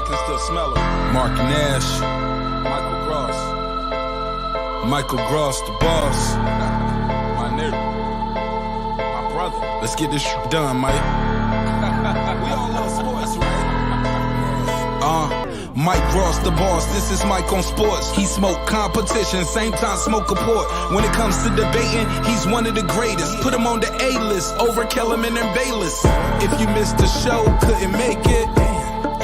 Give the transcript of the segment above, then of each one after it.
can still smell it. Mark Nash, Michael Gross, the boss. My nigga, my brother. Let's get this shit done, Mike. We all love sports, right? Mike Gross, the boss. This is Mike on sports. He smoke competition, same time smoke a port. When it comes to debating, he's one of the greatest. Put him on the A-list over Kellerman and Bayless. If you missed the show, couldn't make it,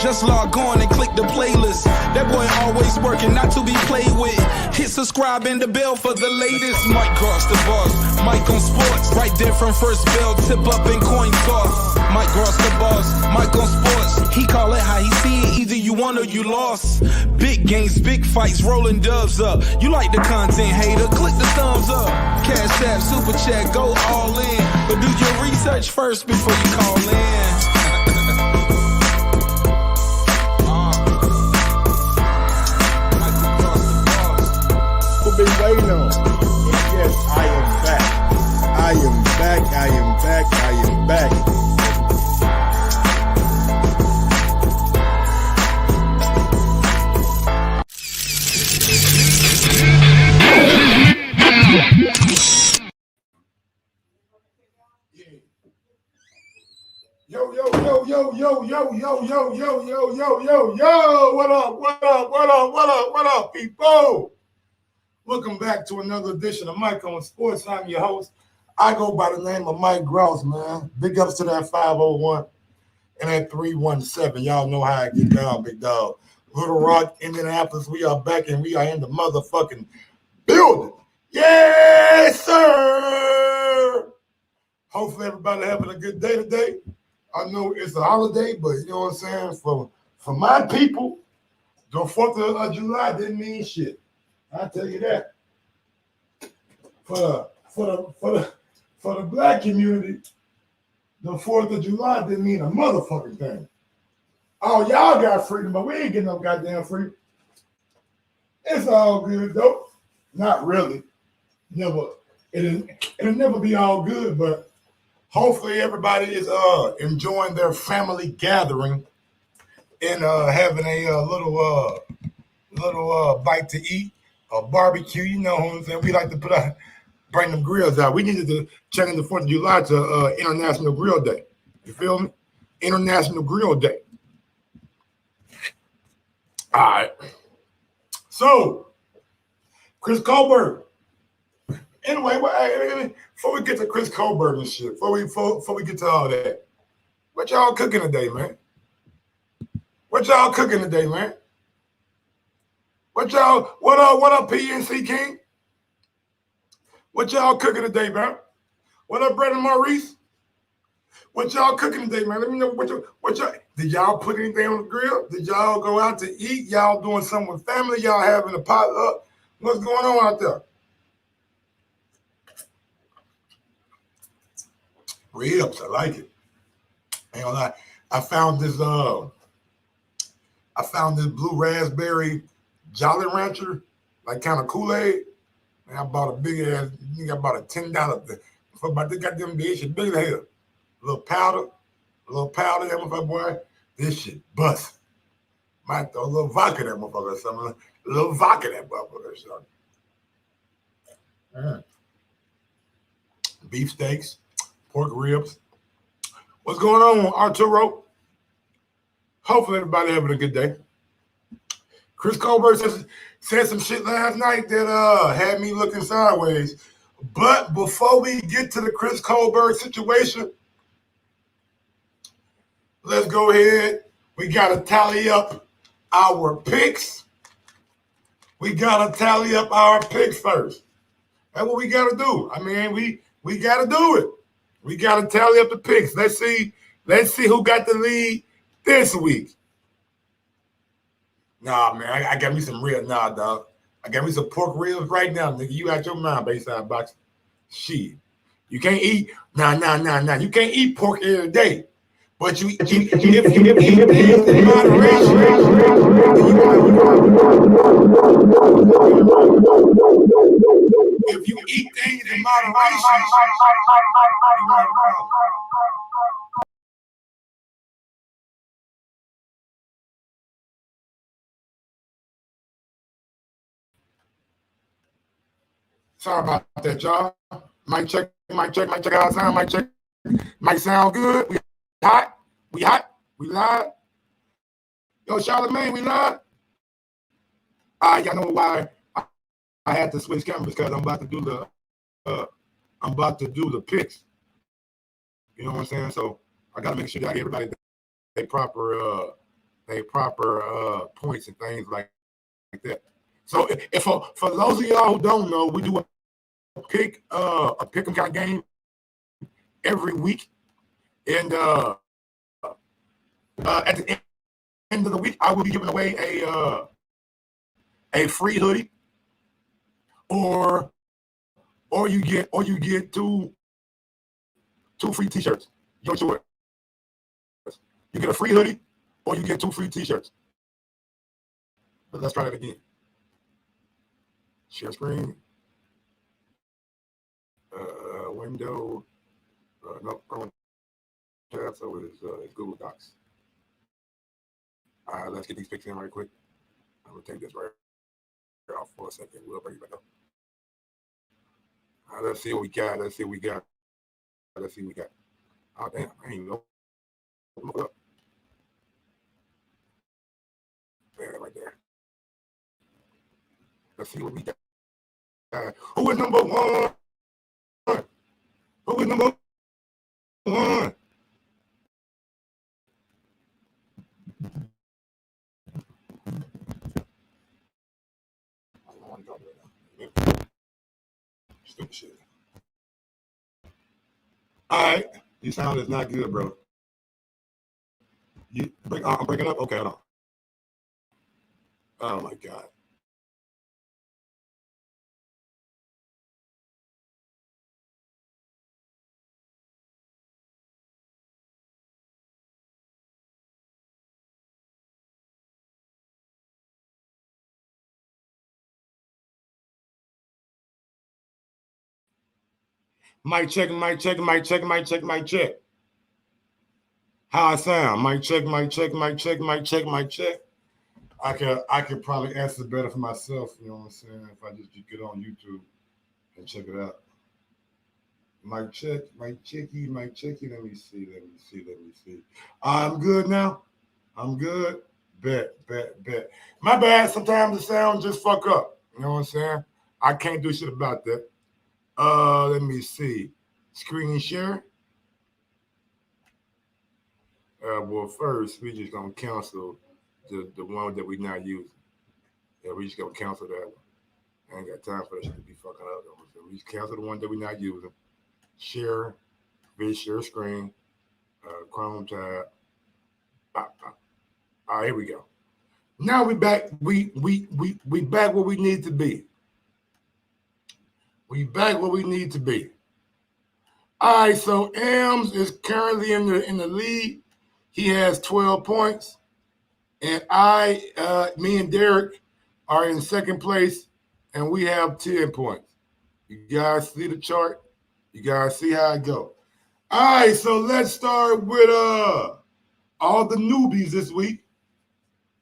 just log on and click the playlist. That boy always working, not to be played with. Hit subscribe and the bell for the latest. Mike Gross, the boss. Mike on sports. Right there from first bell, tip up and coin toss. Mike Gross, the boss. Mike on sports. He call it how he see it. Either you won or you lost. Big games, big fights, rolling dubs up. You like the content, hater? Click the thumbs up. Cashapp, super chat, go all in. But do your research first before you call in. Been waiting on. And yes, I am back. I am back. I am back. I am back. Yo, yo, yo, yo, yo, yo, yo, yo, yo, yo, yo, yo, yo. What up? What up? What up? What up? What up, people? Welcome back to another edition of Mike on Sports. I'm your host. I go by the name of Mike Gross, man. Big ups to that 501 and that 317. Y'all know how I get down, big dog. Little Rock, Indianapolis, we are back and we are in the motherfucking building. Yes, sir. Hopefully everybody having a good day today. I know it's a holiday, but you know what I'm saying? For my people, the 4th of July didn't mean shit. I'll tell you that. For the black community, the 4th of July didn't mean a motherfucking thing. Oh, y'all got freedom, but we ain't getting no goddamn freedom. It's all good though. Not really. It'll never be all good, but hopefully everybody is enjoying their family gathering and having a little bite to eat. A barbecue, you know what I'm saying? We like to bring them grills out. We needed to change the 4th of July to International Grill Day. You feel me? International Grill Day. All right. So, Chris Colbert. Anyway, before we get to Chris Colbert and shit, before we get to all that, what y'all cooking today, man? What y'all cooking today, man? What up, PNC King? What y'all cooking today, man? What up, Brandon Maurice? What y'all cooking today, man? Let me know what y'all, did y'all put anything on the grill? Did y'all go out to eat? Y'all doing something with family? Y'all having a potluck? What's going on out there? Ribs, I like it. Ain't gonna lie. I found this blue raspberry Jolly Rancher, like kind of Kool-Aid. And I bought a big ass, I bought a $10 for about this goddamn bitch shit big as hell. A little powder, that motherfucker, boy. This shit bust. Might throw a little vodka that motherfucker or something. A little vodka that motherfucker or something. Beef steaks, pork ribs. What's going on, Arturo? Hopefully everybody having a good day. Chris Colbert said some shit last night that had me looking sideways. But before we get to the Chris Colbert situation, let's go ahead. We got to tally up our picks. We got to tally up our picks first. That's what we got to do. I mean, we got to do it. We got to tally up the picks. Let's see who got the lead this week. Nah, man, I got me some real, dog. I got me some pork ribs right now, nigga. You out your mind, Bayside Boxing. Shit. You can't eat, nah. You can't eat pork every day. But if you eat things in moderation, if you eat things in moderation, Sorry about that, y'all. Mic check how I sound. Mic check. Might sound good. We hot. We live. Yo, Charlamagne, we live. Y'all know why I had to switch cameras, because I'm about to do the picks. You know what I'm saying? So I gotta make sure that everybody they proper points and things like that. So if for those of y'all who don't know, we do a pick 'em kind of game every week, and at the end of the week, I will be giving away a free hoodie, or you get two free t-shirts. Your choice. You get a free hoodie, or you get 2 free t-shirts. But let's try that again. Share screen. Window. No, wrong tab. So it's Google Docs. All right, let's get these picks in right quick. I'm gonna take this right off for a second. We'll bring it back up. All right, let's see what we got. Oh damn, I ain't know. Look up. There, right there. Let's see what we got. Who is number one? Who is number one? Stupid shit. All right, your sound is not good, bro. I'm breaking up. Okay, hold on. Oh my god. Mic check. How I sound? Mic check. I could probably answer better for myself, you know what I'm saying, if I just get on YouTube and check it out. Mic check. Let me see. I'm good now. I'm good. Bet. My bad. Sometimes the sound just fuck up. You know what I'm saying? I can't do shit about that. Let me see. Screen share. Well, first we just gonna cancel the one that we not using. Yeah, we just gonna cancel that one. I ain't got time for that shit to be fucking up. So we just cancel the one that we not using. Share screen. Chrome tab. All right, here we go. Now we back. We back where we need to be. All right, so Ams is currently in the lead. He has 12 points, and me and Derek are in second place, and we have 10 points. You guys see the chart? You guys see how it go? All right, so let's start with all the newbies this week.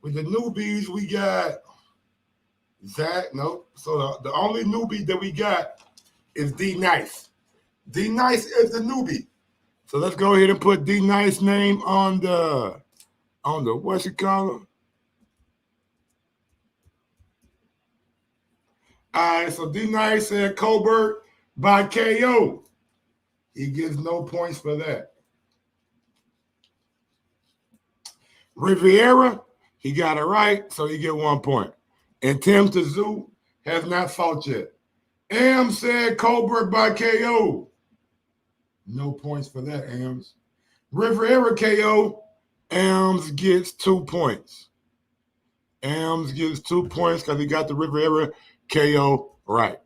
With the newbies, we got Zach. Nope. So the only newbie that we got is D Nice. D Nice is the newbie. So let's go ahead and put D Nice name on the what's it called? All right, so D Nice said Colbert by KO. He gets no points for that. Riviera, he got it right, so he get 1 point. And Tim Tazoo has not fought yet. Am said Colbert by KO. No points for that, Ams. Riviera KO. Ams gets 2 points. Ams gets 2 points because he got the Riviera KO right.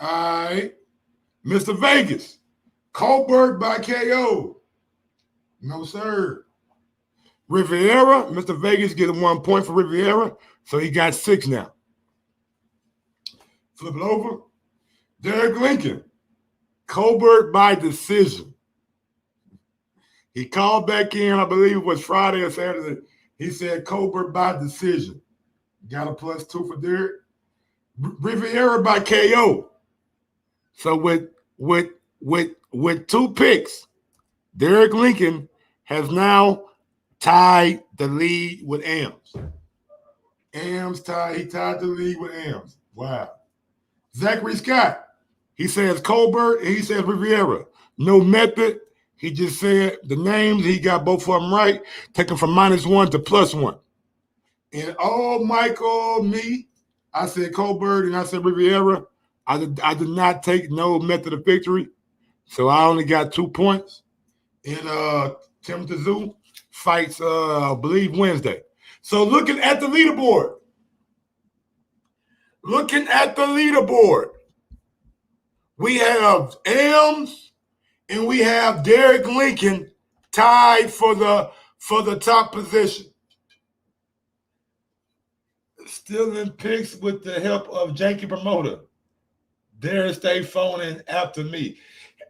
All right. Mr. Vegas. Colbert by KO. No, sir. Riviera. Mr. Vegas getting 1 point for Riviera. So he got 6 now. Flip it over. Derek Lincoln. Colbert by decision. He called back in, I believe it was Friday or Saturday. He said Colbert by decision. Got a +2 for Derek. Riviera by KO. So with 2 picks, Derek Lincoln has now tied the lead with Ames. He tied the lead with Ames. Wow. Zachary Scott, he says Colbert and he says Riviera. No method. He just said the names. He got both of them right. Taking from -1 to +1. And Michael, me, I said Colbert and I said Riviera. I did not take no method of victory. So I only got 2 points. And Tim Tazoo fights, I believe, Wednesday. So looking at the leaderboard. We have Ames and we have Derek Lincoln tied for the top position. Still in picks with the help of Janky Promoter. Derek stay phoning after me.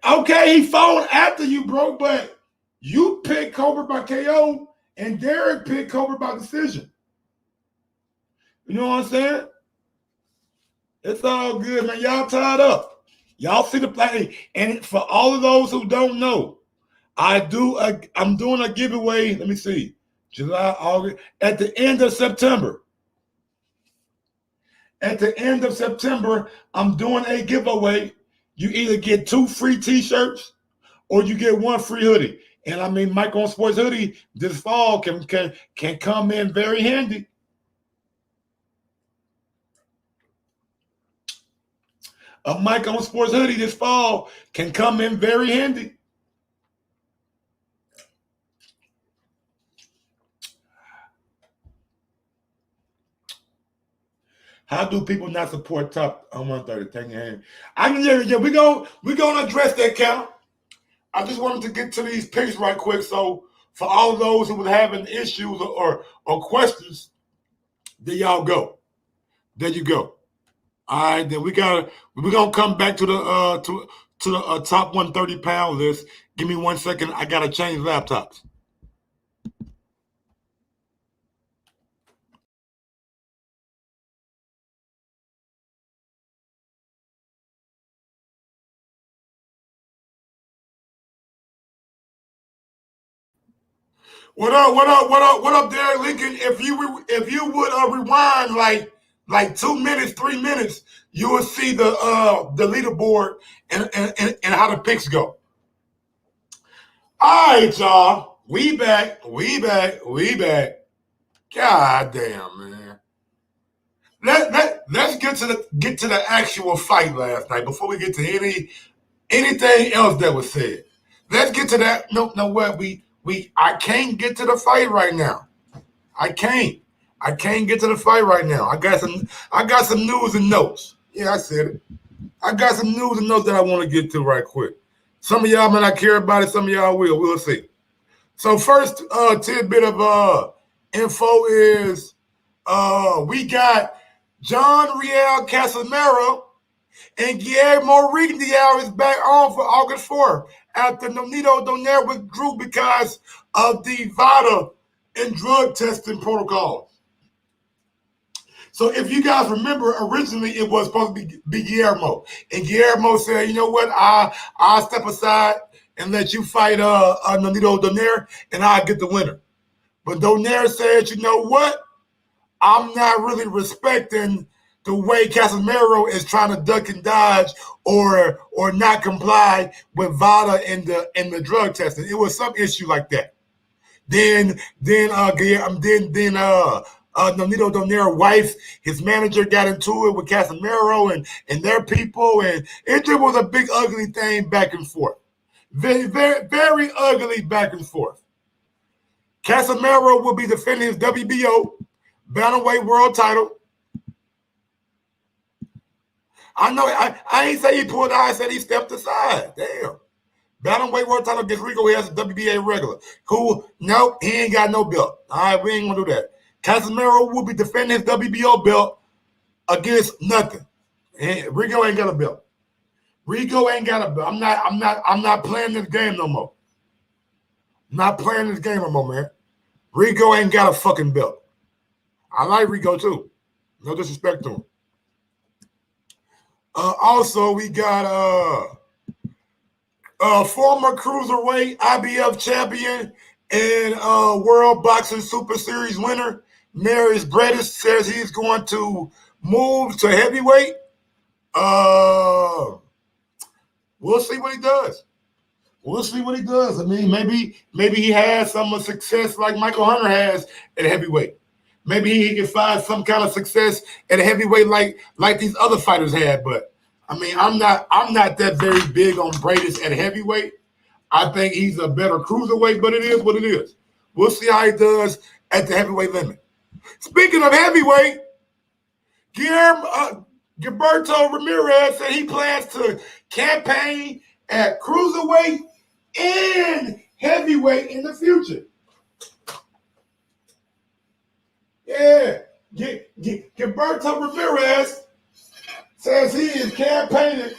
Okay, he phoned after you, bro, but you picked Colbert by KO and Derek picked Colbert by decision. You know what I'm saying? It's all good, man. Y'all tied up. Y'all see the play. And for all of those who don't know, I'm doing a giveaway. Let me see. July, August, at the end of September. At the end of September, I'm doing a giveaway. You either get 2 free t-shirts or you get 1 free hoodie. And I mean, Mike on Sports hoodie this fall can come in very handy. A Mike on Sports hoodie this fall can come in very handy. How do people not support top on 130? Thank you. We're gonna address that, count. I just wanted to get to these picks right quick. So for all those who were having issues or questions, there y'all go. There you go. All right, then we're gonna come back to the top 130 pound list. Give me 1 second. I gotta change laptops. What up, Derek Lincoln? If you would rewind like 2 minutes, 3 minutes, you will see the leaderboard and how the picks go. All right, y'all. We back. God damn, man. Let's get to the actual fight last night before we get to anything else that was said. Let's get to that. No, what I can't get to the fight right now. I can't get to the fight right now. I got some news and notes. Yeah, I said it. I got some news and notes that I want to get to right quick. Some of y'all may not care about it. Some of y'all will. We'll see. So first tidbit of info is we got John Riel Casimero and Guillermo Rigondeaux is back on for August 4th after Nonito Donaire withdrew because of the VADA and drug testing protocol. So if you guys remember, originally it was supposed to be Guillermo. And Guillermo said, you know what, I'll step aside and let you fight Nonito Donaire and I'll get the winner. But Donaire said, you know what, I'm not really respecting the way Casimero is trying to duck and dodge or not comply with VADA and the drug testing. It was some issue like that. Then Nonito Donaire's wife, his manager, got into it with Casimero and their people, and it just was a big ugly thing back and forth. Very, very, very ugly back and forth. Casimero will be defending his WBO bantamweight world title. I know I ain't say he pulled out, I said he stepped aside. Damn. Bantamweight world title against Rico, he has a WBA regular. Who, nope, he ain't got no belt. All right, we ain't gonna do that. Casimero will be defending his WBO belt against nothing. And Rico ain't got a belt. Rico ain't got a belt. I'm not playing this game no more. I'm not playing this game no more, man. Rico ain't got a fucking belt. I like Rico too. No disrespect to him. Also, we got former cruiserweight IBF champion and World Boxing Super Series winner Marius Bredis says he's going to move to heavyweight. We'll see what he does. We'll see what he does. I mean, maybe he has some success like Michael Hunter has at heavyweight. Maybe he can find some kind of success at a heavyweight like these other fighters had. But I mean, I'm not that very big on Bredis at heavyweight. I think he's a better cruiserweight, but it is what it is. We'll see how he does at the heavyweight limit. Speaking of heavyweight, Gilberto Ramirez said he plans to campaign at cruiserweight and heavyweight in the future. Yeah, Gilberto Ramirez says he is campaigning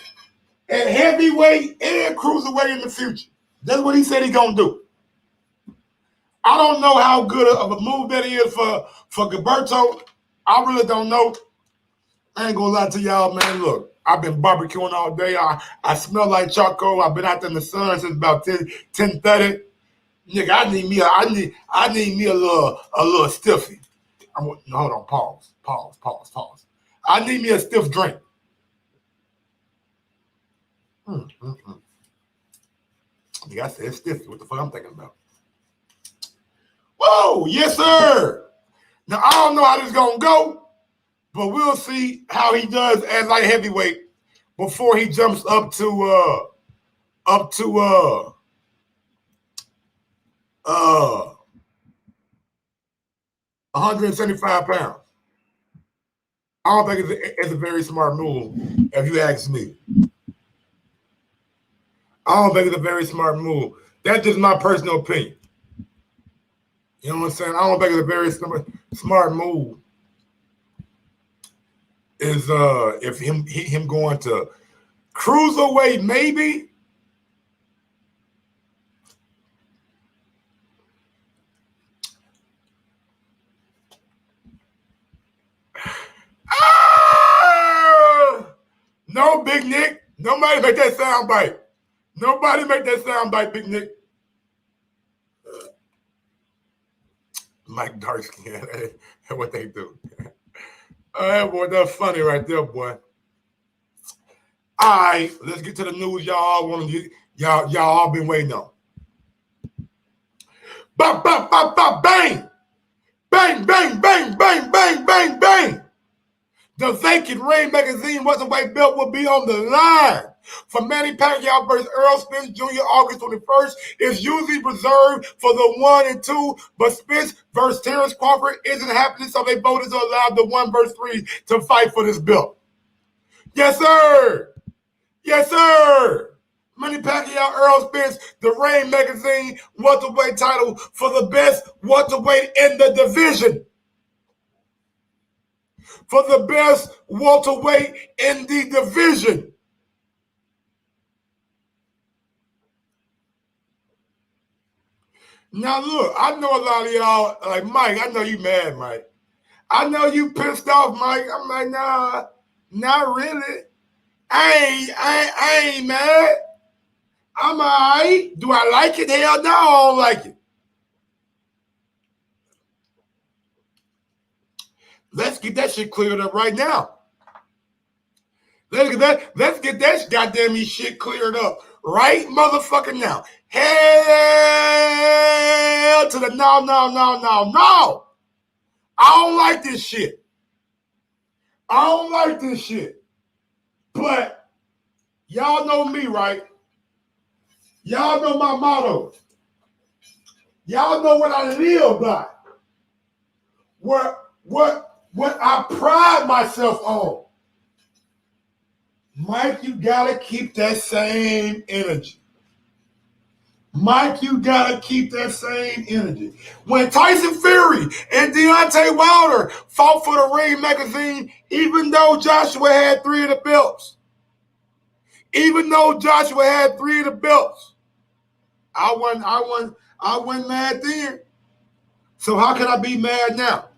at heavyweight and cruiserweight in the future. That's what he said he's going to do. I don't know how good of a move that is for Gilberto. I really don't know. I ain't going to lie to y'all, man. Look, I've been barbecuing all day. I smell like charcoal. I've been out there in the sun since about 10:30. Nigga, I need me a little stiffy. Hold on, pause. I need me a stiff drink. Nigga, I said stiffy. What the fuck I'm thinking about? Whoa, yes, sir. Now, I don't know how this is going to go, but we'll see how he does as light heavyweight before he jumps up to 175 pounds. I don't think it's a very smart move, if you ask me. I don't think it's a very smart move. That's just my personal opinion. You know what I'm saying? I don't think it's a very smart move. Is if him going to cruiserweight, maybe. No, Big Nick. Nobody make that sound bite. Nobody make that sound bite, Big Nick. Mike Darsky, what they do. Boy, that's funny right there, boy. All right, let's get to the news y'all want to get. Y'all all been waiting on. Bang, bang, bang, bang, bang. Bang, bang, bang, bang, bang, bang, bang. The vacant Reign Magazine welterweight belt will be on the line. For Manny Pacquiao versus Earl Spence Jr. August 21st is usually reserved for the 1 and 2, but Spence versus Terrence Crawford isn't happening, so they voters are allowed the 1 versus 3 to fight for this belt. Yes, sir. Yes, sir. Manny Pacquiao, Earl Spence, the Reign Magazine welterweight title for the best welterweight in the division. For the best welterweight in the division. Now, look, I know a lot of y'all, like Mike, I know you mad, Mike. I know you pissed off, Mike. I'm like, nah, not really. I ain't mad. I'm all right. Do I like it? Hell no, I don't like it. Let's get that shit cleared up right now. Let's get that goddamn shit cleared up right motherfucking now. Hell to the no. I don't like this shit. But y'all know me, right? Y'all know my motto. Y'all know what I live by. What I pride myself on. Mike, you gotta keep that same energy. When Tyson Fury and Deontay Wilder fought for the Reign Magazine, even though Joshua had 3 of the belts. I wasn't mad then. So how can I be mad now?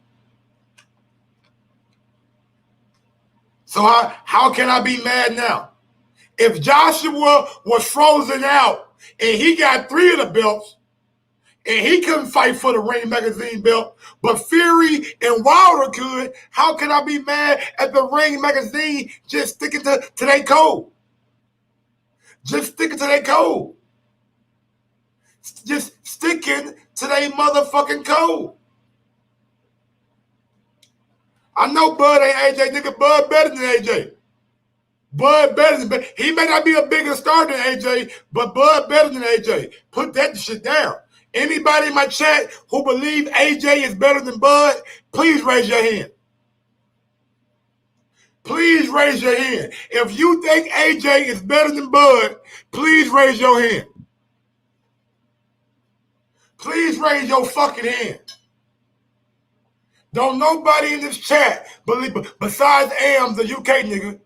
So how can I be mad now? If Joshua was frozen out and he got 3 of the belts and he couldn't fight for the Ring Magazine belt, but Fury and Wilder could, how can I be mad at the Ring Magazine just sticking to their code? Just sticking to their code. Just sticking to their motherfucking code. I know Bud ain't AJ, nigga. Bud better than AJ. Bud better than, he may not be a bigger star than AJ, but Bud better than AJ. Put that shit down. Anybody in my chat who believe AJ is better than Bud, please raise your hand. Please raise your hand. If you think AJ is better than Bud, please raise your hand. Please raise your fucking hand. Don't nobody in this chat believe, besides Am, the UK nigga,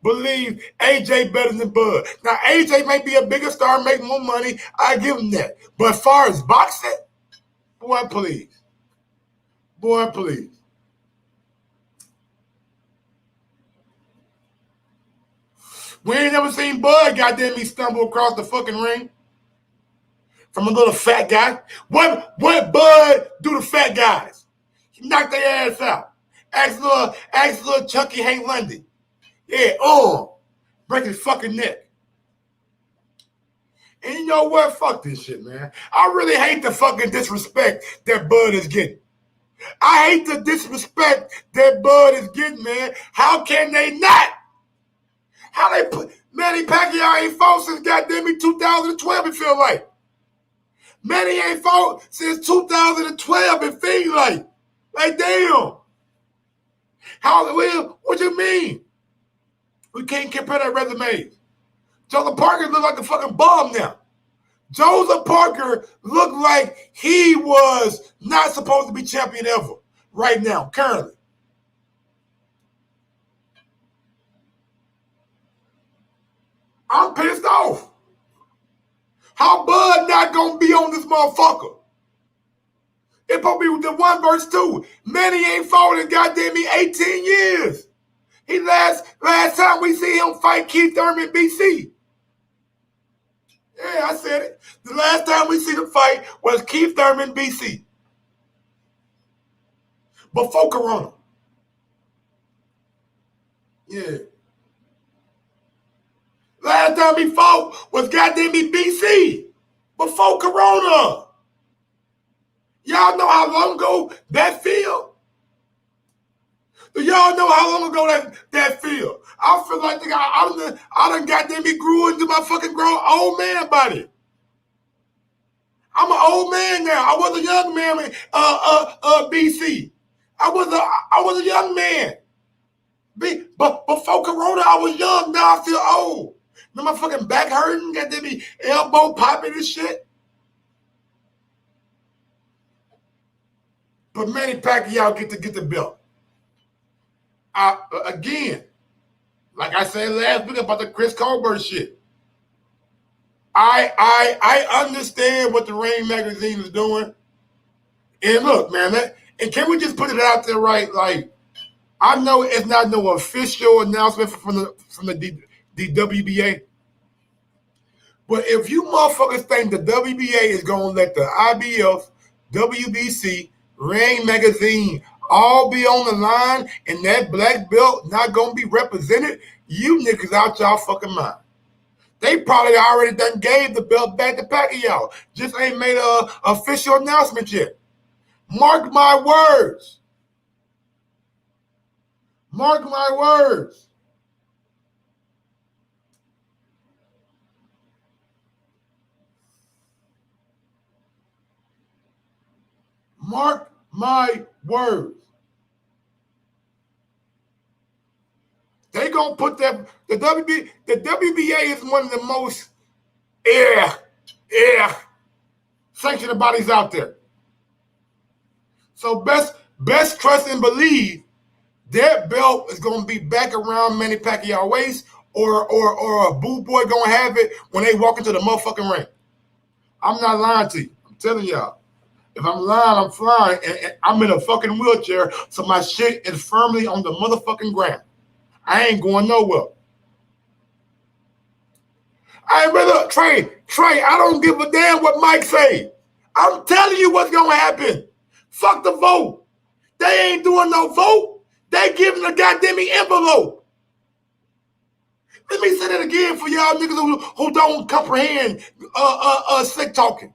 believe AJ better than Bud. Now, AJ may be a bigger star, make more money. I give him that. But as far as boxing, boy, please. Boy, please. We ain't never seen Bud, goddamn me, stumble across the fucking ring from a little fat guy. What Bud do to fat guys? He knocked their ass out. Ask little Chucky Hank Lundy. Yeah, break his fucking neck. And you know what? Fuck this shit, man. I really hate the fucking disrespect that Bud is getting. I hate the disrespect that Bud is getting, man. How can they not? How they put Manny Pacquiao ain't fought since goddamn me 2012, it feel like. Manny ain't fought since 2012, it feel like. Like, damn. What you mean? We can't compare their resumes. Joseph Parker look like a fucking bum now. Joseph Parker looked like he was not supposed to be champion ever right now, currently. I'm pissed off. How Bud not gonna be on this motherfucker? It probably be the 1 verse 2. Manny ain't fought in goddamn me 18 years. He last time we see him fight Keith Thurman BC. Yeah, I said it. The last time we see him fight was Keith Thurman BC. Before Corona. Yeah. Last time he fought was goddamn me BC. Before Corona. Y'all know how long ago that feel? Do y'all know how long ago that feel? I feel like I done goddamn me grew into my fucking grown old man body. I'm an old man now. I was a young man in BC. I was a young man. But before Corona, I was young. Now I feel old. Now my fucking back hurting, goddamn me elbow popping and shit. But Manny Pacquiao get the belt. Again, like I said last week about the Chris Colbert shit. I understand what the Ring Magazine is doing. And look, man, and can we just put it out there right? Like, I know it's not no official announcement from the WBA. But if you motherfuckers think the WBA is going to let the IBF, WBC, Ring Magazine all be on the line and that black belt not going to be represented, you niggas out y'all fucking mind. They probably already done gave the belt back to Pacquiao. Just ain't made an official announcement yet. Mark my words. Mark my words. Mark my words. They gonna put that the WBA is one of the most sanctioned bodies out there. So best trust and believe that belt is gonna be back around Manny Pacquiao waist, or a boo boy gonna have it when they walk into the motherfucking ring. I'm not lying to you. I'm telling y'all. If I'm lying, I'm flying, and I'm in a fucking wheelchair, so my shit is firmly on the motherfucking ground. I ain't going nowhere. Hey, brother, Trey, I don't give a damn what Mike say. I'm telling you what's going to happen. Fuck the vote. They ain't doing no vote. They giving a goddamn envelope. Let me say that again for y'all niggas who don't comprehend slick talking.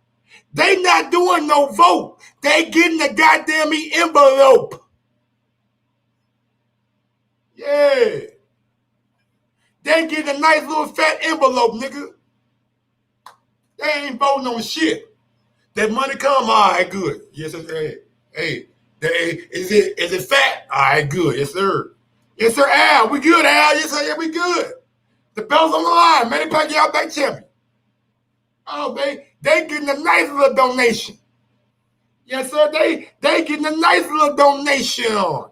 They not doing no vote. They getting a goddamn envelope. Yeah. They getting a nice little fat envelope, nigga. They ain't voting on shit. That money come, all right, good. Yes, sir. Hey, is it fat? All right, good. Yes, sir. Yes, sir, Al. We good, Al. Yes, sir. Yeah, we good. The belt's on the line. Manny Pacquiao back champion. Oh, they getting a nice little donation. Yes, sir. They getting a nice little donation.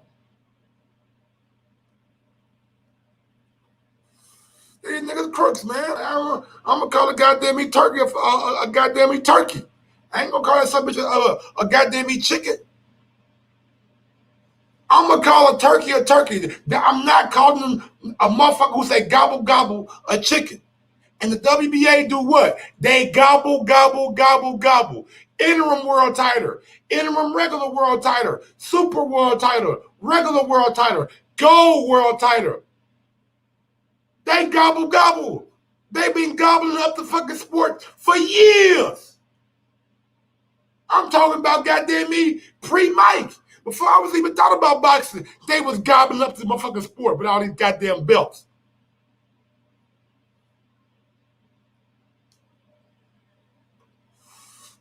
These niggas crooks, man. I'm gonna call a goddamn turkey a goddamn turkey. I ain't gonna call that some bitch a goddamn chicken. I'm gonna call a turkey a turkey. I'm not calling them a motherfucker who say gobble gobble a chicken. And the WBA do what? They gobble gobble gobble gobble. Interim world title, interim regular world title, super world title, regular world title, gold world title. They gobble gobble. They've been gobbling up the fucking sport for years. I'm talking about goddamn me pre-Mike. Before I was even thought about boxing, they was gobbling up the motherfucking sport with all these goddamn belts.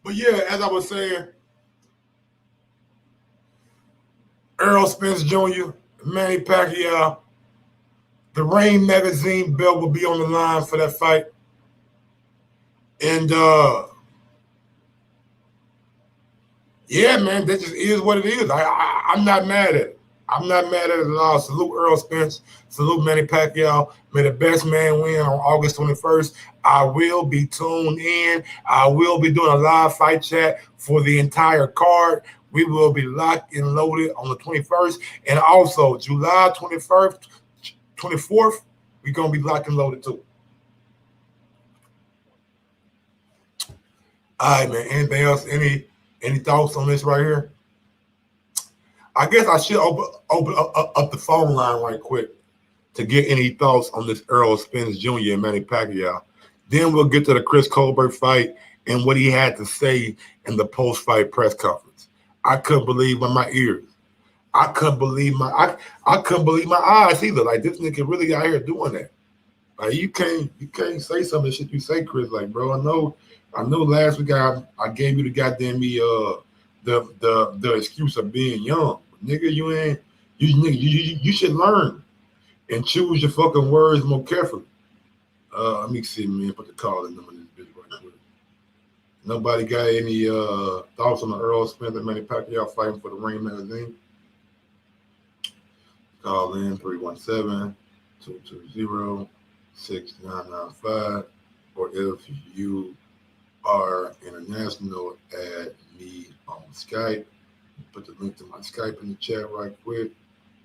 But yeah, as I was saying, Errol Spence Jr., Manny Pacquiao, the Rain Magazine belt will be on the line for that fight. And yeah, man, that just is what it is. I'm not mad at it. I'm not mad at it at all. Salute Errol Spence. Salute Manny Pacquiao. May the best man win on August 21st. I will be tuned in. I will be doing a live fight chat for the entire card. We will be locked and loaded on the 21st. And also, July 21st, 24th, we're going to be locked and loaded too. All right, man. Anything else? Any thoughts on this right here? I guess I should open up the phone line right quick to get any thoughts on this Errol Spence Jr. and Manny Pacquiao. Then we'll get to the Chris Colbert fight and what he had to say in the post-fight press conference. I couldn't believe my ears. I couldn't believe my eyes either. Like, this nigga really out here doing that. Like, you can't say some of the shit you say, Chris. Like, bro, I know last week I gave you the goddamn the excuse of being young. Nigga, you should learn and choose your fucking words more carefully. Let me see, man, put the call in number in this bitch right quick. Nobody got any thoughts on the Errol Spence and Manny Pacquiao fighting for the Ring Magazine? Call in 317-220-6995, or if you are international, add me on Skype. Put the link to my Skype in the chat right quick.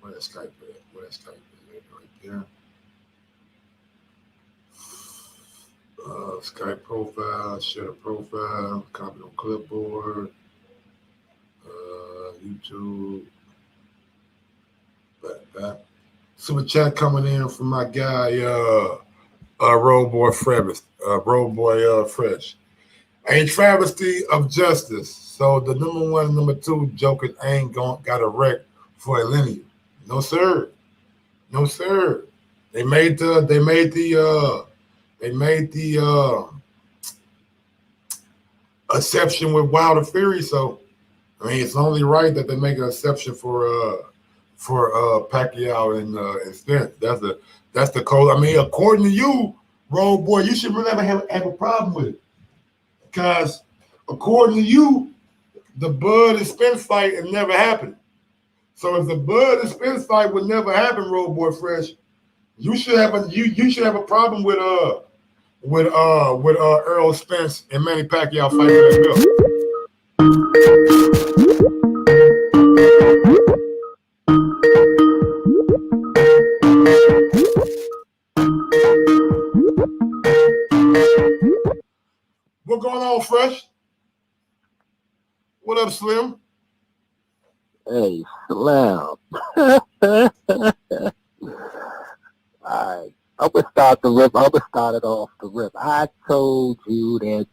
Where that Skype at? Right there. Skype profile, share the profile, copy on clipboard, YouTube. Back. Super chat coming in from my guy, Road Boy Fresh. A travesty of justice. So the number one and number two jokers ain't got a wreck for a lineage. No sir. They made the exception with Wilder Fury. So I mean, it's only right that they make an exception for Pacquiao and Spence. That's the code. I mean, according to you, Road Boy, you should really have a problem with it. Because according to you, the Bud and Spence fight had never happened. So if the Bud and Spence fight would never happen, Road Boy Fresh, you should have a problem with Errol Spence and Manny Pacquiao fighting for that belt. Slim? Hey, Slim. Alright. I'm gonna start it off the rip. I told you that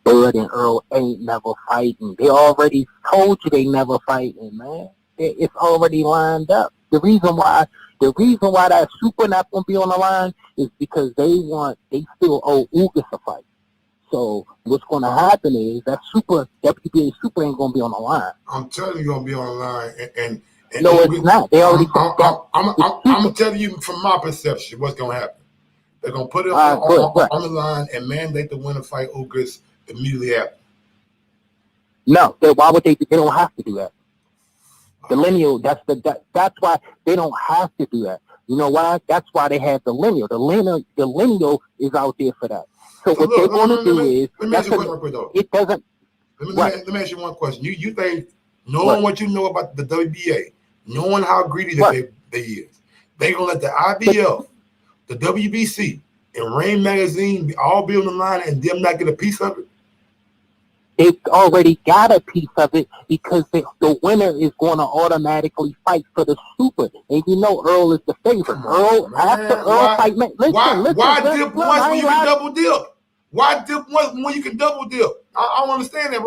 Bud and Earl ain't never fighting. They already told you they never fighting, man. It's already lined up. The reason why that super not gonna be on the line is because they still owe Ugas a fight. So what's gonna happen is that WBA super ain't gonna be on the line. I'm telling you, gonna be on the line, and no, Ugas, it's not. They already. I'm telling you from my perception what's gonna happen. They're gonna put it on the line and mandate the winner fight Ugas immediately after. No, why would they? They don't have to do that. The lineal, that's why they don't have to do that. You know why? That's why they have the lineal. The lineal is out there for that. So what they're going to do is, let me ask you a question real quick, though. It doesn't. Let me ask you one question. You think, knowing what you know about the WBA, knowing how greedy that they is, they gonna let the IBF, the WBC, and Rain Magazine all be on the line and them not get a piece of it? It already got a piece of it because the winner is going to automatically fight for the super. And you know Earl is the favorite. Fight, man. Why dip once when you can double dip? Why dip once when you can double dip? I don't understand that,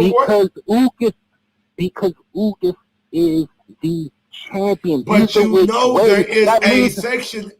because Ugas is the champion. But you know there is a section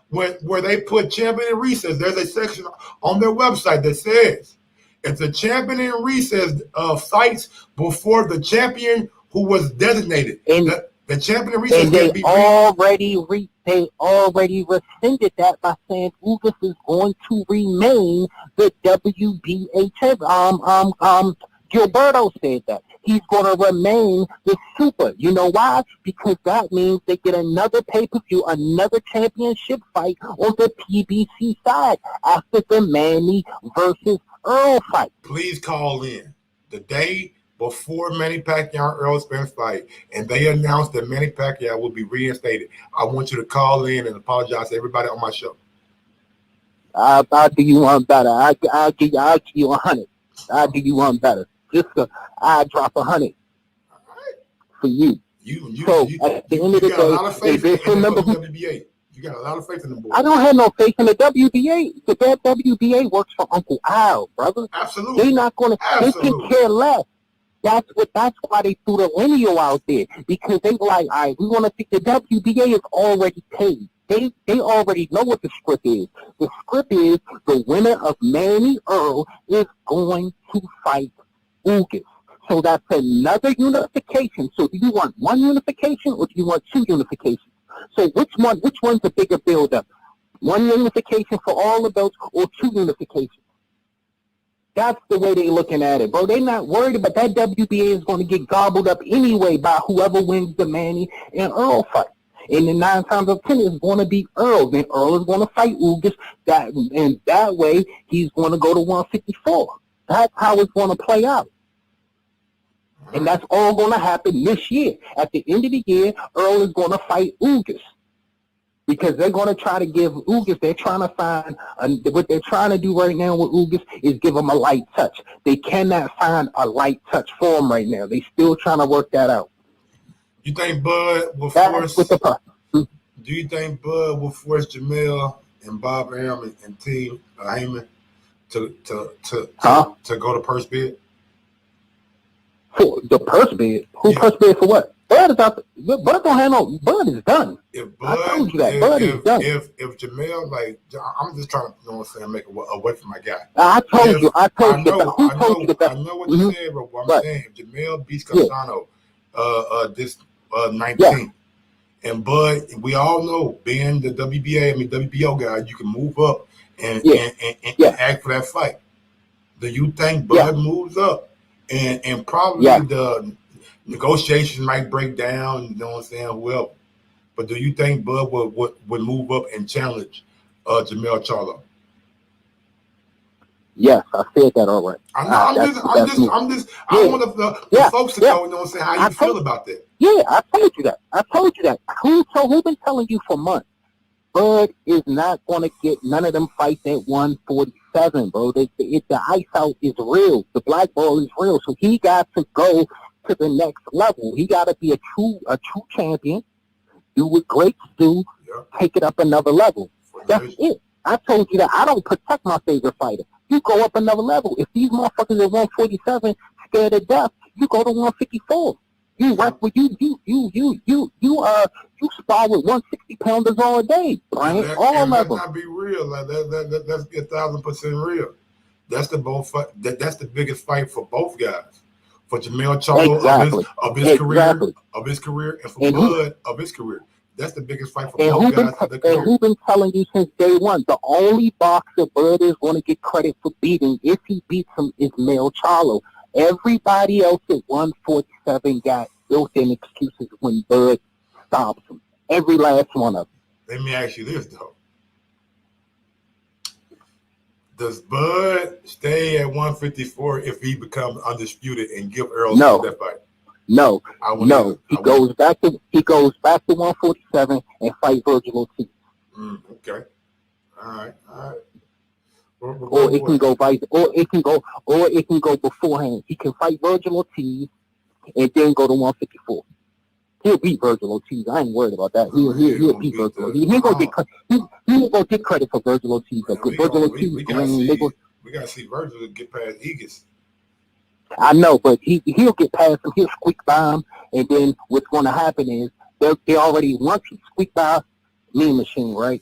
where they put champion in recess. There's a section on their website that says, if the champion in recess fights before the champion who was designated, the champion in recess can be they already rescinded that by saying Ugas is going to remain the WBA champion. Gilberto said that. He's going to remain the super. You know why? Because that means they get another pay-per-view, another championship fight on the PBC side after the Manny versus Earl fight. Please call in the day before Manny Pacquiao and Earl Spence fight, and they announced that Manny Pacquiao will be reinstated. I want you to call in and apologize to everybody on my show. I'll do you one better. I'll give you 100. I'll do you one better. I'll drop 100 for you. At the end of the day, remember WBA. You got a lot of faith in the board. I don't have no faith in the WBA. The WBA works for Uncle Al, brother. Absolutely. They're not going to. They can care less. That's why they threw the lineal out there, because they were like, all right, we want to think the WBA is already paid. They already know what the script is. The script is the winner of Manny Earl is going to fight Ugas. So that's another unification. So do you want one unification or do you want two unifications? So which one's a bigger build-up? One unification for all of those or two unifications? That's the way they're looking at it, bro. They're not worried about that. WBA is going to get gobbled up anyway by whoever wins the Manny and Earl fight. And then 9 times out of 10 is going to be Earl. Then Earl is going to fight Ugas. And that way, he's going to go to 154. That's how it's going to play out. And that's all going to happen this year. At the end of the year, Earl is going to fight Ugas. Because they're going to try to give Ugas, they're trying to find, what they're trying to do right now with Ugas is give him a light touch. They cannot find a light touch for him right now. They're still trying to work that out. You think Bud will force? Do you think Bud will force Jamel and Bob Arum and Team Heyman to go to purse bid? For the purse bid? Who purse bid for what? Bud is out. Bud don't have no. Bud is done. I told you that. Bud is done. If Jamel, I'm just trying to, make a way for my guy. I told you. Who told you the best? I know what you said, but what I'm saying, if Jamel beats Castano, this 19th, and Bud, we all know, being the WBO guy, you can move up and act for that fight. Do you think Bud moves up and probably the negotiations might break down, you know what I'm saying, whoever. But do you think Bud would move up and challenge Jamel Charlo? Yes, I said that all right. I want the folks to know, you know what I'm saying, how you feel about that. Yeah, I told you that. Who been telling you for months Bud is not going to get none of them fights at 147, bro. The ice out is real. The black ball is real. So he got to go to the next level. He got to be a true champion. Do what greats do. Take it up another level. That's it. I told you that I don't protect my favorite fighter. You go up another level. If these motherfuckers at 147 scared to death, you go to 154. You work with you spar with 160-pounders all day, Brian. All of them. Let's not be real. Like let's be 1,000% real. That's the that's the biggest fight for both guys. For Jamel Charlo of his career, and for Bud of his career. That's the biggest fight for both guys. And who's been telling you since day one? The only boxer Bud is going to get credit for beating, if he beats him, is Mel Charlo. Everybody else at 147 got built-in excuses when Bud stops him. Every last one of them. Let me ask you this, though. Does Bud stay at 154 if he becomes undisputed and give Earl that fight? No. He goes back to 147 and fight Virgil Ortiz. Okay. All right. Or it can go beforehand. He can fight Virgil Ortiz and then go to 154. He'll beat Virgil Ortiz. I ain't worried about that. He'll beat Virgil Ortiz. He ain't gonna get credit for Virgil Ortiz. Virgil Ortiz. We gotta see Virgil get past Egas. I know, but he'll get past him. He'll squeak by him, and then what's going to happen is they already, once he squeak by Mean Machine, right?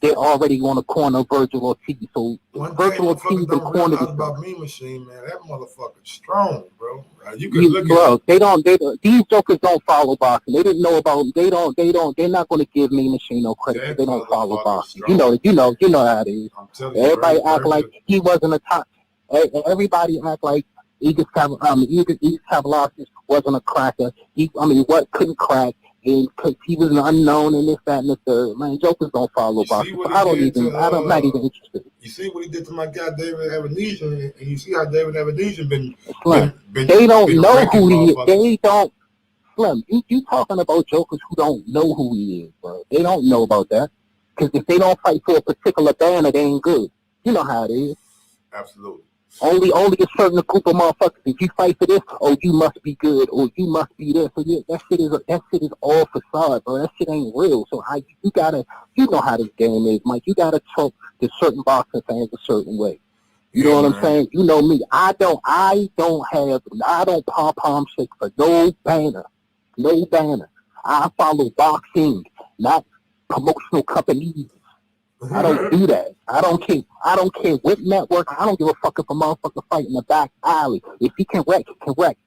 They're already on the corner of Virgil Ortiz. So Virgil Ortiz in corner about Mean Machine, man. That motherfucker's strong, bro. You can look at these jokers don't follow boxing. They didn't know about. They're not going to give Mean Machine no credit. They don't follow boxing. Strong. You know how it is. Everybody act like he wasn't a top. Everybody act like Egas Kavalassis wasn't a cracker. What couldn't crack, and because he was an unknown and this, that, and the third. Man, jokers don't follow boxing. So I'm not even interested. You see what he did to my guy David Avenesian, and you see how David Avenesian been they don't know who he is. They don't. Slim, you talking about jokers who don't know who he is, bro. They don't know about that. Because if they don't fight for a particular banner, they ain't good. You know how it is. Absolutely. Only a certain group of motherfuckers. If you fight for this, you must be good, or you must be this. So yeah, that shit is all facade, bro. That shit ain't real. So you know how this game is, Mike. You gotta talk to certain boxing fans a certain way. You know what I'm saying? You know me. I don't pom shake for no banner. I follow boxing, not promotional companies. I don't do that. I don't care what network. I don't give a fuck if a motherfucker fight in the back alley. If he can wreck,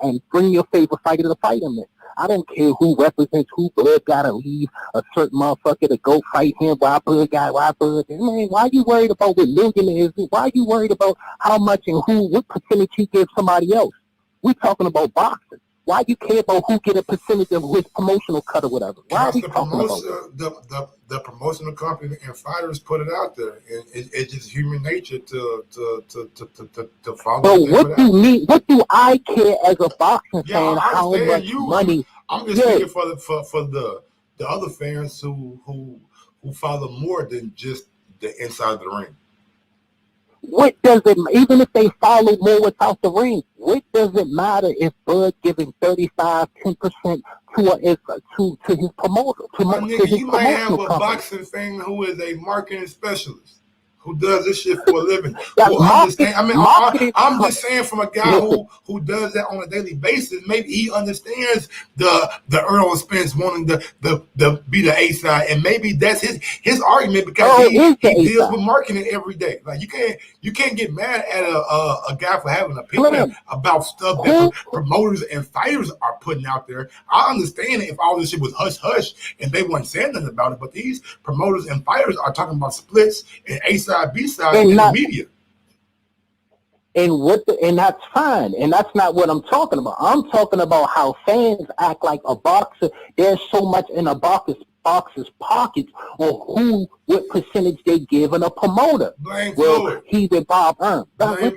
and bring your favorite fighter to fight him. I don't care who represents who. Bud gotta leave a certain motherfucker to go fight him. Why Bud? Man, why you worried about what millionaires do? Why you worried about how much and what percentage he gives somebody else? We're talking about boxing. Why you care about who get a percentage of his promotional cut or whatever? Why are we talking about that? The promotional company and fighters put it out there. It's just human nature to follow. But what do I care as a boxing fan how much money? I'm just thinking for the other fans who follow more than just the inside of the ring. What does it, even if they follow more without the ring, what does it matter if Bud giving 10% to his promoter? You might have a boxing fan who is a marketing specialist who does this shit for a living. I'm just saying from a guy who does that on a daily basis, maybe he understands the Earl Spence wanting to be the A side, and maybe that's his argument because he deals with marketing every day. Like you can't get mad at a guy for having an opinion about stuff that promoters and fighters are putting out there. I understand if all this shit was hush hush and they weren't saying nothing about it, but these promoters and fighters are talking about splits and A side, B side in the media. And that's fine. And that's not what I'm talking about. I'm talking about how fans act like a boxer. There's so much in a boxer's pockets on what percentage they give in a promoter. He's a Bob Earn. At the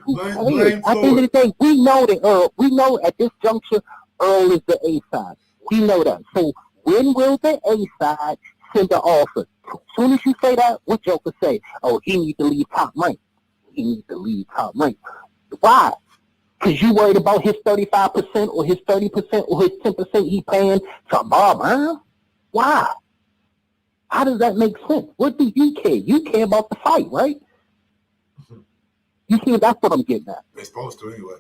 end of the day, we know that Earl. We know at this juncture, Earl is the A side. We know that. So when will the A side rescind the offer. As soon as you say that, what Joker say? Oh, he need to leave Top Rank. He needs to leave Top Rank. Why? Because you worried about his 35% or his 30% or his 10% he paying to Bob Brown? Why? How does that make sense? What do you care? You care about the fight, right? You see, that's what I'm getting at. They're supposed to anyway.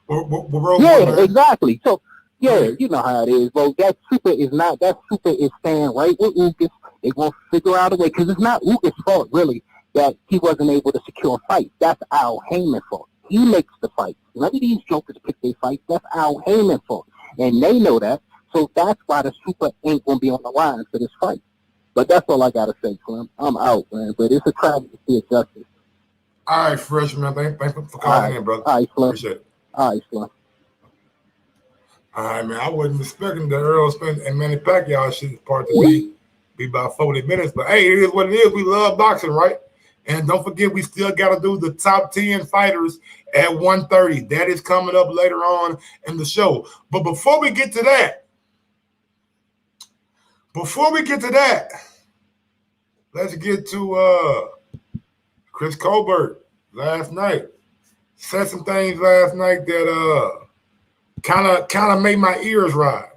We're yeah, exactly. So, yeah, you know how it is, bro. That super is staying right with Lucas. They're going to figure out a way, because it's not Lucas' fault, really, that he wasn't able to secure a fight. That's Al Heyman's fault. He makes the fight. None of these jokers pick their fights. That's Al Heyman's fault. And they know that. So that's why the super ain't going to be on the line for this fight. But that's all I got to say, Slim. I'm out, man. But it's a tragedy to see justice. All right, freshman. Thanks for calling in, brother. All right, Slim. Appreciate it. All right, Slim. All right, man. I wasn't expecting the Earl Spence and Manny Pacquiao shit part to be about 40 minutes. But, hey, it is what it is. We love boxing, right? And don't forget, we still got to do the top 10 fighters at 1:30. That is coming up later on in the show. But before we get to that, let's get to Chris Colbert last night. Said some things last night that kind of made my ears rise.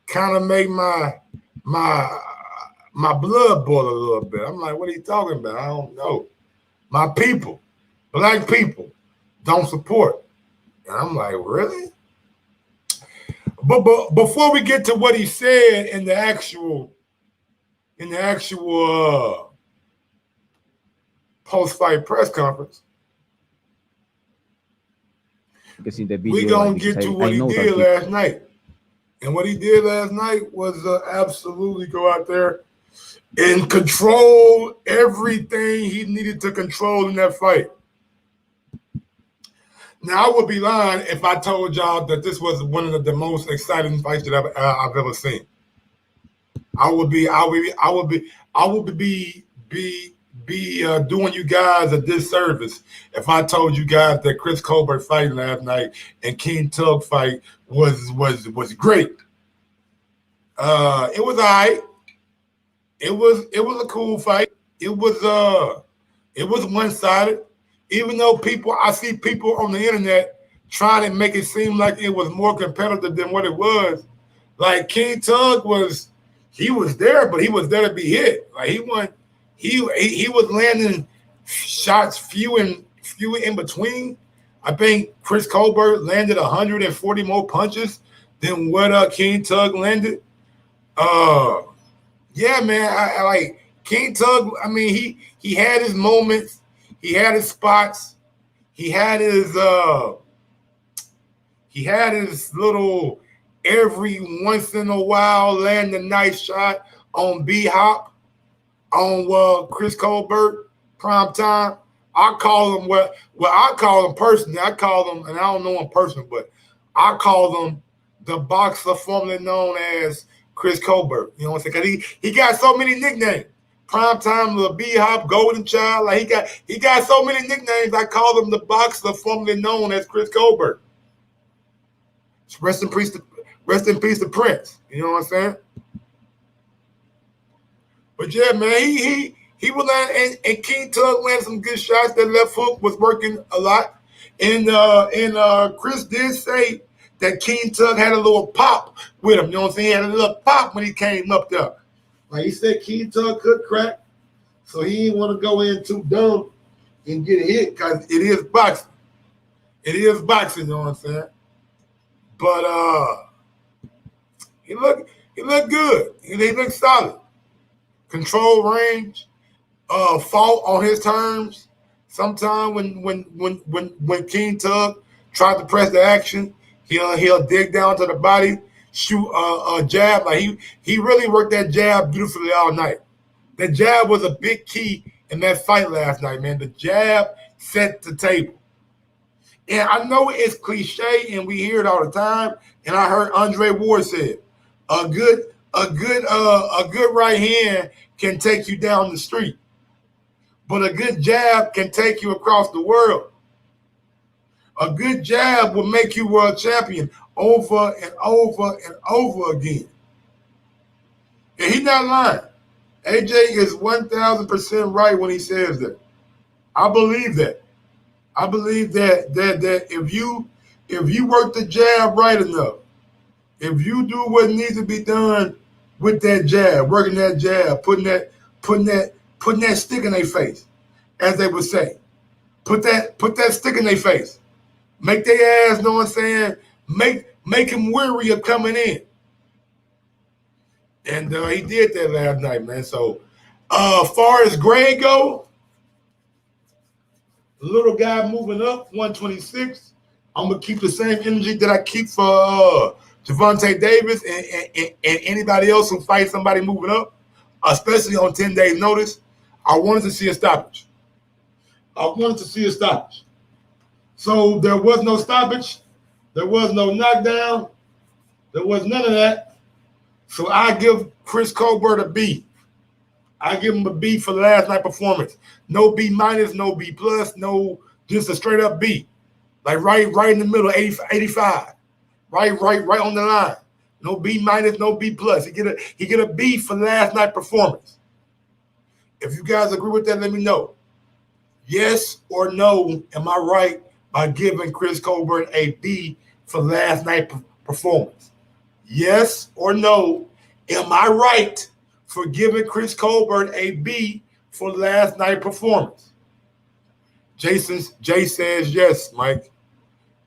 Kind of made my blood boil a little bit. I'm like, what are you talking about? I don't know. My people, black people, don't support. And I'm like, really? But before we get to what he said in the actual post-fight press conference, we're going to get to what he did last night. And what he did last night was absolutely go out there and control everything he needed to control in that fight. Now, I would be lying if I told y'all that this was one of the most exciting fights that I've ever seen. I would be doing you guys a disservice if I told you guys that Chris Colbert fight last night and King Tug fight was great. It was all right. It was a cool fight. It was one-sided. Even though I see people on the internet trying to make it seem like it was more competitive than what it was. Like King Tug was there, but he was there to be hit. Like he was landing shots few in between. I think Chris Colbert landed 140 more punches than what King Tug landed. Yeah, man, I like King Tug. I mean, he had his moments. He had his spots. He had his little every once in a while land a nice shot on B-Hop, on Chris Colbert, prime time. I call him I call him personally. I call him, and I don't know him personally, but I call him the boxer formerly known as Chris Colbert. You know what I'm saying? Because he got so many nicknames. Primetime, little B-Hop, Golden Child. Like he got so many nicknames. I call him the boxer formerly known as Chris Colbert. Rest in peace to Prince. You know what I'm saying? But yeah, man, he was land and King Tug landed some good shots. That left hook was working a lot. And Chris did say that King Tug had a little pop with him. You know what I'm saying? He had a little pop when he came up there. Like he said, King Tug could crack, so he didn't want to go in too dumb and get hit because it is boxing. It is boxing, you know what I'm saying? But he looked good. He looked solid. Control range, fought on his terms. Sometimes when King Tug tried to press the action, he'll dig down to the body, shoot a jab. Like he really worked that jab beautifully all night. That jab was a big key in that fight last night, man. The jab set the table. And I know it's cliche and we hear it all the time. And I heard Andre Ward say it. A good right hand can take you down the street, but a good jab can take you across the world. A good jab will make you world champion over and over and over again. And he's not lying. AJ is 1,000% right when he says that. I believe that. I believe that if you work the jab right enough, if you do what needs to be done with that jab, working that jab, putting that stick in their face, as they would say, put that stick in their face, make their ass, know what I'm saying, make him weary of coming in, and he did that last night, man. So, far as grade go, little guy moving up, 126. I'm gonna keep the same energy that I keep for Gervonta Davis and anybody else who fights somebody moving up, especially on 10 days notice. I wanted to see a stoppage. So there was no stoppage. There was no knockdown. There was none of that. So I give Chris Colbert a B. I give him a B for the last night performance. No B minus, no B plus, no, just a straight up B. Like right in the middle, 85. Right on the line. No B minus, no B plus. He get a B for last night performance. If you guys agree with that, let me know. Yes or no, am I right by giving Chris Colbert a B for last night performance? Yes or no, am I right for giving Chris Colbert a B for last night performance? Jay says yes, Mike.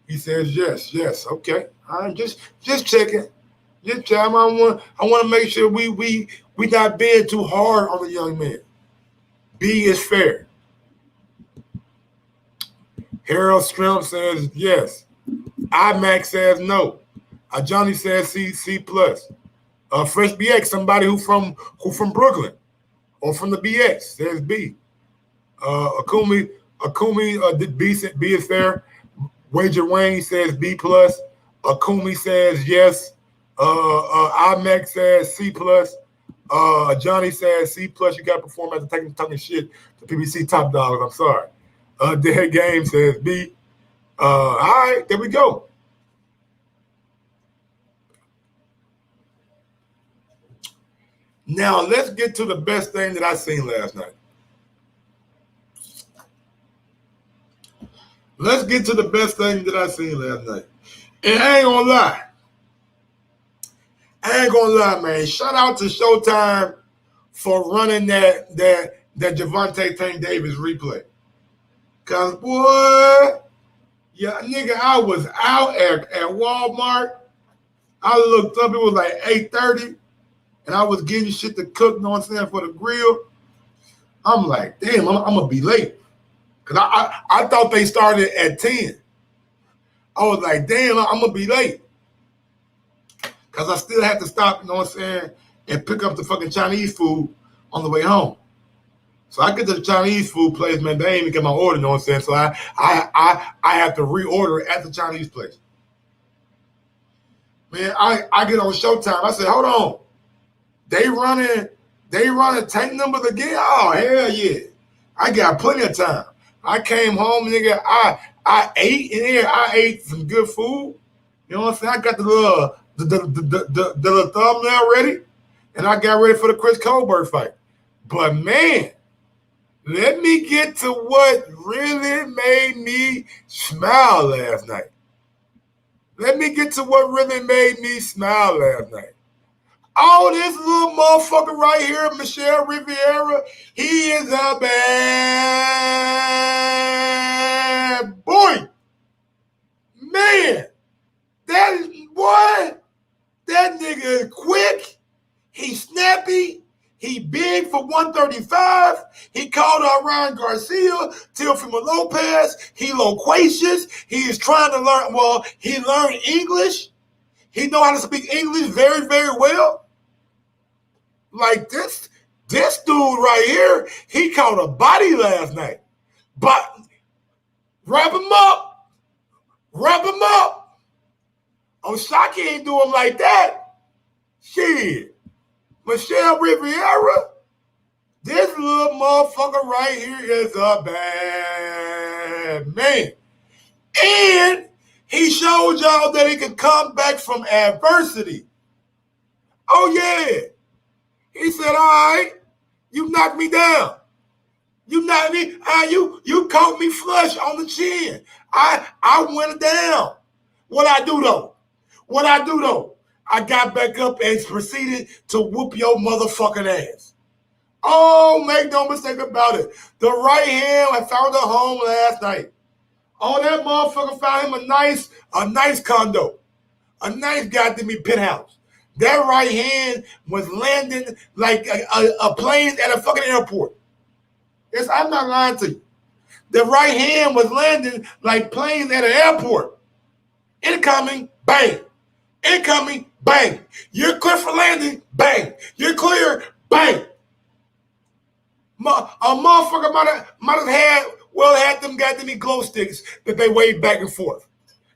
He says yes. Okay. I'm just checking. Just checking. I want to make sure we not being too hard on the young man. B is fair. Harold Strimp says yes. IMAX says no. Johnny says C plus. Fresh BX, somebody who from Brooklyn or from the BX says B. Akumi B is fair. Wager Wayne says B plus. Akumi says yes. IMAX says C plus. Johnny says C plus. You got to perform after talking shit to PBC top dogs. I'm sorry. Dead Game says B. All right, there we go. Now let's get to the best thing that I seen last night. Let's get to the best thing that I seen last night. And I ain't gonna lie, man. Shout out to Showtime for running that Gervonta Tank Davis replay. Cause boy, yeah, nigga, I was out at Walmart. I looked up, it was like 8:30, and I was getting shit to cook, you know what I'm saying, for the grill. I'm like, damn, I'm gonna be late. Cause I thought they started at 10. I was like, damn, I'm gonna be late. Cause I still have to stop, you know what I'm saying, and pick up the fucking Chinese food on the way home. So I get to the Chinese food place, man, they ain't even get my order, you know what I'm saying? So I have to reorder at the Chinese place. Man, I get on Showtime. I said, hold on. They running tank numbers again? Oh, hell yeah. I got plenty of time. I came home, nigga. I ate in there. I ate some good food. You know what I'm saying? I got the little thumbnail ready, and I got ready for the Chris Colbert fight. But man, let me get to what really made me smile last night. Oh, this little motherfucker right here, Michelle Riviera, he is a bad boy. Man, that nigga is quick. He's snappy. He big for 135. He called out Ryan Garcia, Teofimo Lopez. He loquacious. He is trying to learn. Well, he learned English. He know how to speak English very, very well. Like this dude right here, he caught a body last night. But wrap him up. Oshaki ain't do him like that. Shit. Michelle Riviera, this little motherfucker right here is a bad man. And he showed y'all that he could come back from adversity. Oh, yeah. He said, all right, You knocked me down. You knocked me. You caught me flush on the chin. I went down. What I do though? I got back up and proceeded to whoop your motherfucking ass. Oh, make no mistake about it. The right hand, I found a home last night. Oh, that motherfucker found him a nice condo. A nice goddamn penthouse. That right hand was landing like a plane at a fucking airport. Yes, I'm not lying to you. The right hand was landing like planes at an airport. Incoming, bang. Incoming, bang. You're clear for landing, bang. You're clear, bang. A motherfucker might have had them goddamn glow sticks that they wave back and forth.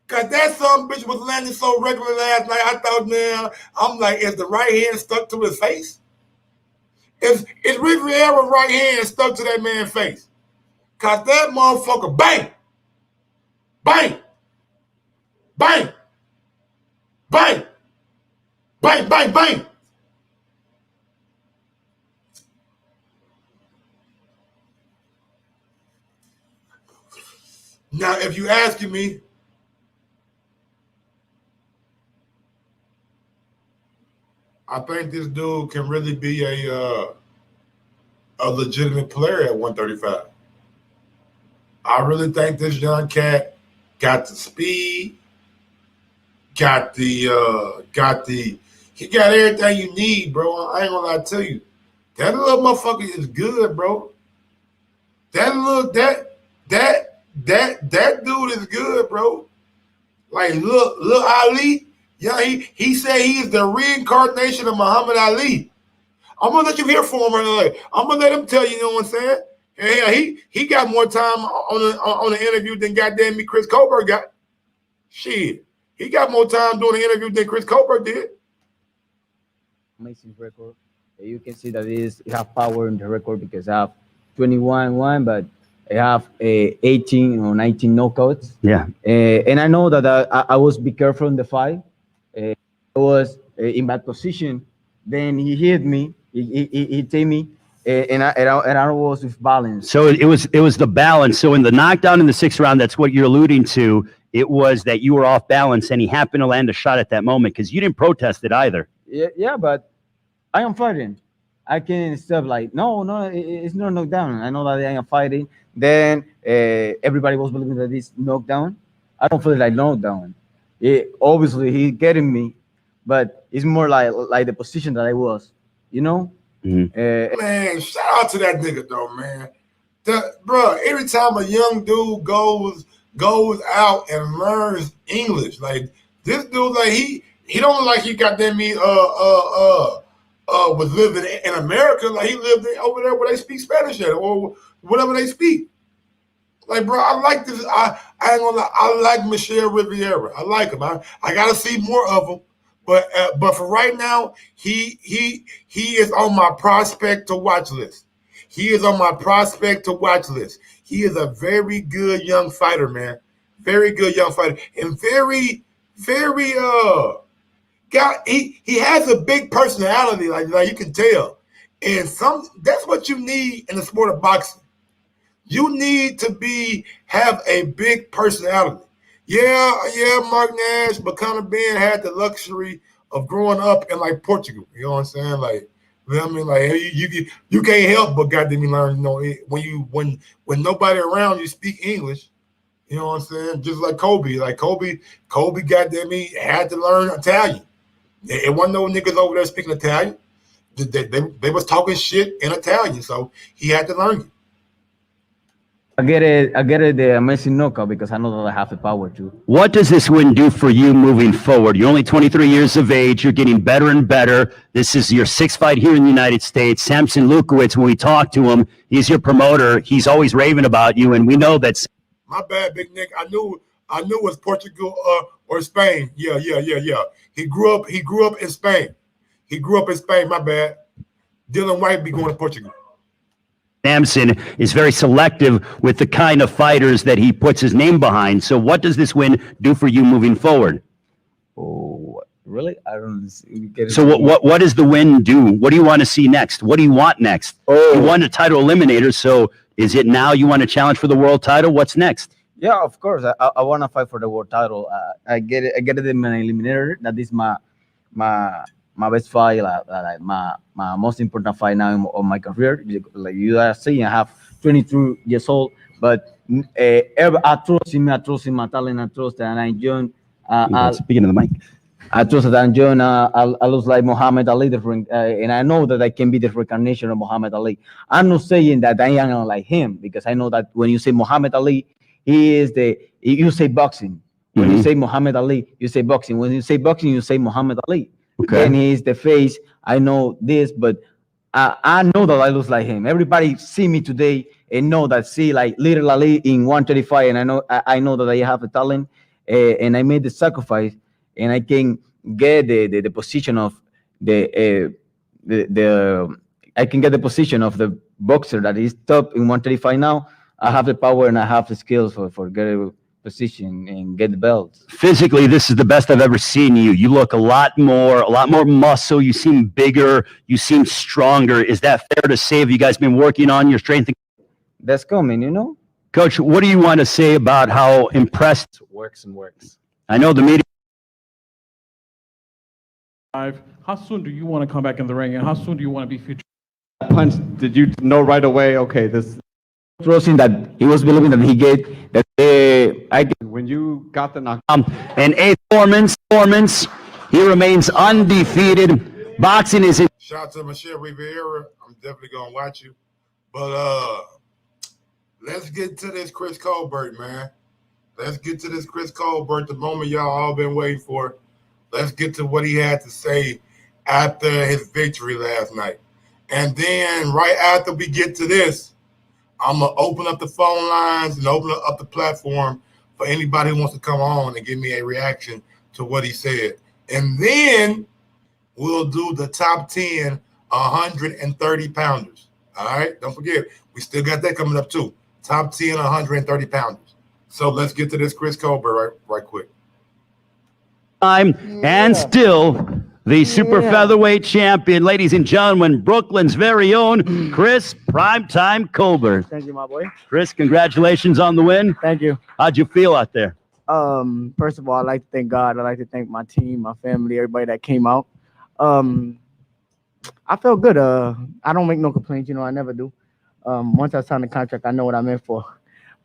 Cause that some bitch was landing so regular last night. I thought, man, I'm like, is the right hand stuck to his face? Is Rick Vieira's right hand stuck to that man's face? Cause that motherfucker, bang, bang, bang, bang, bang, bang, bang. Now, if you asking me, I think this dude can really be a legitimate player at 135. I really think this young cat got the speed, he got everything you need, bro. I ain't gonna lie to you. That little motherfucker is good, bro. That dude is good, bro. Like, look, Ali. Yeah, he said he is the reincarnation of Muhammad Ali. I'm gonna let you hear from him right now. I'm gonna let him tell you, you know what I'm saying? Yeah, he got more time on the interview than goddamn me Chris Colbert got. Shit, he got more time doing the interview than Chris Colbert did. Amazing record. You can see that it have power in the record because I have 21-1, but I have 18 or 19 knockouts. Yeah. And I know that I was be careful in the fight. I was in bad position. Then he hit me. He take me, and I was with balance. So it was the balance. So in the knockdown in the 6th round, that's what you're alluding to. It was that you were off balance, and he happened to land a shot at that moment because you didn't protest it either. Yeah, but I am fighting. I can stop like, no, it's not knockdown. I know that I am fighting. Then everybody was believing that it's knockdown. I don't feel like knockdown. Obviously, he's getting me, but it's more like the position that I was, you know? Mm-hmm. Man, shout out to that nigga, though, man. Bro, every time a young dude goes out and learns English, like, this dude, like, he don't look like he got that me was living in America. Like, he lived over there where they speak Spanish at, or whatever they speak. Like, bro, I like this. I ain't gonna lie. I like Michelle Riviera. I like him. I gotta see more of him. But for right now, he is on my prospect to watch list. He is on my prospect to watch list. He is a very good young fighter, man. Very good young fighter, and very he has a big personality, like you can tell. And that's what you need in the sport of boxing. You need to have a big personality. Yeah, Mark Nash, but Conor Ben had the luxury of growing up in like Portugal. You know what I'm saying? Like, you know what I mean? Like, you can't help but goddamn learn. You know, when nobody around you speak English. You know what I'm saying? Just like Kobe. Like Kobe goddamn had to learn Italian. It wasn't no niggas over there speaking Italian. They was talking shit in Italian, so he had to learn it. I get it, the amazing knockout because I know that I have the power too. What does this win do for you moving forward? You're only 23 years of age. You're getting better and better. This is your 6th fight here in the United States. Samson Lukowicz, when we talk to him, he's your promoter. He's always raving about you, and we know that. My bad, Big Nick. I knew it was Portugal or Spain. Yeah. He grew up in Spain. My bad. Dylan White be going to Portugal. Samson is very selective with the kind of fighters that he puts his name behind. So what does this win do for you moving forward? Oh, Really? I don't get it. So what does the win do? What do you want to see next? What do you want next? Oh. You won a title eliminator, so is it now you want to challenge for the world title? What's next? Yeah, of course. I want to fight for the world title. I get it. I get it in my eliminator. That is my best fight. Like my most important fight now on my career. Like you are saying, I have 22 years old, but I trust in me. I trust in my talent. I trust that I'm young. Speaking of the mic. I trust that I'm young. I look like Muhammad Ali, and I know that I can be the reincarnation of Muhammad Ali. I'm not saying that I am like him, because I know that when you say Muhammad Ali, he is you say boxing. When you say Muhammad Ali, you say boxing. When you say boxing, you say Muhammad Ali. Okay. And he is the face. I know this, but I know that I look like him. Everybody see me today and know that like Little Ali in 135, and I know that I have a talent, and I made the sacrifice, and I can get the position of I can get the position of the boxer that is top in 135 now. I have the power and I have the skills for get a position and get the belts. Physically, this is the best I've ever seen you. You look a lot more muscle. You seem bigger. You seem stronger. Is that fair to say? Have you guys been working on your strength? That's coming, you know? Coach, what do you want to say about how impressed? Works. I know the media. How soon do you want to come back in the ring, and how soon do you want to be featured? Punch, did you know right away, okay, this, Trusting that he was believing that he get that when you got the knock, And eighth performance, he remains undefeated. Boxing is Shout out to Michelle Rivera. I'm definitely gonna watch you. But let's get to this Chris Colbert, man. Let's get to this Chris Colbert, the moment y'all all been waiting for. Let's get to what he had to say after his victory last night. And then right after we get to this, I'm going to open up the phone lines and open up the platform for anybody who wants to come on and give me a reaction to what he said. And then we'll do the top 10 130 pounders. All right? Don't forget, we still got that coming up too. Top 10 130 pounders. So let's get to this Chris Colbert right quick. And still the super featherweight champion, ladies and gentlemen, Brooklyn's very own Chris Primetime Colbert. Thank you, my boy. Chris, congratulations on the win. Thank you. How'd you feel out there? First of all, I'd like to thank God. I'd like to thank my team, my family, everybody that came out. I felt good. I don't make no complaints, I never do. Once I signed the contract, I know what I'm in for.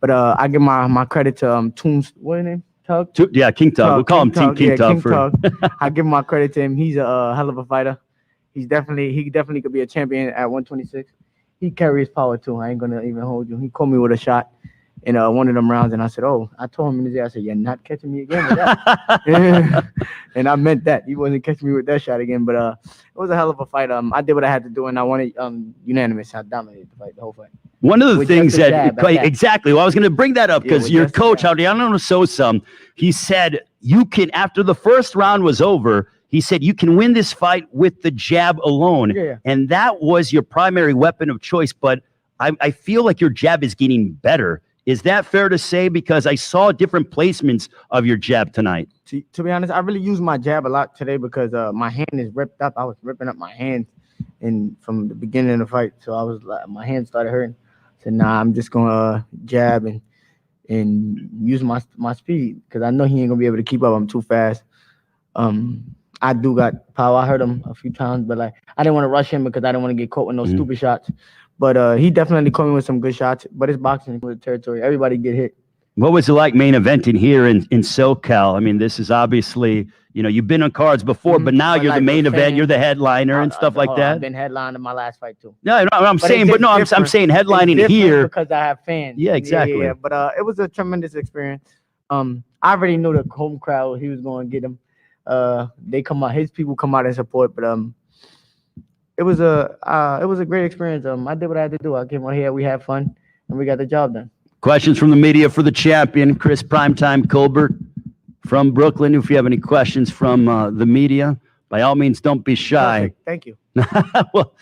But I give my credit to Toons, what is his name? Tug? King Tug. We'll call him King Tug. Tug. I give my credit to him. He's a hell of a fighter. He definitely could be a champion at 126. He carries power too. I ain't gonna even hold you. He caught me with a shot in one of them rounds, and I said, I told him in his ear, I said, you're not catching me again with that. And I meant that. He wasn't catching me with that shot again. But it was a hell of a fight. I did what I had to do, and I won it unanimous. I dominated the fight, the whole fight. One of the With things just a that jab, exactly. Well, I was going to bring that up because with your just a coach, jab. Adriano Sosa, he said you can. After the first round was over, he said you can win this fight with the jab alone, and that was your primary weapon of choice. But I feel like your jab is getting better. Is that fair to say? Because I saw different placements of your jab tonight. To be honest, I really used my jab a lot today because my hand is ripped up. I was ripping up my hand, and from the beginning of the fight, so I was like, my hand started hurting. So nah, I'm just gonna jab and use my speed because I know he ain't gonna be able to keep up. I'm too fast. I do got power. I heard him a few times, but I didn't want to rush him because I didn't want to get caught with no stupid shots. But he definitely caught me with some good shots. But it's boxing with territory. Everybody get hit. What was it like main eventing here in SoCal? I mean, this is obviously, you've been on cards before, but now you're the main event, you're the headliner and stuff like that. I've been headlining my last fight too. No, I'm saying headlining here because I have fans. Yeah, exactly. Yeah. But it was a tremendous experience. I already knew the home crowd. He was going to get them. They come out. His people come out and support. But it was a great experience. I did what I had to do. I came out here. We had fun, and we got the job done. Questions from the media for the champion, Chris Primetime Colbert from Brooklyn. If you have any questions from the media, by all means, don't be shy. Perfect. Thank you. Well,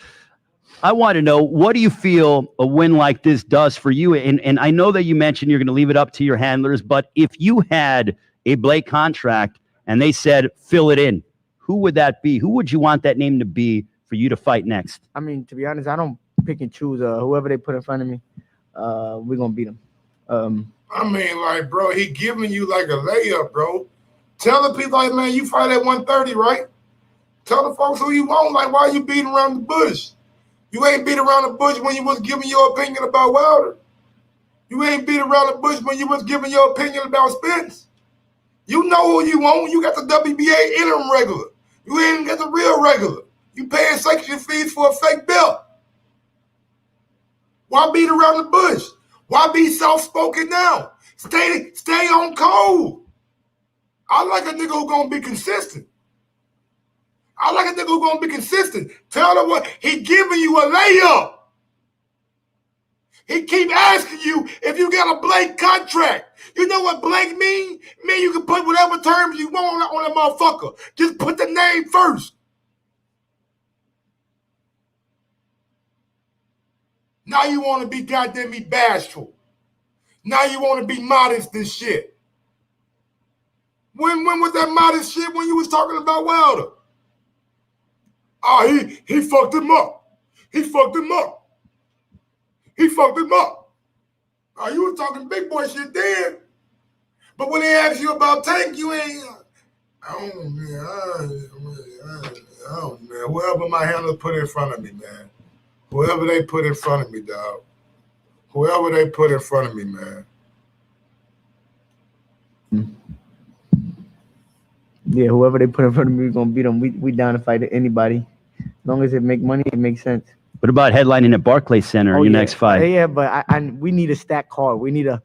I want to know, what do you feel a win like this does for you? And I know that you mentioned you're going to leave it up to your handlers, but if you had a Blake contract and they said, fill it in, who would that be? Who would you want that name to be for you to fight next? I mean, to be honest, I don't pick and choose. Whoever they put in front of me, we're gonna beat them. I mean, like, bro, he giving you like a layup, bro. Tell the people, like, man, you fight at 130, right? Tell the folks who you want. Like, why you beating around the bush? You ain't beat around the bush when you was giving your opinion about Wilder. You ain't beat around the bush when you was giving your opinion about Spence. You know who you want. You got the WBA interim regular. You ain't got the real regular. You paying sanction fees for a fake belt. Why beat around the bush? Why be soft-spoken now? Stay on code. I like a nigga who gonna be consistent. Tell them what he giving you a layup. He keep asking you if you got a blank contract. You know what blank mean? Man, you can put whatever terms you want on that motherfucker. Just put the name first. Now you want to be goddamn me bashful. Now you want to be modest and shit. When was that modest shit when you was talking about Wilder? Oh, he fucked him up. He fucked him up. Oh, you were talking big boy shit then. But when they ask you about Tank, you ain't. I don't man. Whoever my handlers put in front of me, man. Whoever they put in front of me, dog. Whoever they put in front of me, man. Yeah, whoever they put in front of me, we're gonna beat them. We down to fight anybody. As long as it make money, it makes sense. What about headlining at Barclays Center your next fight? Yeah, but we need a stack card. We need a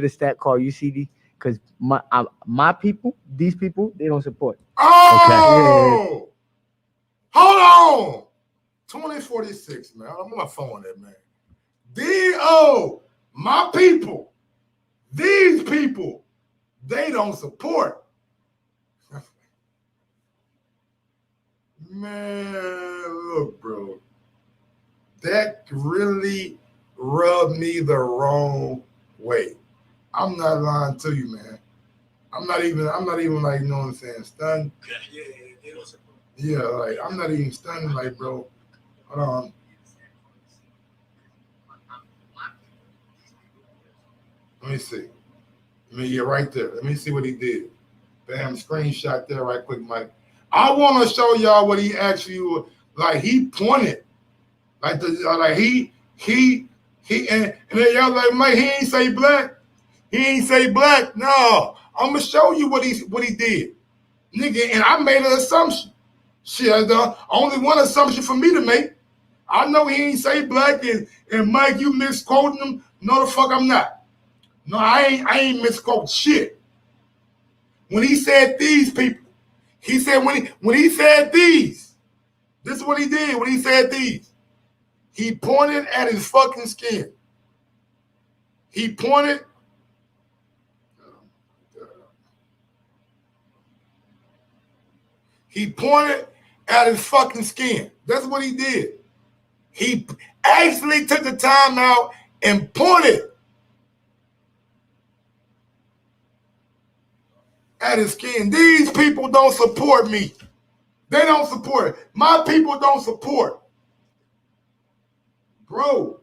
stack card. You see these? Because my people, these people, they don't support. Oh, okay. Hold on. 2046, man. I'm on my phone there, man. My people, these people, they don't support. Man, look, bro. That really rubbed me the wrong way. I'm not lying to you, man. I'm not even like, you know what I'm saying, stunned. Yeah, like, I'm not even stunned, like, bro. Hold on. Let me see. Right there. Let me see what he did. Bam, screenshot there right quick, Mike. I want to show y'all what he actually, like, he pointed. And then y'all like, Mike, he ain't say black. No, I'm gonna show you what he did, nigga. And I made an assumption. Shit, the only one assumption for me to make. I know he ain't say black, and Mike, you misquoting him. No, the fuck I'm not. No, I ain't misquote shit. When he said these people, he said when he said these, this is what he did when he said these. He pointed at his fucking skin. He pointed. He pointed at his fucking skin. That's what he did. He actually took the time out and pointed at his skin. These people don't support me. They don't support it. My people don't support. Bro,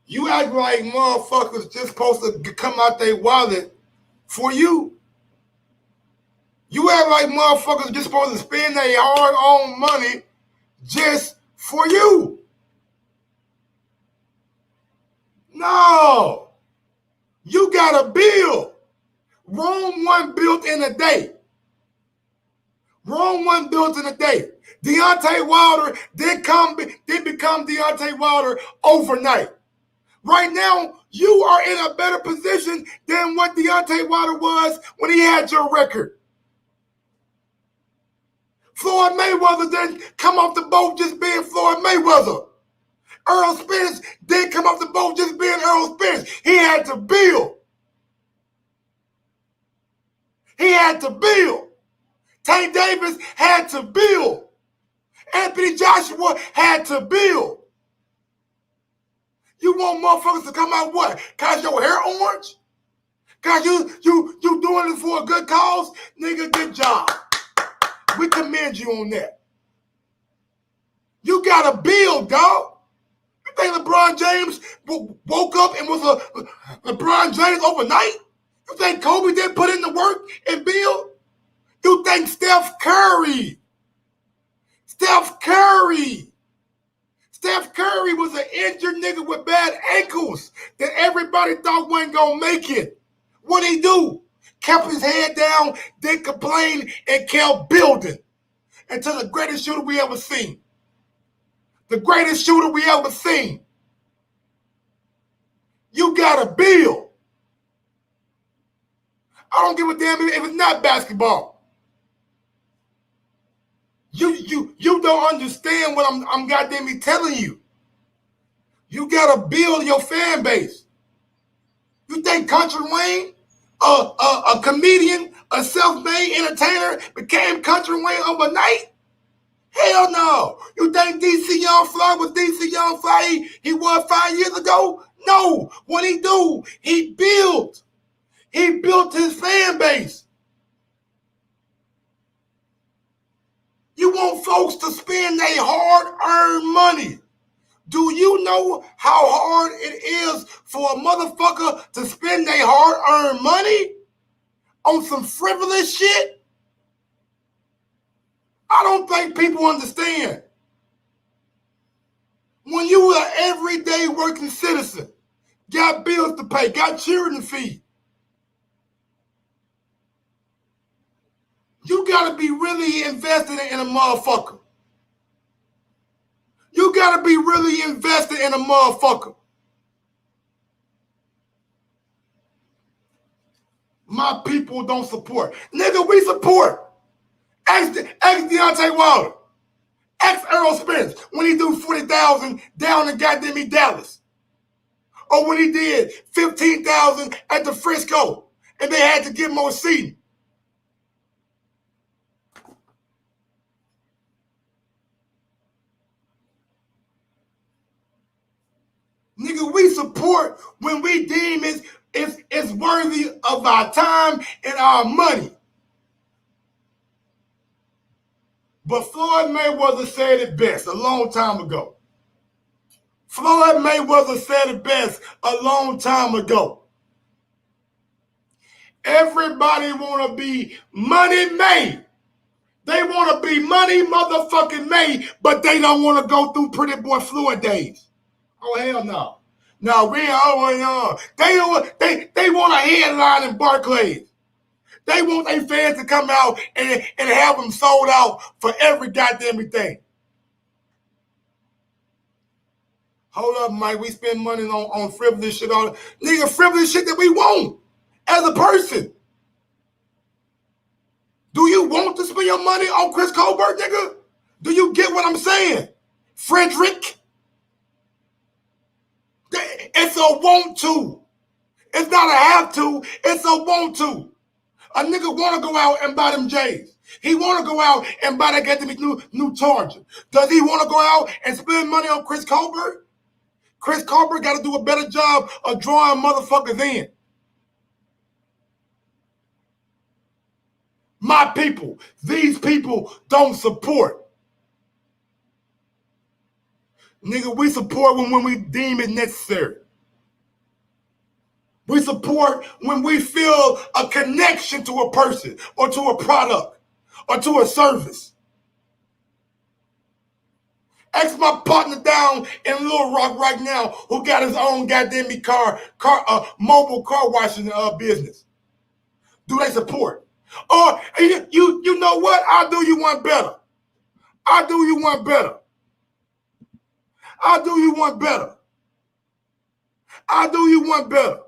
you act like motherfuckers just supposed to come out their wallet for you. You act like motherfuckers just supposed to spend their hard-earned money just for you. No. You got to build. Rome wasn't built in a day. Deontay Wilder didn't become Deontay Wilder overnight. Right now, you are in a better position than what Deontay Wilder was when he had your record. Floyd Mayweather didn't come off the boat just being Floyd Mayweather. Earl Spence didn't come off the boat just being Earl Spence. He had to build. Tank Davis had to build. Anthony Joshua had to build. You want motherfuckers to come out what? Cause your hair orange? God, you doing it for a good cause? Nigga, good job. We commend you on that. You got a build, dog. You think LeBron James woke up and was a LeBron James overnight? You think Kobe didn't put in the work and build? You think Steph Curry was an injured nigga with bad ankles that everybody thought wasn't gonna make it. What'd he do? Kept his head down, didn't complain, and kept building until the greatest shooter we ever seen. The greatest shooter we ever seen. You gotta build. I don't give a damn if it's not basketball. You don't understand what I'm goddamn telling you. You gotta build your fan base. You think Country Wayne, a comedian, a self-made entertainer, became Country Wayne overnight? Hell no. You think DC Young Fly was DC Young Fly he was 5 years ago? No. What he do? He built his fan base. You want folks to spend their hard-earned money. Do you know how hard it is for a motherfucker to spend their hard-earned money on some frivolous shit? I don't think people understand. When you are an everyday working citizen, got bills to pay, got children to feed, you gotta be really invested in a motherfucker. You gotta be really invested in a motherfucker. My people don't support. Nigga, we support. Ask Deontay Wilder. Ask Earl Spence when he do 40,000 down in goddamn Dallas. Or when he did 15,000 at the Frisco and they had to get more seating. Nigga, we support when we deem it's worthy of our time and our money. But Floyd Mayweather said it best a long time ago. Floyd Mayweather said it best a long time ago. Everybody want to be money made. They want to be money motherfucking made, but they don't want to go through Pretty Boy Floyd days. Oh, hell no. No, we ain't. They want a headline in Barclays. They want their fans to come out and have them sold out for every goddamn thing. Hold up, Mike. We spend money on frivolous shit. Nigga, frivolous shit that we want as a person. Do you want to spend your money on Chris Colbert, nigga? Do you get what I'm saying? Frederick? It's a want to. It's not a have to. It's a want to. A nigga want to go out and buy them J's. He want to go out and buy that goddamn new Charger. Does he want to go out and spend money on Chris Colbert? Chris Colbert got to do a better job of drawing motherfuckers in. My people, these people don't support. Nigga, we support when we deem it necessary. We support when we feel a connection to a person or to a product or to a service. Ask my partner down in Little Rock right now who got his own goddamn mobile car washing business. Do they support? Or you know what? I'll do you one better. I'll do you one better. I'll do you one better. I'll do you one better.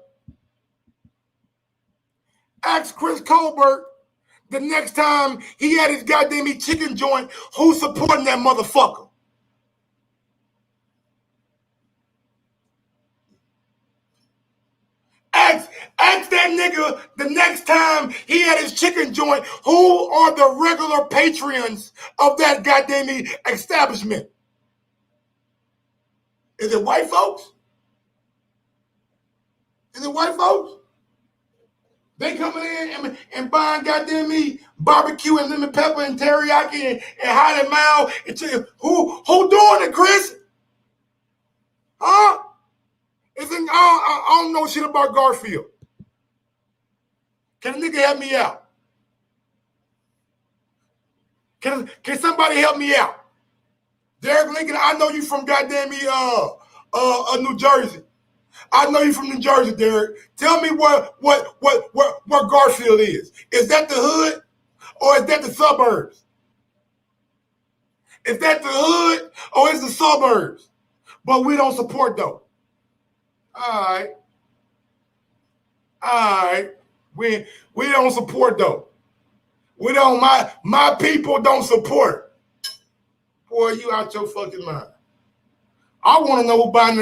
Ask Chris Colbert the next time he had his goddamn chicken joint, who's supporting that motherfucker? Ask that nigga the next time he had his chicken joint, who are the regular patrons of that goddamn establishment? Is it white folks? Is it white folks? They coming in and buying goddamn me barbecue and lemon pepper and teriyaki and hot and mild. And who doing it, Chris? Huh? I don't know shit about Garfield. Can a nigga help me out? Can somebody help me out? Derek Lincoln, I know you from goddamn me New Jersey. I know you from New Jersey, Derek. Tell me what Garfield is. Is that the hood or is that the suburbs? Is that the hood or is the suburbs? But we don't support though. All right. We don't support though. We don't. My people don't support. Boy, you out your fucking mind. I want to know who buying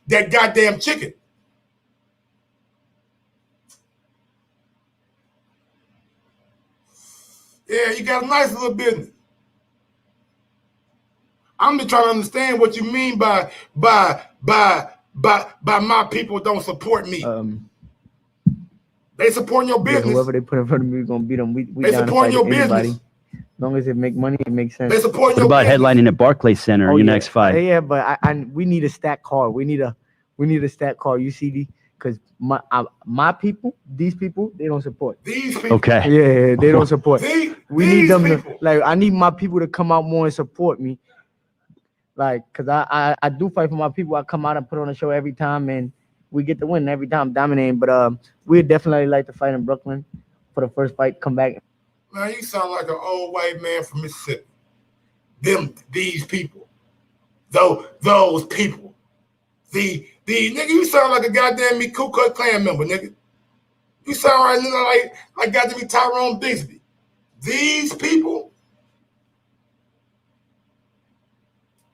that goddamn chicken. Yeah, you got a nice little business. I'm just trying to understand what you mean by my people don't support me. They supporting your business. Yeah, whoever they put in front of me, we're gonna beat them. We they down supporting your anybody. business. As long as it make money, it makes sense. They supporting What your about business. headlining at Barclays Center your next fight? Yeah, but we need a stat card. We need a stat card. UCD, because my people, these people, they don't support. These people. Okay. Yeah, they don't support. We need them people. to I need my people to come out more and support me. Like, cause I do fight for my people. I come out and put on a show every time, and we get the win every time, dominating. But we'd definitely like to fight in Brooklyn for the first fight. Come back. Man, you sound like an old white man from Mississippi. These people, those people, the nigga, you sound like a goddamn me Ku Klux Klan member, nigga. You sound right, nigga, like goddamn me Tyrone Bigsby. These people,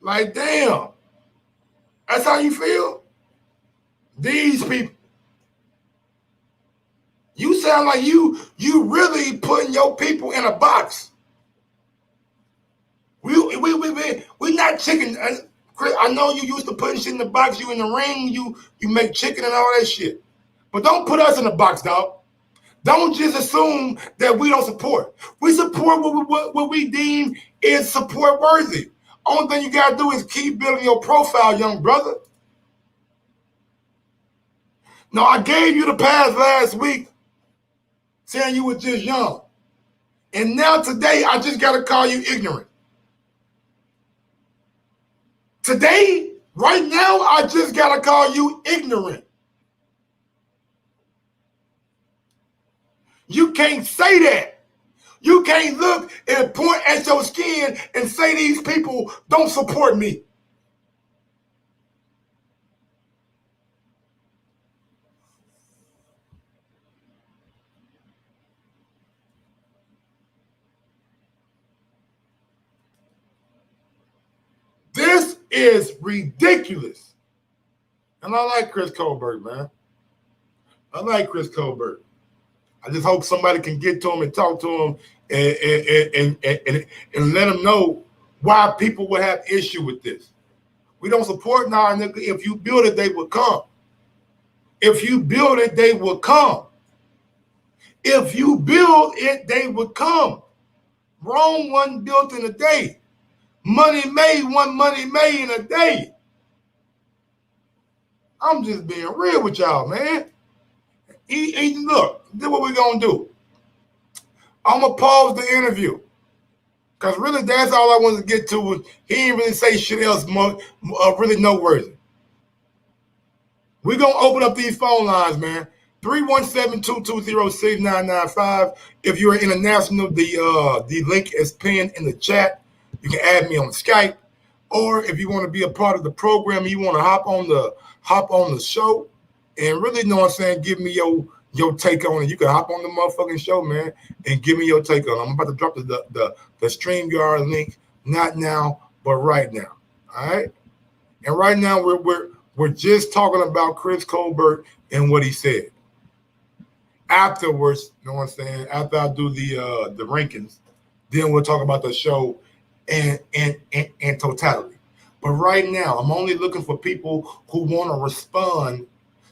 like damn, that's how you feel. These people. You sound like you really putting your people in a box. We not chicken. Chris, I know you used to putting shit in the box. You in the ring. You make chicken and all that shit. But don't put us in a box, dog. Don't just assume that we don't support. We support what we deem is support worthy. Only thing you gotta do is keep building your profile, young brother. Now I gave you the pass last week, saying you were just young. And now today, I just got to call you ignorant. Today, right now, I just got to call you ignorant. You can't say that. You can't look and point at your skin and say these people don't support me. This is ridiculous. And I like Chris Colbert, man. I like Chris Colbert. I just hope somebody can get to him and talk to him and let him know why people would have issue with this. We don't support now, nigga. If you build it, they will come. If you build it, they will come. If you build it, they will come. Rome wasn't built in a day. Money made in a day. I'm just being real with y'all, man. Look, this is what we're going to do. I'm going to pause the interview. Because really, that's all I wanted to get to. Was he didn't really say shit else really noteworthy. We're going to open up these phone lines, man. 317-220-6995. If you're international, the link is pinned in the chat. You can add me on Skype. Or if you want to be a part of the program, you want to hop on the show and really, know what I'm saying, give me your take on it. You can hop on the motherfucking show, man, and give me your take on it. I'm about to drop the StreamYard link, not now, but right now. All right? And right now we're just talking about Chris Colbert and what he said. Afterwards, you know what I'm saying, after I do the rankings, then we'll talk about the show and totality. But right now, I'm only looking for people who want to respond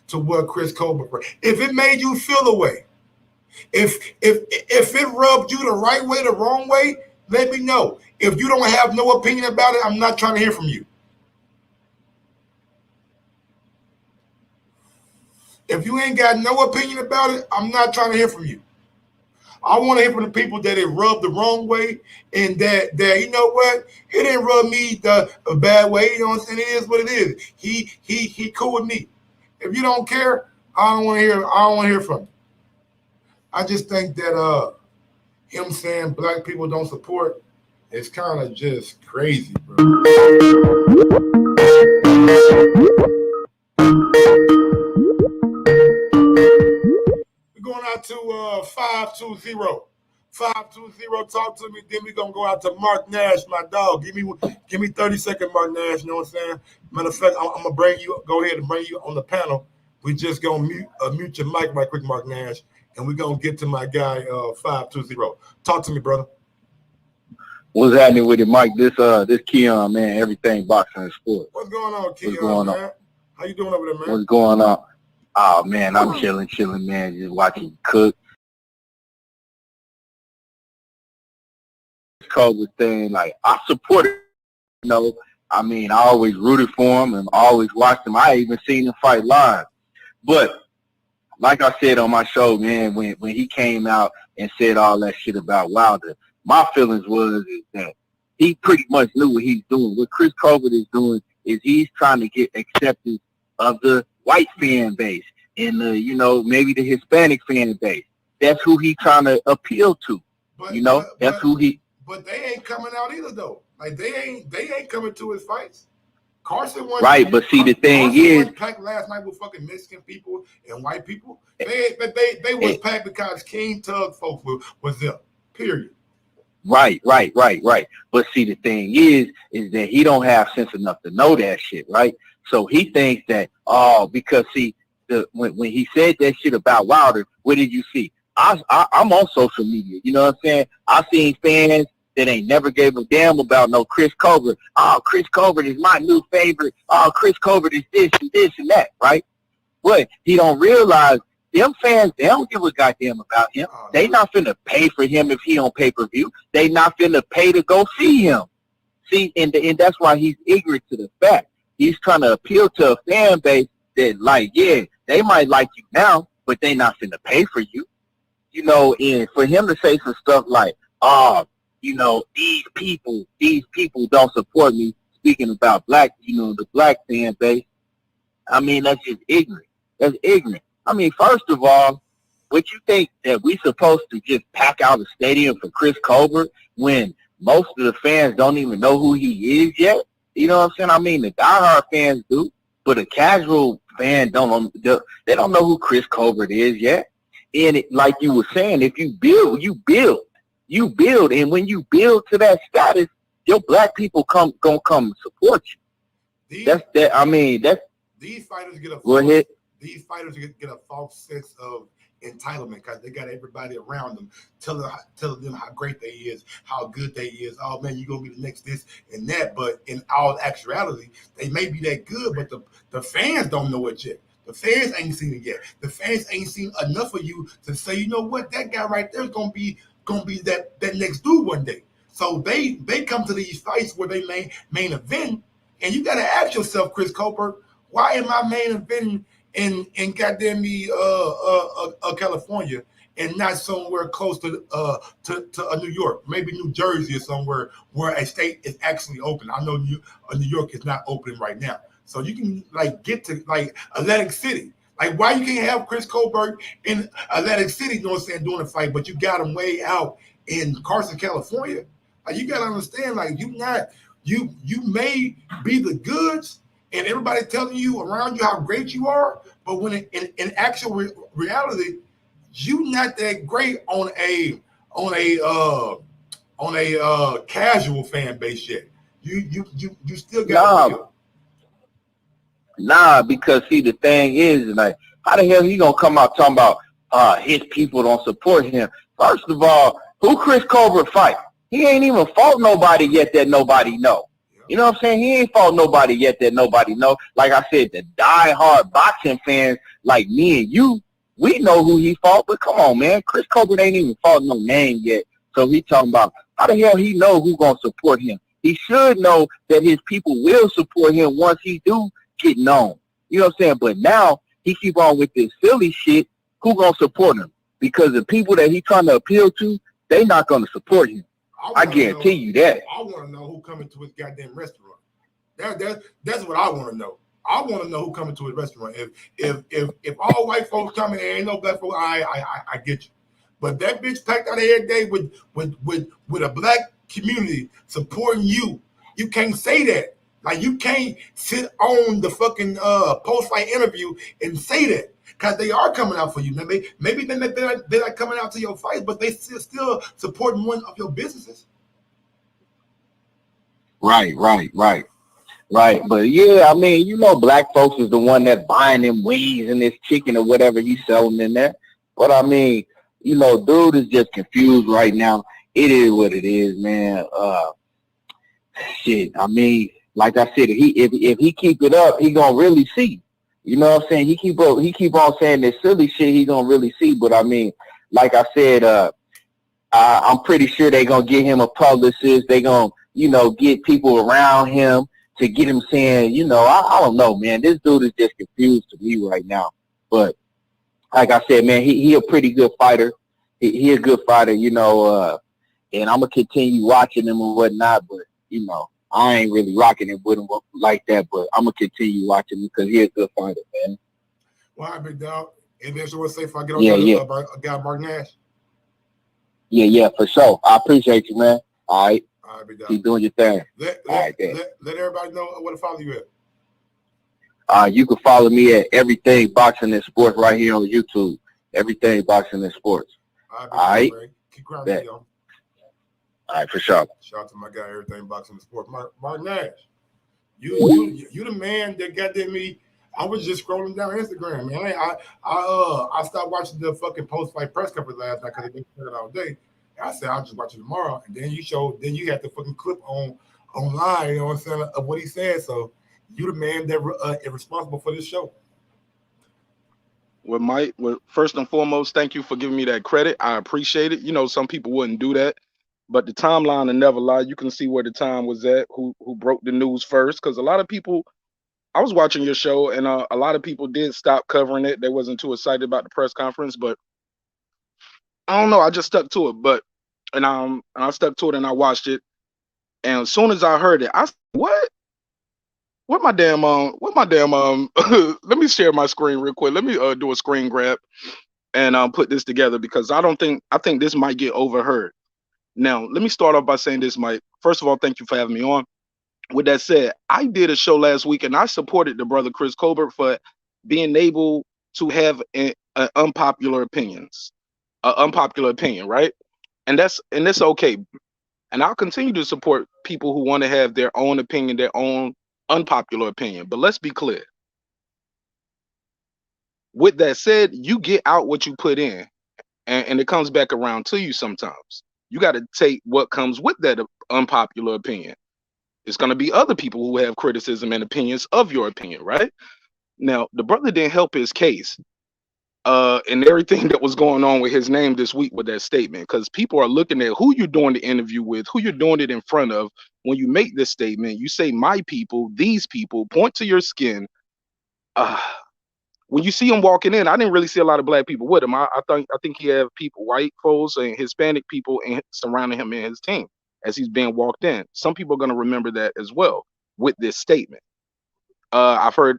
to what Chris Colbert. If it made you feel a way, if it rubbed you the right way, the wrong way, let me know. If you don't have no opinion about it, I'm not trying to hear from you. If you ain't got no opinion about it, I'm not trying to hear from you. I want to hear from the people that it rubbed the wrong way and that you know what, it didn't rub me the bad way. You know what I'm saying? It is what it is. He cool with me. If you don't care, I don't want to hear from you. I just think that him saying black people don't support is kind of just crazy, bro. We're going out to 520. 520, talk to me. Then we're going to go out to Mark Nash, my dog. Give me 30 seconds, Mark Nash. You know what I'm saying? Matter of fact, I'm going to bring you, go ahead and bring you on the panel. We just going to mute your mic right quick, Mark Nash. And we're going to get to my guy, 520. Talk to me, brother. What's happening with it, Mike? This Keon, man, everything boxing and sports. What's going on, Keon, What's going man? on? How you doing over there, man? What's going on? Oh, man, I'm chilling, man, just watching you cook. Colbert thing, like, I support it, you know. I mean, I always rooted for him and always watched him. I even seen him fight live. But like I said on my show, man, when he came out and said all that shit about Wilder, my feelings was that he pretty much knew what he's doing. What Chris Colbert is doing is he's trying to get acceptance of the white fan base and the, you know, maybe the Hispanic fan base. That's who he's trying to appeal to. That's who he. But they ain't coming out either, though. Like they ain't coming to his fights. Carson won. Right, but see, the thing is, packed last night with fucking Mexican people and white people. They was packed because King Tug folks was there. Period. Right. But see, the thing is that he don't have sense enough to know that shit, right? So he thinks that, because see, when he said that shit about Wilder, what did you see? I'm on social media, you know what I'm saying? I seen fans that ain't never gave a damn about no Chris Colbert. Oh, Chris Colbert is my new favorite. Oh, Chris Colbert is this and this and that, right? But he don't realize them fans, they don't give a goddamn about him. They not finna pay for him if he on pay-per-view. They not finna pay to go see him. See, and that's why he's ignorant to the fact. He's trying to appeal to a fan base that, like, yeah, they might like you now, but they not finna pay for you. You know, and for him to say some stuff like, you know, these people don't support me, speaking about black, you know, the black fan base, I mean, that's just ignorant. That's ignorant. I mean, first of all, would you think that we supposed to just pack out a stadium for Chris Colbert when most of the fans don't even know who he is yet? You know what I'm saying? I mean, the diehard fans do, but a casual fan don't know who Chris Colbert is yet. And it, like you were saying, if you build, you build. And when you build to that status, your black people gonna come support you. These fighters get a false sense of entitlement because they got everybody around them telling them how great they is, how good they is. Oh man, you're gonna be the next this and that. But in all actuality, they may be that good, but the fans don't know it yet. The fans ain't seen it yet. The fans ain't seen enough of you to say, you know what, that guy right there is gonna be that next dude one day. So they come to these fights where they main event, and you gotta ask yourself, Chris Colbert, why am I main eventing in goddamn me California and not somewhere close to New York, maybe New Jersey or somewhere where a state is actually open? I know New York is not open right now. So you can like get to like Atlantic City. Like why you can't have Chris Colbert in Atlantic City, you know what I'm saying, doing a fight, but you got him way out in Carson, California? Like you gotta understand, like you may be the goods and everybody telling you around you how great you are, but when in actual reality, you not that great on a casual fan base yet. You still got Nah, because see, the thing is, like, how the hell he gonna come out talking about his people don't support him? First of all, who Chris Colbert fight? He ain't even fought nobody yet that nobody know. You know what I'm saying? He ain't fought nobody yet that nobody know. Like I said, the die-hard boxing fans like me and you, we know who he fought, but come on, man. Chris Colbert ain't even fought no name yet. So he talking about how the hell he know who gonna support him. He should know that his people will support him once he do get known. You know what I'm saying? But now he keep on with this silly shit. Who gonna support him? Because the people that he trying to appeal to, they not gonna support him. I guarantee you that. I want to know who coming to his goddamn restaurant. That's what I want to know. I want to know who coming to his restaurant. If all white folks coming and ain't no black folks, I get you. But that bitch packed out every day with a black community supporting you. You can't say that. Like you can't sit on the fucking post-fight interview and say that. Because they are coming out for you. Maybe they're not coming out to your fight, but they still supporting one of your businesses. Right. But yeah, I mean, you know, black folks is the one that's buying them wings and this chicken or whatever he's selling in there. But I mean, you know, dude is just confused right now. It is what it is, man. Shit. I mean, like I said, if he keep it up, he gonna really see. You know what I'm saying? He keep on saying this silly shit. He gonna really see. But I mean, like I said, I'm pretty sure they gonna get him a publicist. They gonna, you know, get people around him to get him saying, you know, I don't know, man. This dude is just confused to me right now. But like I said, man, he a pretty good fighter. He a good fighter, you know. And I'm gonna continue watching him and whatnot. But you know, I ain't really rocking it with him like that, but I'm gonna continue watching him because he's a good fighter, man. Well, all right, big dog. And then so say if I get on a guy Mark Nash. Yeah, for sure. I appreciate you, man. All right, big dog. Keep doing your thing. Let everybody know where to follow you at. You can follow me at Everything Boxing and Sports right here on YouTube. Everything Boxing and Sports. All right. Keep grinding, y'all. All right, for sure. Shout out to my guy, Everything Boxing and Sport, Mark Nash. You the man that got me. I was just scrolling down Instagram, man. I stopped watching the fucking post-fight press conference last night because I've been playing all day. And I said I'll just watch it tomorrow. And then you had the fucking clip online, you know what I'm saying, of what he said. So you the man that is responsible for this show. Well, Mike, first and foremost, thank you for giving me that credit. I appreciate it. You know, some people wouldn't do that. But the timeline will never lie. You can see where the time was at, who broke the news first. Because a lot of people, I was watching your show, and a lot of people did stop covering it. They wasn't too excited about the press conference. But I don't know. I just stuck to it. And I stuck to it, and I watched it. And as soon as I heard it, I said, what? What my damn let me share my screen real quick. Let me do a screen grab and put this together because I think this might get overheard. Now, let me start off by saying this, Mike. First of all, thank you for having me on. With that said, I did a show last week and I supported the brother Chris Colbert for being able to have an unpopular opinion, right? And that's okay. And I'll continue to support people who want to have their own opinion, their own unpopular opinion. But let's be clear. With that said, you get out what you put in, and it comes back around to you sometimes. You got to take what comes with that unpopular opinion. It's going to be other people who have criticism and opinions of your opinion, right? Now, the brother didn't help his case and everything that was going on with his name this week with that statement, because people are looking at who you're doing the interview with, who you're doing it in front of. When you make this statement, you say, my people, these people, point to your skin. When you see him walking in, I didn't really see a lot of black people with him. I think he had people, white folks and Hispanic people surrounding him and his team as he's being walked in. Some people are going to remember that as well with this statement. I've heard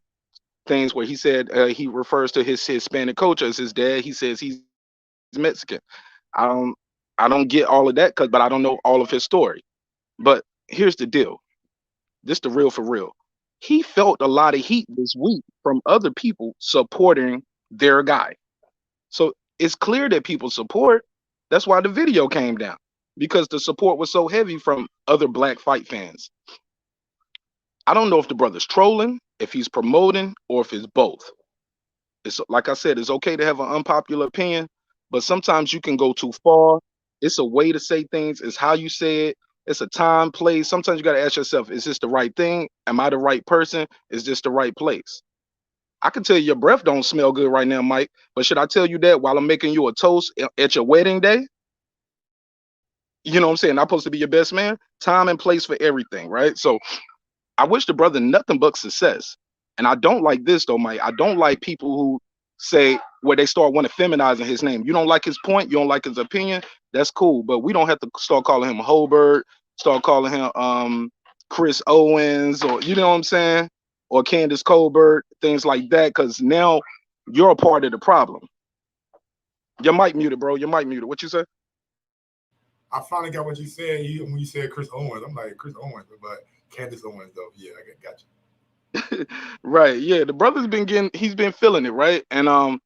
things where he said he refers to his Hispanic coach as his dad. He says he's Mexican. I don't get all of that but I don't know all of his story. But here's the deal. This the real for real. He felt a lot of heat this week from other people supporting their guy. So it's clear that people support. That's why the video came down, because the support was so heavy from other black fight fans. I don't know if the brother's trolling, if he's promoting, or if it's both. It's like I said, it's okay to have an unpopular opinion, but sometimes you can go too far. It's a way to say things. It's how you say it. It's a time, place. Sometimes you got to ask yourself, is this the right thing? Am I the right person? Is this the right place? I can tell you your breath don't smell good right now, Mike, but should I tell you that while I'm making you a toast at your wedding day? You know what I'm saying? I'm supposed to be your best man. Time and place for everything, right? So I wish the brother nothing but success. And I don't like this though, Mike. I don't like people who say where they start want to feminizing his name. You don't like his point, you don't like his opinion. That's cool, but we don't have to start calling him Colbert, start calling him Chris Owens, or you know what I'm saying, or Candace Colbert, things like that. Because now you're a part of the problem. Your mic muted, bro. Your mic muted. What you say? I finally got what you said. When you said Chris Owens, I'm like Chris Owens, but Candace Owens though. Yeah, I got you. Right. Yeah, the brother's he's been feeling it, right? And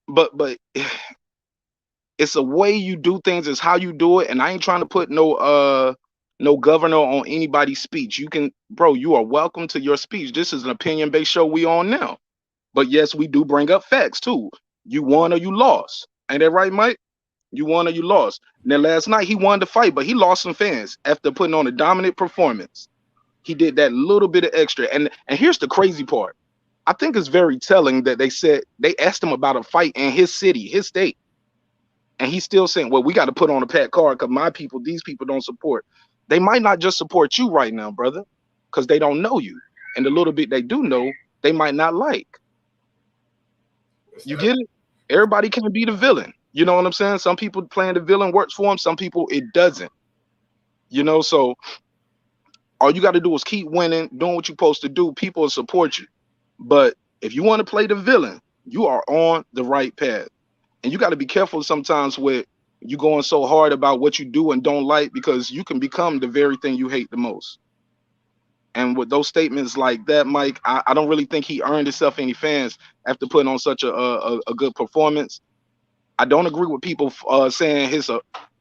but it's a way you do things, it's how you do it. And I ain't trying to put no governor on anybody's speech. You can, bro, you are welcome to your speech. This is an opinion-based show we on now. But yes, we do bring up facts too. You won or you lost. Ain't that right, Mike? You won or you lost. And then last night he won the fight, but he lost some fans after putting on a dominant performance. He did that little bit of extra. And here's the crazy part. I think it's very telling that they asked him about a fight in his city, his state. And he's still saying, well, we got to put on a PAC card because my people, these people don't support. They might not just support you right now, brother, because they don't know you. And the little bit they do know, they might not like. You get it? Everybody can't be the villain. You know what I'm saying? Some people playing the villain works for them. Some people it doesn't. You know, so all you got to do is keep winning, doing what you're supposed to do. People will support you. But if you want to play the villain, you are on the right path. And you got to be careful sometimes with you going so hard about what you do and don't like, because you can become the very thing you hate the most. And with those statements like that, Mike, I don't really think he earned himself any fans after putting on such a good performance. I don't agree with people saying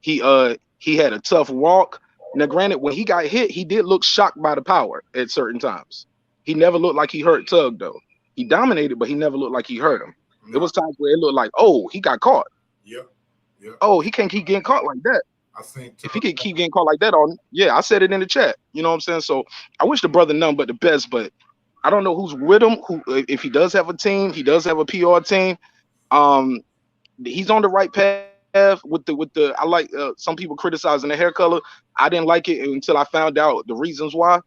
he had a tough walk. Now, granted, when he got hit, he did look shocked by the power at certain times. He never looked like he hurt Tug, though. He dominated, but he never looked like he hurt him. No. There was times where it looked like, oh, he got caught. Yep. Oh, he can't keep getting caught like that. I think if he could keep getting caught like that, I said it in the chat. You know what I'm saying? So I wish the brother none but the best, but I don't know who's with him. Who, if he does have a team, he does have a PR team. He's on the right path with the. I like some people criticizing the hair color. I didn't like it until I found out the reasons why.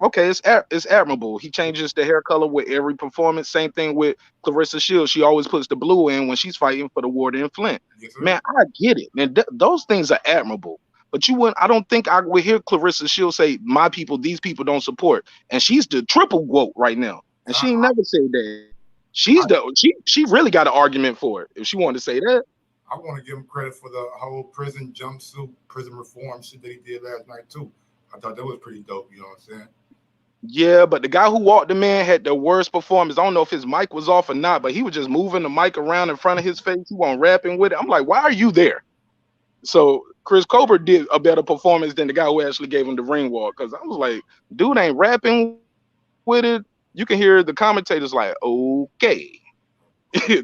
Okay, it's admirable. He changes the hair color with every performance. Same thing with Clarissa Shields. She always puts the blue in when she's fighting for the Warden and Flint. Yes, man, I get it. And those things are admirable. But you wouldn't. I don't think I would hear Clarissa Shields say, "My people, these people don't support." And she's the triple GOAT right now, and she ain't never said that. She really got an argument for it if she wanted to say that. I want to give him credit for the whole prison jumpsuit, prison reform shit that he did last night too. I thought that was pretty dope. You know what I'm saying? Yeah, but the guy who walked him in had the worst performance. I don't know if his mic was off or not, but he was just moving the mic around in front of his face. He wasn't rapping with it. I'm like, why are you there? So Chris Colbert did a better performance than the guy who actually gave him the ring walk, because I was like, dude ain't rapping with it. You can hear the commentators like, okay.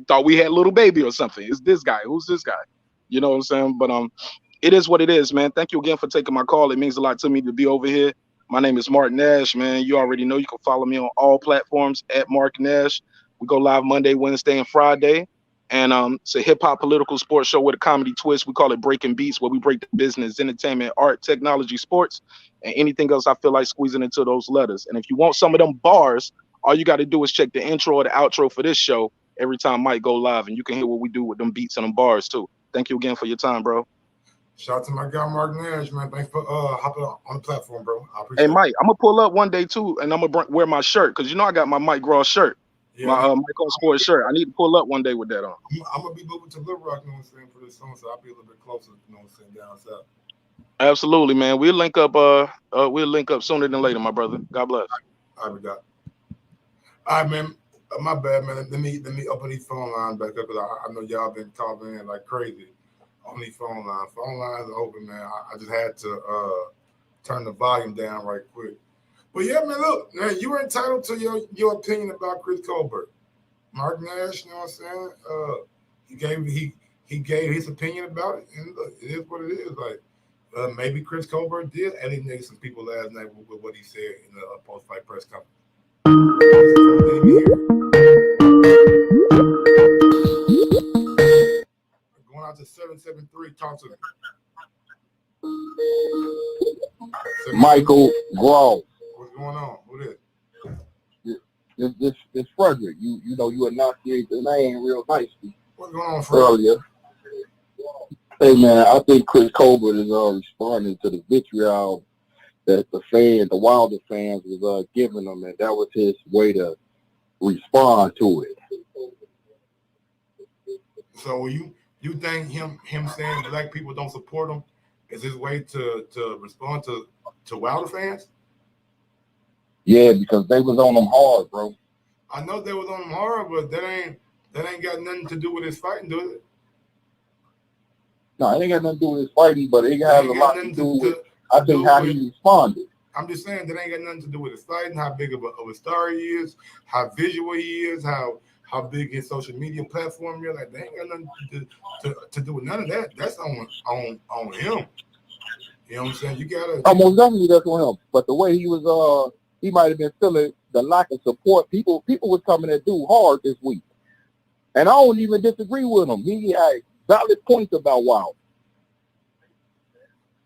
Thought we had Little Baby or something. It's this guy. Who's this guy? You know what I'm saying? But it is what it is, man. Thank you again for taking my call. It means a lot to me to be over here. My name is Mark Nash, man. You already know you can follow me on all platforms at Mark Nash. We go live Monday, Wednesday, and Friday. And it's a hip-hop political sports show with a comedy twist. We call it Breaking Beats, where we break the business, entertainment, art, technology, sports, and anything else I feel like squeezing into those letters. And if you want some of them bars, all you got to do is check the intro or the outro for this show every time Mike go live, and you can hear what we do with them beats and them bars too. Thank you again for your time, bro. Shout out to my guy Mark Nash, man. Thanks for hopping on the platform, bro. I appreciate it. Hey, Mike, I'm gonna pull up one day too, and I'm gonna wear my shirt, because you know I got my Mike Gross shirt, my Mike on Sports shirt. I need to pull up one day with that on. I'm gonna be moving to Little Rock, you know what I'm saying, for this song, so I'll be a little bit closer, you know what I'm saying, down south. Absolutely, man. We'll link up. We'll link up sooner than later, my brother. God bless. All right, God. All right, man. My bad, man. Let me open these phone lines back up, because I know y'all been calling in like crazy on these phone lines. Phone lines are open, man. I just had to turn the volume down right quick. But yeah, man, look, man, you were entitled to your opinion about Chris Colbert. Mark Nash, you know what I'm saying? He gave his opinion about it, and look, it is what it is. Like, Maybe Chris Colbert did alienate some people last night with what he said in the post-fight press conference. Going out to 773. Talk to me. Michael Gross. What's going on? Who this? This Frederick. You know you enunciate the name real nicely. What's going on, Frederick? Earlier. Hey man, I think Chris Colbert is responding to the vitriol that the Wilder fans was giving him, and that was his way to respond to it. So you think him saying black people don't support him is his way to respond to Wilder fans? Yeah, because they was on them hard, bro. I know they was on him hard, but that ain't got nothing to do with his fighting, does it? No, it ain't got nothing to do with his fighting, but it has a lot to do with, I think, how he responded. I'm just saying that ain't got nothing to do with his fighting, how big of a star he is, how visual he is, how big his social media platform is. Like, they ain't got nothing to do with none of that. That's on him. You know what I'm saying? You gotta. Most definitely that's on him. But the way he was, he might have been feeling the lack of support. People was coming at dude hard this week, and I don't even disagree with him. He had valid points about Wilder,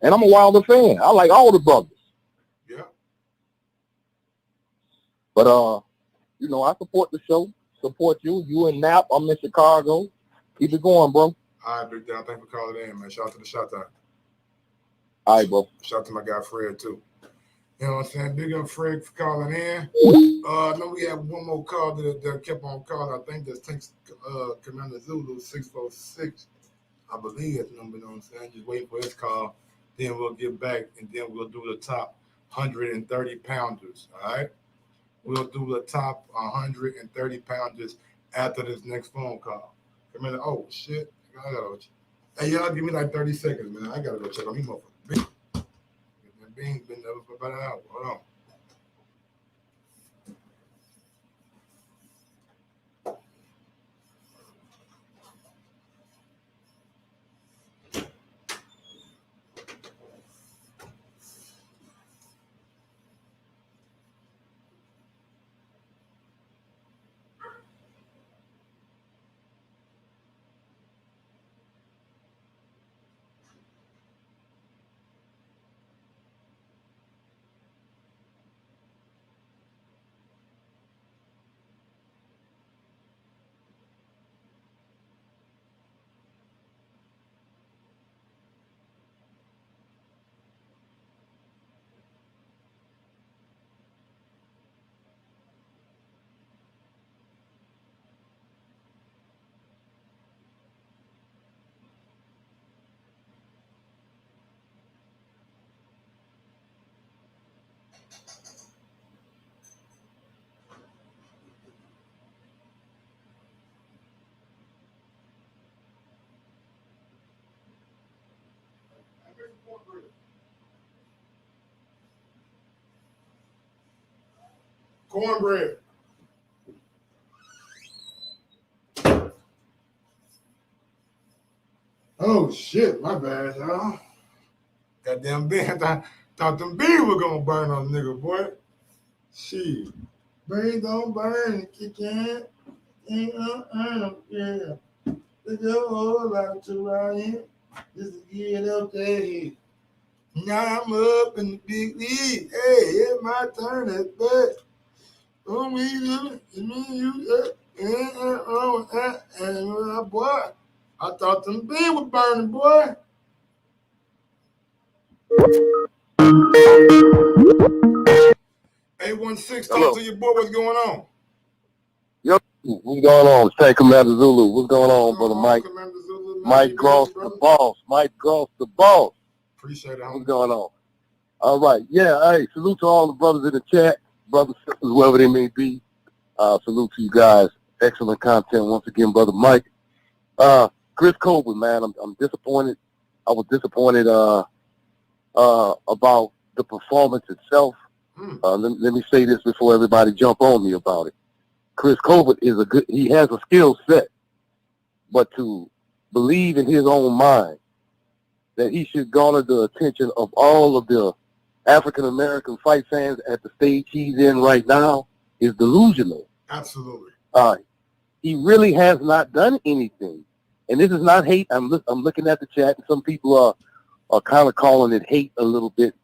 and I'm a Wilder fan. I like all the brothers. Yeah. But you know, I support the show. Support you. You in Nap. I'm in Chicago. Keep it going, bro. All right, Big Dad. Thanks for calling in, man. Shout out to the shot time. All right, bro. Shout out to my guy Fred too. You know what I'm saying? Big up Fred for calling in. I know we have one more call that kept on calling. I think that takes Commander Zulu 646. I believe that's the number. You know what I'm saying? Just wait for his call. Then we'll get back and then we'll do the top 130 pounders. All right. We'll do the top 130 pounders after this next phone call. Commander, oh shit. I gotta go check. Hey, y'all give me like 30 seconds, man. I gotta go check on these motherfuckers. Being been there for about an hour. Hold on. Cornbread. Oh shit, my bad, y'all. Goddamn band, thought them beans were gonna burn on nigga, boy. Shit. Beans don't burn, kick in. Yeah. Look at whole lot to right here. Just to get up there. Now I'm up in the big league. Hey, it's my turn at bat. Oh, me, you, boy. I thought them beans were burning, boy. A16, talk to your boy. What's going on? Yo, what's going on? Say Commander Zulu. What's going on, brother Mike? Zulu, Mike Gross, the boss. Mike Gross, the boss. Appreciate it. What's going on? All right. Yeah, hey, salute to all the brothers in the chat, brothers, sisters, whoever they may be. Salute to you guys. Excellent content once again, brother Mike. Chris Colbert, man, I'm disappointed. I was disappointed about the performance itself. Let me say this before everybody jump on me about it. Chris Colbert he has a skill set, but to believe in his own mind that he should garner the attention of all of the African-American fight fans at the stage he's in right now is delusional. Absolutely. He really has not done anything. And this is not hate. I'm looking at the chat, and some people are kind of calling it hate a little bit,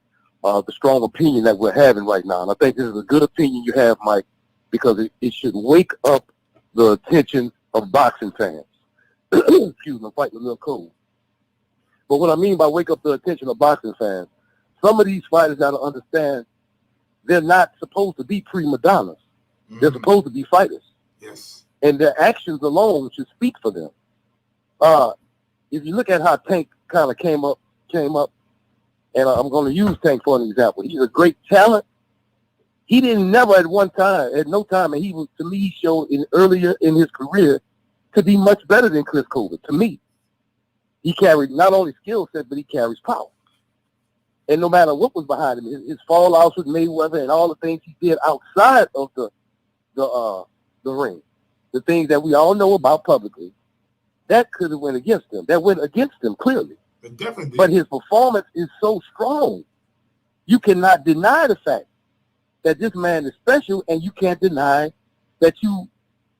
the strong opinion that we're having right now. And I think this is a good opinion you have, Mike, because it should wake up the attention of boxing fans. Excuse me, I'm fighting a little cold. But what I mean by wake up the attention of boxing fans, some of these fighters got to understand they're not supposed to be prima donnas. Mm-hmm. They're supposed to be fighters. Yes. And their actions alone should speak for them. If you look at how Tank kind of came up, and I'm going to use Tank for an example. He's a great talent. He didn't never at no time, and he was, to me, showed earlier in his career to be much better than Chris Colbert, to me. He carried not only skill set, but he carries power. And no matter what was behind him, his fallouts with Mayweather and all the things he did outside of the ring, the things that we all know about publicly, that could have went against him. That went against him clearly. It definitely did. But his performance is so strong. You cannot deny the fact that this man is special, and you can't deny that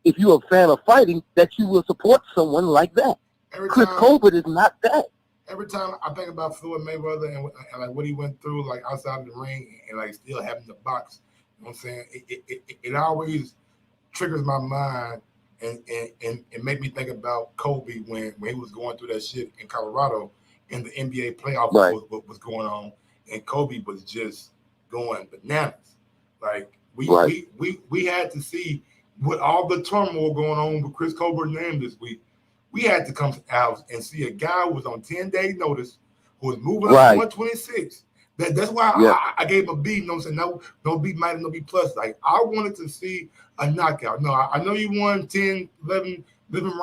if you're a fan of fighting, that you will support someone like that. Chris Colbert is not that. Every time I think about Floyd Mayweather and like what he went through, like outside of the ring, and like still having the box, you know what I'm saying? It always triggers my mind and make me think about Kobe when he was going through that shit in Colorado, and the NBA playoff was going on, and Kobe was just going bananas. Like we had to see with all the turmoil going on with Chris Colbert's name this week. We had to come out and see a guy who was on 10-day notice, who was moving up to 126. That's why I gave him a B. You know what I'm saying? No B minus, no B plus. Like, I wanted to see a knockout. No, I know you won 10, 11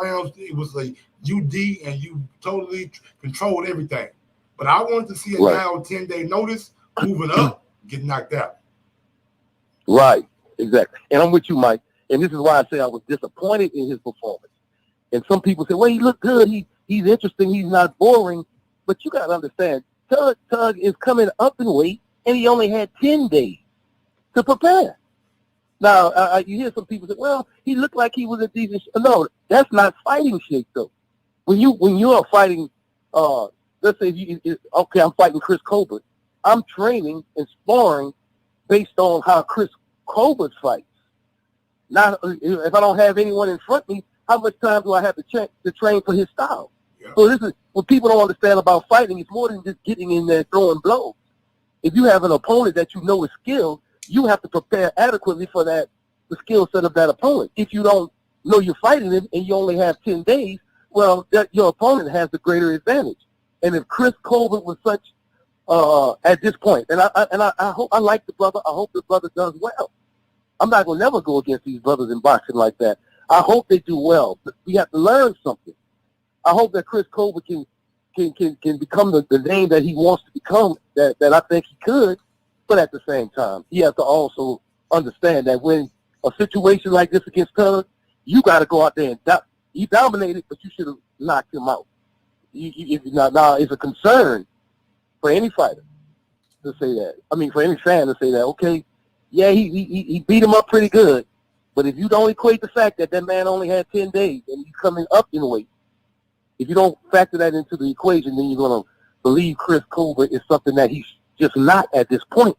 rounds. It was like UD, and you totally controlled everything. But I wanted to see a guy on 10-day notice moving up, get knocked out. Right, exactly. And I'm with you, Mike. And this is why I say I was disappointed in his performance. And some people say, well, he looked good. He's interesting. He's not boring. But you got to understand, Tug is coming up in weight, and he only had 10 days to prepare. Now, you hear some people say, well, he looked like he was a decent No, that's not fighting shape, though. When you are fighting, let's say, I'm fighting Chris Colbert. I'm training and sparring based on how Chris Colbert fights. Now, if I don't have anyone in front of me, how much time do I have to train for his style? Yeah. So this is what people don't understand about fighting. It's more than just getting in there throwing blows. If you have an opponent that you know is skilled, you have to prepare adequately for the skill set of that opponent. If you don't know you're fighting him and you only have 10 days, well, your opponent has the greater advantage. And if Chris Colbert was such at this point, and I hope I like the brother. I hope the brother does well. I'm not gonna never go against these brothers in boxing like that. I hope they do well, but we have to learn something. I hope that Chris Colbert can become the name that he wants to become, that I think he could, but at the same time, he has to also understand that when a situation like this against Tug, you got to go out there and he dominated, but you should have knocked him out. Now, it's a concern for any fighter to say that. I mean, for any fan to say that, okay, yeah, he beat him up pretty good. But if you don't equate the fact that man only had 10 days and he's coming up in weight, if you don't factor that into the equation, then you're going to believe Chris Colbert is something that he's just not at this point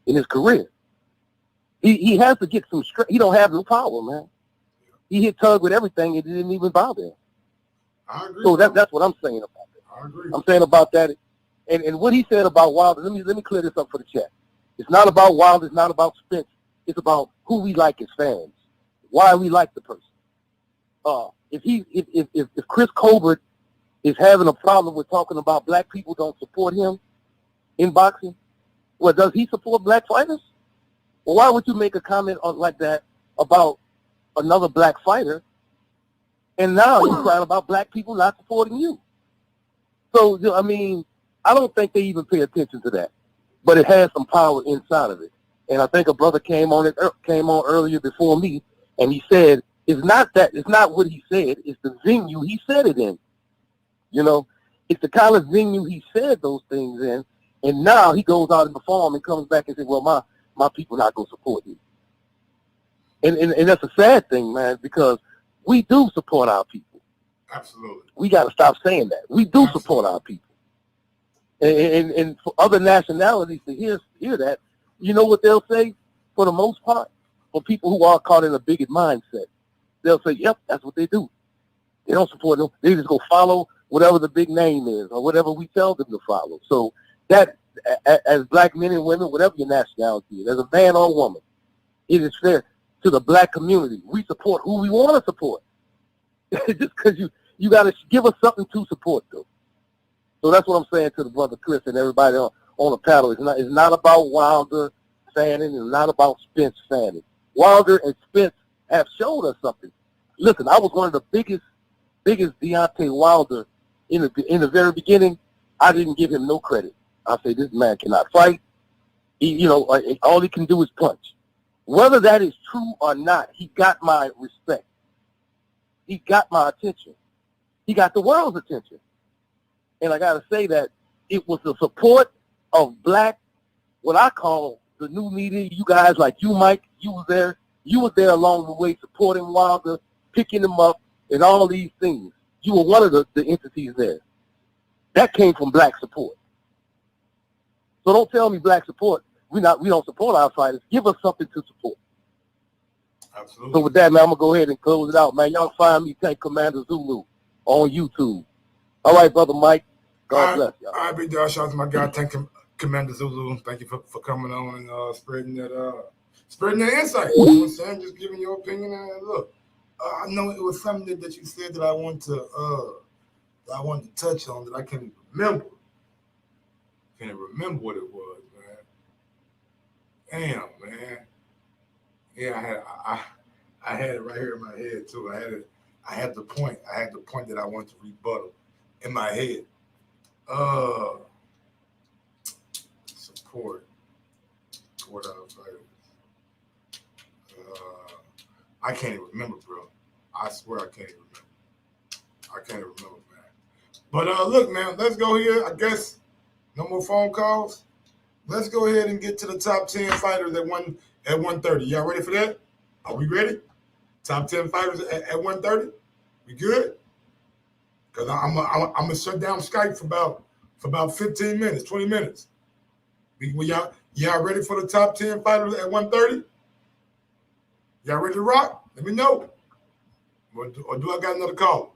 in his career. He has to get some strength. He don't have no power, man. He hit Tug with everything. It didn't even bother him. I agree. So that's what I'm saying about it. I agree. I'm saying about that. And what he said about Wilder, let me clear this up for the chat. It's not about Wilder. It's not about Spence. It's about who we like as fans, why we like the person. If Chris Colbert is having a problem with talking about black people don't support him in boxing, well, does he support black fighters? Well, why would you make a comment like that about another black fighter, and now you're crying about black people not supporting you? So, I mean, I don't think they even pay attention to that, but it has some power inside of it. And I think a brother came on earlier before me, and he said it's not what he said, it's the venue he said it in. You know, It's the kind of venue he said those things in, and now he goes out and perform and comes back and says, well, my people not going to support you. And that's a sad thing, man, because we do support our people. Absolutely. We got to stop saying that. We do support our people. And for other nationalities to hear that, you know what they'll say for the most part? For people who are caught in a bigot mindset, they'll say, yep, that's what they do. They don't support them. They just go follow whatever the big name is or whatever we tell them to follow. So that, as black men and women, whatever your nationality is, as a man or woman, it is fair to the black community. We support who we want to support. Just because you got to give us something to support, though. So that's what I'm saying to the brother Chris and everybody on the panel. It's not about Wilder fanning. It's not about Spence fanning. Wilder and Spence have showed us something. Listen, I was one of the biggest Deontay Wilder in the very beginning. I didn't give him no credit. I say this man cannot fight. All he can do is punch. Whether that is true or not, he got my respect. He got my attention. He got the world's attention. And I got to say that it was the support of black, what I call the new media. You guys like you, Mike, you was there. You were there along the way supporting Wilder, picking him up, and all these things. You were one of the entities there. That came from black support. So don't tell me black support. We don't support our fighters. Give us something to support. Absolutely. So with that, man, I'm going to go ahead and close it out, man. Y'all find me, Tank Commander Zulu, on YouTube. All right, Brother Mike. God bless y'all. All right, big dog. Shout out to my guy, Tank Commander Zulu. Thank you for coming on and spreading that insight. You know what I'm saying? Just giving your opinion. And look, I know it was something that you said that I want to touch on that I can't remember. Can't remember what it was, man. Damn, man. Yeah, I had it right here in my head too. I had the point that I wanted to rebuttal in my head. Support our fighters. I can't even remember, bro. I swear I can't even remember, man. But look, man, let's go here. I guess no more phone calls. Let's go ahead and get to the top 10 fighters at 130. Y'all ready for that? Are we ready? Top 10 fighters at 130? We good? Because I'm gonna shut down Skype for about 15 minutes, 20 minutes. Y'all ready for the top 10 fighters at 130? Y'all ready to rock? Let me know. Or do I got another call?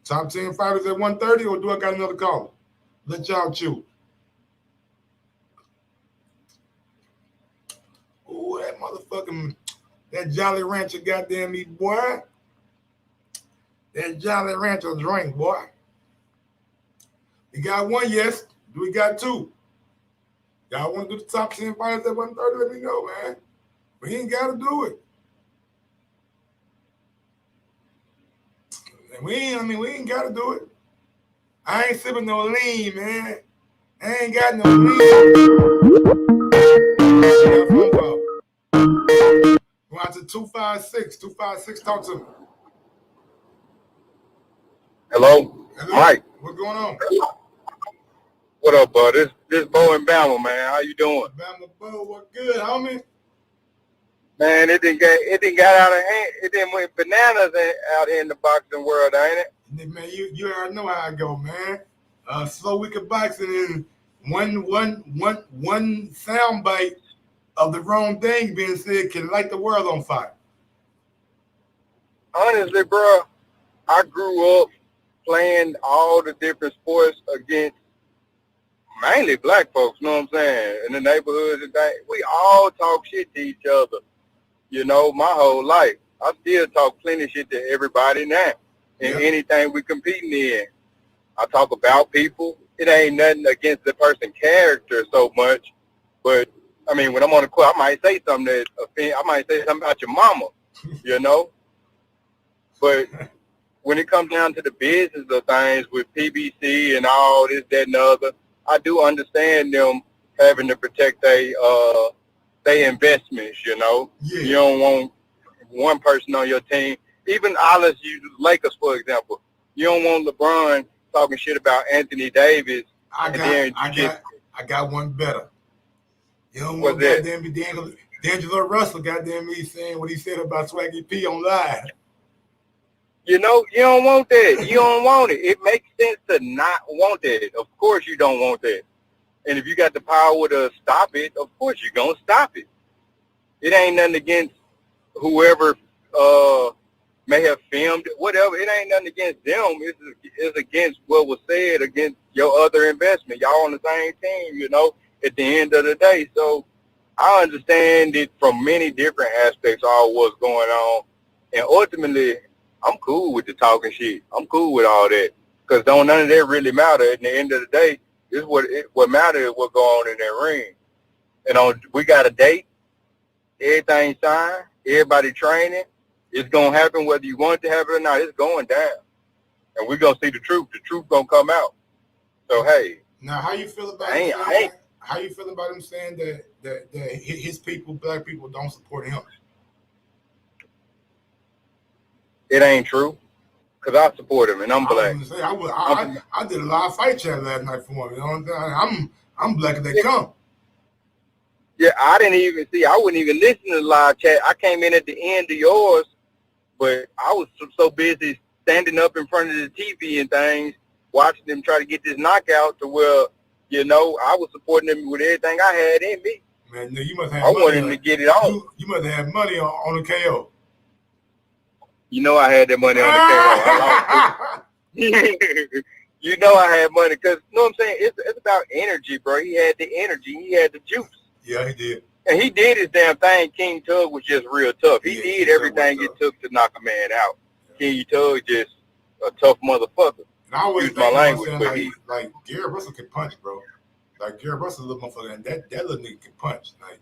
Top 10 fighters at 130, or do I got another call? Let y'all choose. Ooh, that motherfucking, that Jolly Rancher goddamn me, boy. That Jolly Rancher drink, boy. We got one, yes. Do we got two? Y'all want to do the top 10 fighters at 130? Let me know, man. We ain't got to do it. And we ain't got to do it. I ain't sipping no lean, man. I ain't got no lean. Phone call. Go out to 256. 256, talk to me. Hello, Mike. What's going on? What up, bud? This Bo and Bama, man. How you doing? Bama Bo, what good, homie? Man, it didn't get out of hand. It didn't went bananas out here in the boxing world, ain't it? Man, you already know how I go, man. Slow week of boxing and one sound bite of the wrong thing being said can light the world on fire. Honestly, bro, I grew up playing all the different sports against mainly black folks, you know what I'm saying, in the neighborhoods and things. We all talk shit to each other, you know, my whole life. I still talk plenty of shit to everybody now in anything we competing in. I talk about people. It ain't nothing against the person's character so much, but, I mean, when I'm on the court, I might say something that offend. I might say something about your mama, you know, but when it comes down to the business of things with PBC and all this, that, and the other, I do understand them having to protect their investments, you know. Yeah. You don't want one person on your team. Even Lakers, for example. You don't want LeBron talking shit about Anthony Davis. I got one better. You don't want goddamn be D'Angelo Russell goddamn me saying what he said about Swaggy P on live. You know, you don't want that. You don't want it. It makes sense to not want that. Of course you don't want that. And if you got the power to stop it, of course you're going to stop it. It ain't nothing against whoever may have filmed it, whatever. It ain't nothing against them. It's against what was said, against your other investment. Y'all on the same team, you know, at the end of the day. So I understand it from many different aspects, all what's going on. And ultimately, I'm cool with the talking shit. I'm cool with all that. Because don't none of that really matter. At the end of the day, this what matters is what go on in that ring. And we got a date. Everything signed. Everybody training. It's going to happen whether you want it to happen or not. It's going down. And we're going to see the truth. The truth going to come out. So, hey. Now, how you feel about how you feel about him saying that his people, black people, don't support him? It ain't true. Because I support him, and I'm black. I did a live fight chat last night for him. You know what I'm saying? I'm black as they come. Yeah, I wouldn't even listen to the live chat. I came in at the end of yours, but I was so busy standing up in front of the TV and things, watching them try to get this knockout to where, you know, I was supporting them with everything I had in me. Man, you must have I wanted to get it on. You must have money on the KO. You know I had that money on the KO. You know I had money because, you know what I'm saying? It's about energy, bro. He had the energy. He had the juice. Yeah, he did. And he did his damn thing. King Tug was just real tough. He did everything it took to knock a man out. King Tug just a tough motherfucker. And I always use my language, but like Gary Russell can punch, bro. Like Gary Russell, little motherfucker, and that little nigga can punch. Like,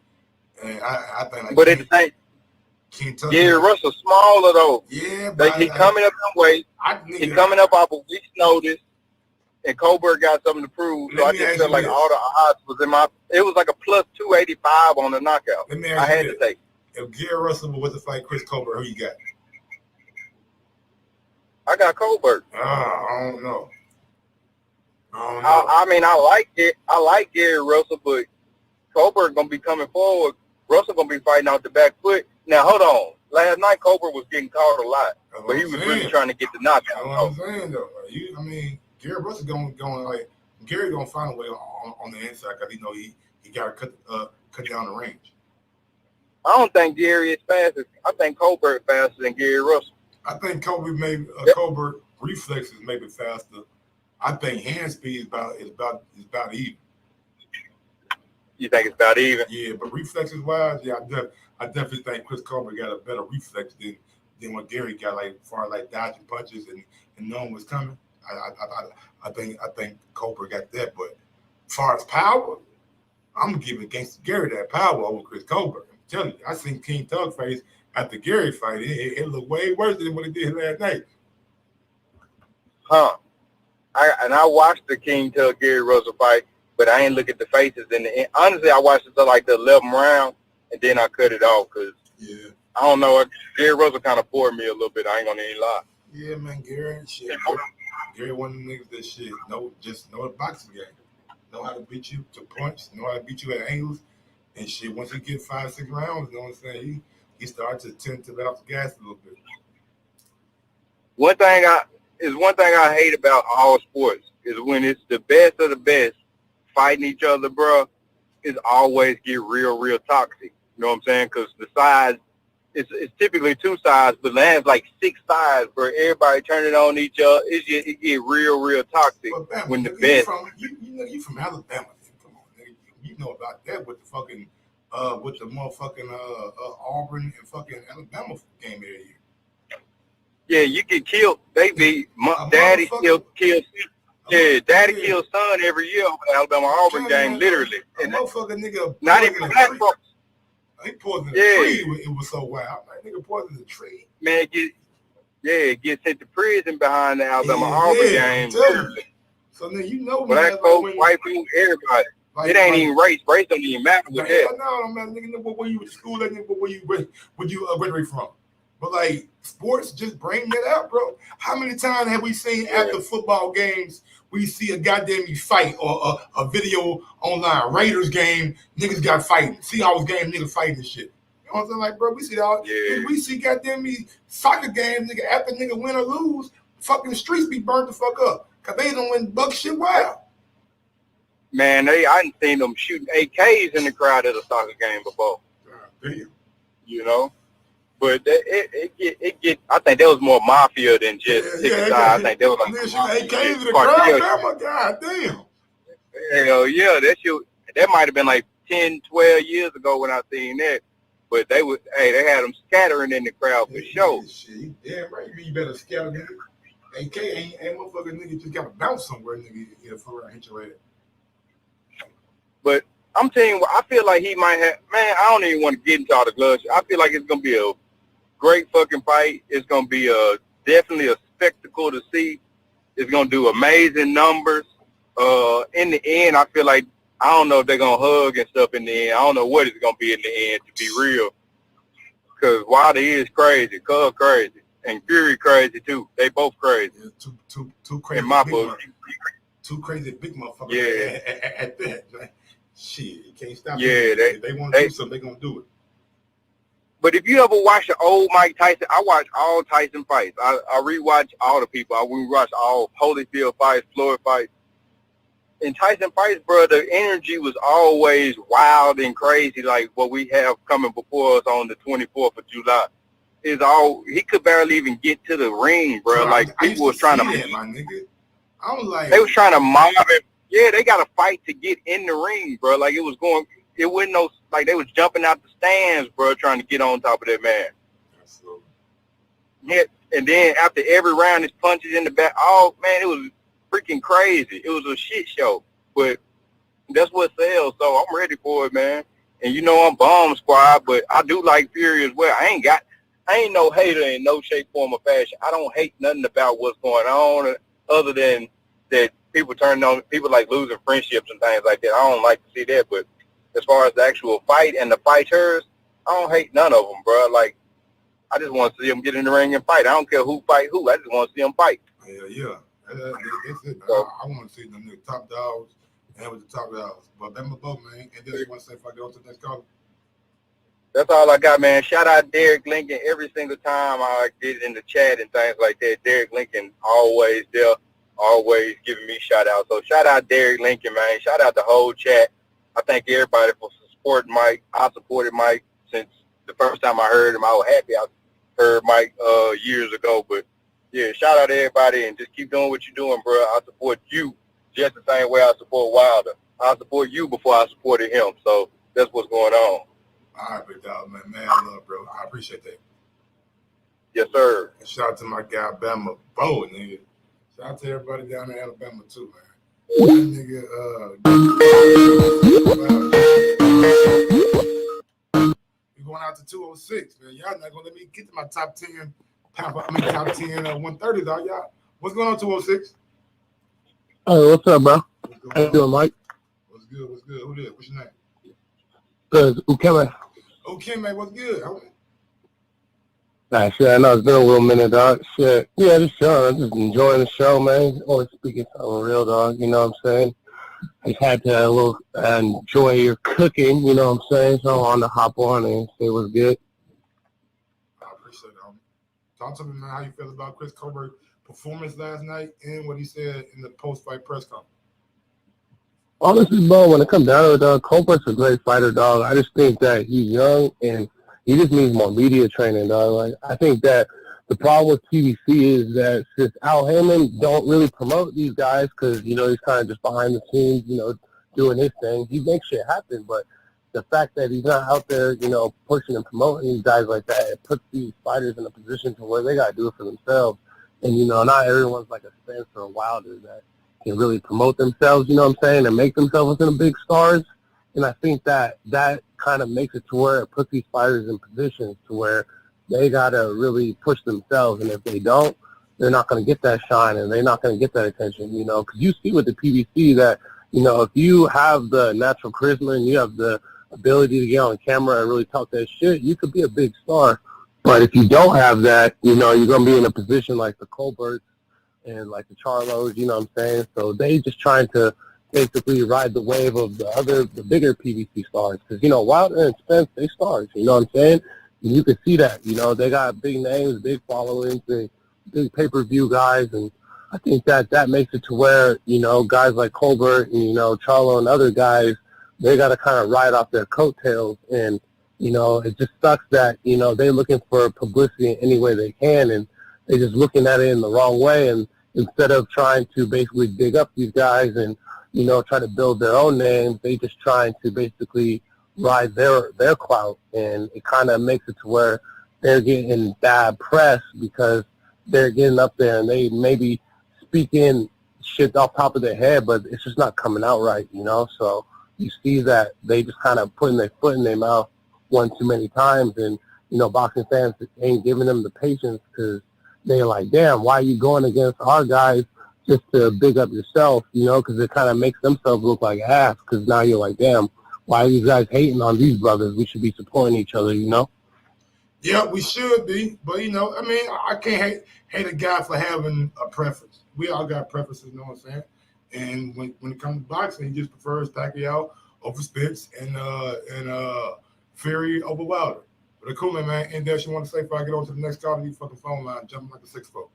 and I think like. But at the same. Gary Russell smaller though. Yeah, but he coming up in weight. He coming up off a week's notice, and Colbert got something to prove. So I just felt like all the odds was in my. It was like a plus 285 on the knockout. I had to take. If Gary Russell was to fight Chris Colbert, who you got? I got Colbert. I don't know. I mean, I like it. I like Gary Russell, but Colbert gonna be coming forward. Russell gonna be fighting out the back foot. Now, hold on. Last night, Colbert was getting caught a lot, but he was really trying to get the knockout. That's what I'm saying, though. I mean, Gary Russell going like Gary gonna find a way on the inside because he know he got to cut down the range. I don't think Gary is fast. I think Colbert is faster than Gary Russell. I think Colbert reflexes maybe faster. I think hand speed is about even. You think it's about even? Yeah, but reflexes wise, yeah, I definitely think Chris Colbert got a better reflex than what Gary got, like as far as like dodging punches and knowing what's coming. I think Colbert got that, but as far as power, I'm giving against Gary that power over Chris Colbert. I'm telling you, I seen King Tug face after Gary fight. It looked way worse than what it did last night. Huh? I watched the King Tug Gary Russell fight, but I ain't look at the faces. And honestly, I watched it till like the 11th round, and then I cut it off because I don't know. Gary Russell kind of bored me a little bit. I ain't gonna even lie. Yeah, man, Gary and shit. Gary one of them niggas that shit. Just know the boxing game. Know how to beat you to punch. Know how to beat you at angles and shit. Once you get 5-6 rounds, you know what I'm saying? He starts to tend to let off the gas a little bit. One thing I hate about all sports is when it's the best of the best fighting each other, bro. It's always get real toxic. You know what I'm saying? Because the sides, it's typically 2 sides, but lands like 6 sides where everybody turning on each other. It get real toxic when the best. You from Alabama? Come on, nigga. You know about that with the fucking with the motherfucking Auburn and fucking Alabama game every year. Yeah, you get killed. They be daddy kills. Yeah, daddy kills son every year on the Alabama Auburn game, literally. And motherfucking nigga, not even black folks. He poisoned the tree. It was so wild. Like, nigga poisoned the tree. Man, get sent to prison behind the Alabama Auburn game. Literally. So then you know, black folks, white people, everybody. It ain't even race. Race don't even matter with that. No, man, nigga, where you went to school? Where you graduate from? But like sports, just bring that out, bro. How many times have we seen after football games, we see a goddamn fight or a video online, Raiders game, niggas got fighting, Seahawks game, niggas fighting and shit. You know what I'm saying? Like, bro, we see all we see goddamn soccer games, nigga, after nigga win or lose, fucking streets be burnt the fuck up. Cause they don't win buck shit wild. Man, I ain't seen them shooting AKs in the crowd at a soccer game before. Damn. You know? But it get. I think that was more mafia than just ticket I think that was like AKs in the crowd. God damn. Hell yeah, that might have been like 10, 12 years ago when I seen that. But they had them scattering in the crowd for sure. Shit, damn right. You better scatter, nigga. AK ain't motherfucker, nigga just gotta bounce somewhere, nigga. Get a around, hit your head. But I'm telling you, I feel like he might have. Man, I don't even want to get into all the gloves. I feel like it's gonna be a great fucking fight. It's gonna be definitely a spectacle to see. It's gonna do amazing numbers. In the end, I feel like I don't know if they're gonna hug and stuff in the end. I don't know what it's gonna be in the end, to be real. Cause Wilder is crazy, Cub crazy, and Fury crazy too. They both crazy. Yeah, two crazy. In my book, two crazy big motherfuckers. Yeah. At that, right? Shit, you can't stop. Yeah, if they want to do something, they gonna do it. But if you ever watch the old Mike Tyson, I watch all Tyson fights. I rewatch all the people. I rewatch all Holyfield fights, Floyd fights. In Tyson fights, bro, the energy was always wild and crazy, like what we have coming before us on the 24th of July. He could barely even get to the ring, bro. Like people was trying to, my nigga. I was like, they was trying to mob him. Yeah, they got to fight to get in the ring, bro. Like it wasn't no, like they was jumping out the stands, bro, trying to get on top of that man. Absolutely. Yeah, and then after every round, his punches in the back. Oh man, it was freaking crazy. It was a shit show, but that's what sells. So I'm ready for it, man. And you know I'm Bomb Squad, but I do like Fury as well. I ain't no hater in no shape, form, or fashion. I don't hate nothing about what's going on, other than that people turning on people like losing friendships and things like that. I don't like to see that. But as far as the actual fight and the fighters, I don't hate none of them, bro. Like I just want to see them get in the ring and fight. I don't care who fight who. I just want to see them fight. Yeah. That's it. So, I want to see them nigga top dogs and with the top dogs. But that's my boat, man. And then you want to say if I get on to the next call? that's all I got, man. Shout out Derek Lincoln every single time I get it in the chat and things like that. Derek Lincoln always there, always giving me shout out. So shout out Derek Lincoln, man. Shout out the whole chat. I thank everybody for supporting Mike. I supported Mike since the first time I heard him. I was happy I heard Mike years ago. But yeah, shout out to everybody and just keep doing what you're doing, bro. I support you just the same way I support Wilder. I support you before I supported him. So that's what's going on. All right, big dog, man. Man, I love, bro. I appreciate that. Yes, sir. And shout out to my guy, Bama Bo, nigga. Shout out to everybody down in Alabama, too, man. That nigga, we going out to 206, man. Y'all not going to let me get to my top 10, top 10 130, dog, y'all. What's going on, 206? Hey, what's up, bro? How you doing, Mike? What's good? Who this? What's your name? Good. Ukeme. Okay, man, what's good? Nah, shit, I know it's been a little minute, dog. Shit. Yeah, just chilling. I'm just enjoying the show, man. Always speaking something real, dog. You know what I'm saying? I just had to enjoy your cooking, you know what I'm saying? So I wanted to hop on and say what's good. I appreciate it, homie. Talk to me, man, how you feel about Chris Colbert's performance last night and what he said in the post-fight press conference. Honestly, bro, when it comes down to it, dog, Colbert's a great fighter, dog. I just think that he's young and he just needs more media training, dog. Like, I think that the problem with PBC is that since Al Heyman don't really promote these guys because, you know, he's kind of just behind the scenes, you know, doing his thing. He makes shit happen, but the fact that he's not out there, you know, pushing and promoting these guys like that, it puts these fighters in a position to where they got to do it for themselves. And, you know, not everyone's like a Spence or a Wilder that can really promote themselves, you know what I'm saying, and make themselves into big stars. And I think that kind of makes it to where it puts these fighters in positions to where they got to really push themselves. And if they don't, they're not going to get that shine and they're not going to get that attention, you know, because you see with the PBC that, you know, if you have the natural charisma and you have the ability to get on camera and really talk that shit, you could be a big star. But if you don't have that, you know, you're going to be in a position like the Colberts and like the Charlos, you know what I'm saying? So they just trying to basically ride the wave of the bigger PBC stars. Because, you know, Wilder and Spence, they stars, you know what I'm saying? And you can see that, you know, they got big names, big followings, big pay-per-view guys. And I think that makes it to where, you know, guys like Colbert and, you know, Charlo and other guys, they got to kind of ride off their coattails. And, you know, it just sucks that, you know, they're looking for publicity in any way they can, and they're just looking at it in the wrong way. And instead of trying to basically big up these guys and, you know, try to build their own names, they just trying to basically ride their clout. And it kind of makes it to where they're getting bad press because they're getting up there and they maybe speaking shit off top of their head, but it's just not coming out right, you know? So you see that they just kind of putting their foot in their mouth one too many times, and, you know, boxing fans ain't giving them the patience because they're like, damn, why are you going against our guys just to big up yourself, you know, because it kind of makes themselves look like ass because now you're like, damn, why are these guys hating on these brothers? We should be supporting each other, you know? Yeah, we should be, but, you know, I mean, I can't hate a guy for having a preference. We all got preferences, you know what I'm saying? And when it comes to boxing, he just prefers Pacquiao over Spence and Fury over Wilder. But cool, man. Anything else you want to say before I get on to the next call to you fucking phone line, jumping like a 6'4"?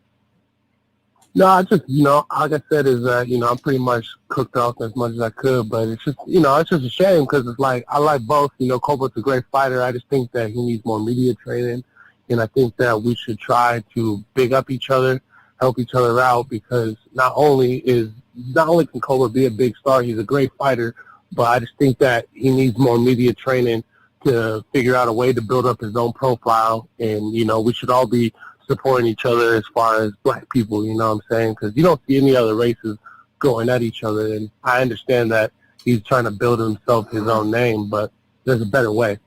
No, I just, you know, like I said, is that, you know, I'm pretty much cooked off as much as I could, but it's just, you know, it's just a shame because it's like, I like both. You know, Colbert's a great fighter. I just think that he needs more media training, and I think that we should try to big up each other, help each other out, because not only can Colbert be a big star, he's a great fighter, but I just think that he needs more media training to figure out a way to build up his own profile. And, you know, we should all be supporting each other as far as black people, you know what I'm saying? Because you don't see any other races going at each other. And I understand that he's trying to build himself his own name, but there's a better way.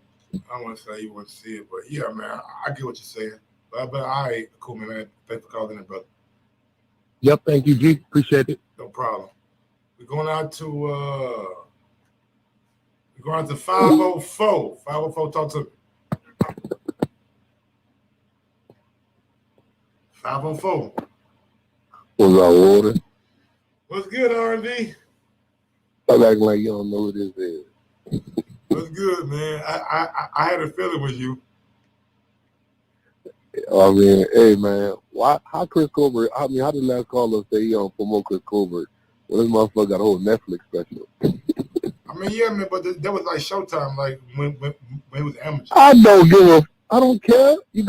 I want to say you want to see it, but yeah, man, I get what you're saying. But all right, cool, man. Thanks for calling in, brother. Yep, thank you, G. Appreciate it. No problem. We're going out to 504. 504, talk to me. 504. What's up, Water? What's good, R&B? I'm acting like you don't know who this is. What's good, man? I had a feeling with you. I mean, hey, man, how Chris Colbert, how the last caller say he don't promote Chris Colbert? Well, this motherfucker got a whole Netflix special. I mean, yeah, man, but that was like Showtime, like when it was amateur. I don't care. You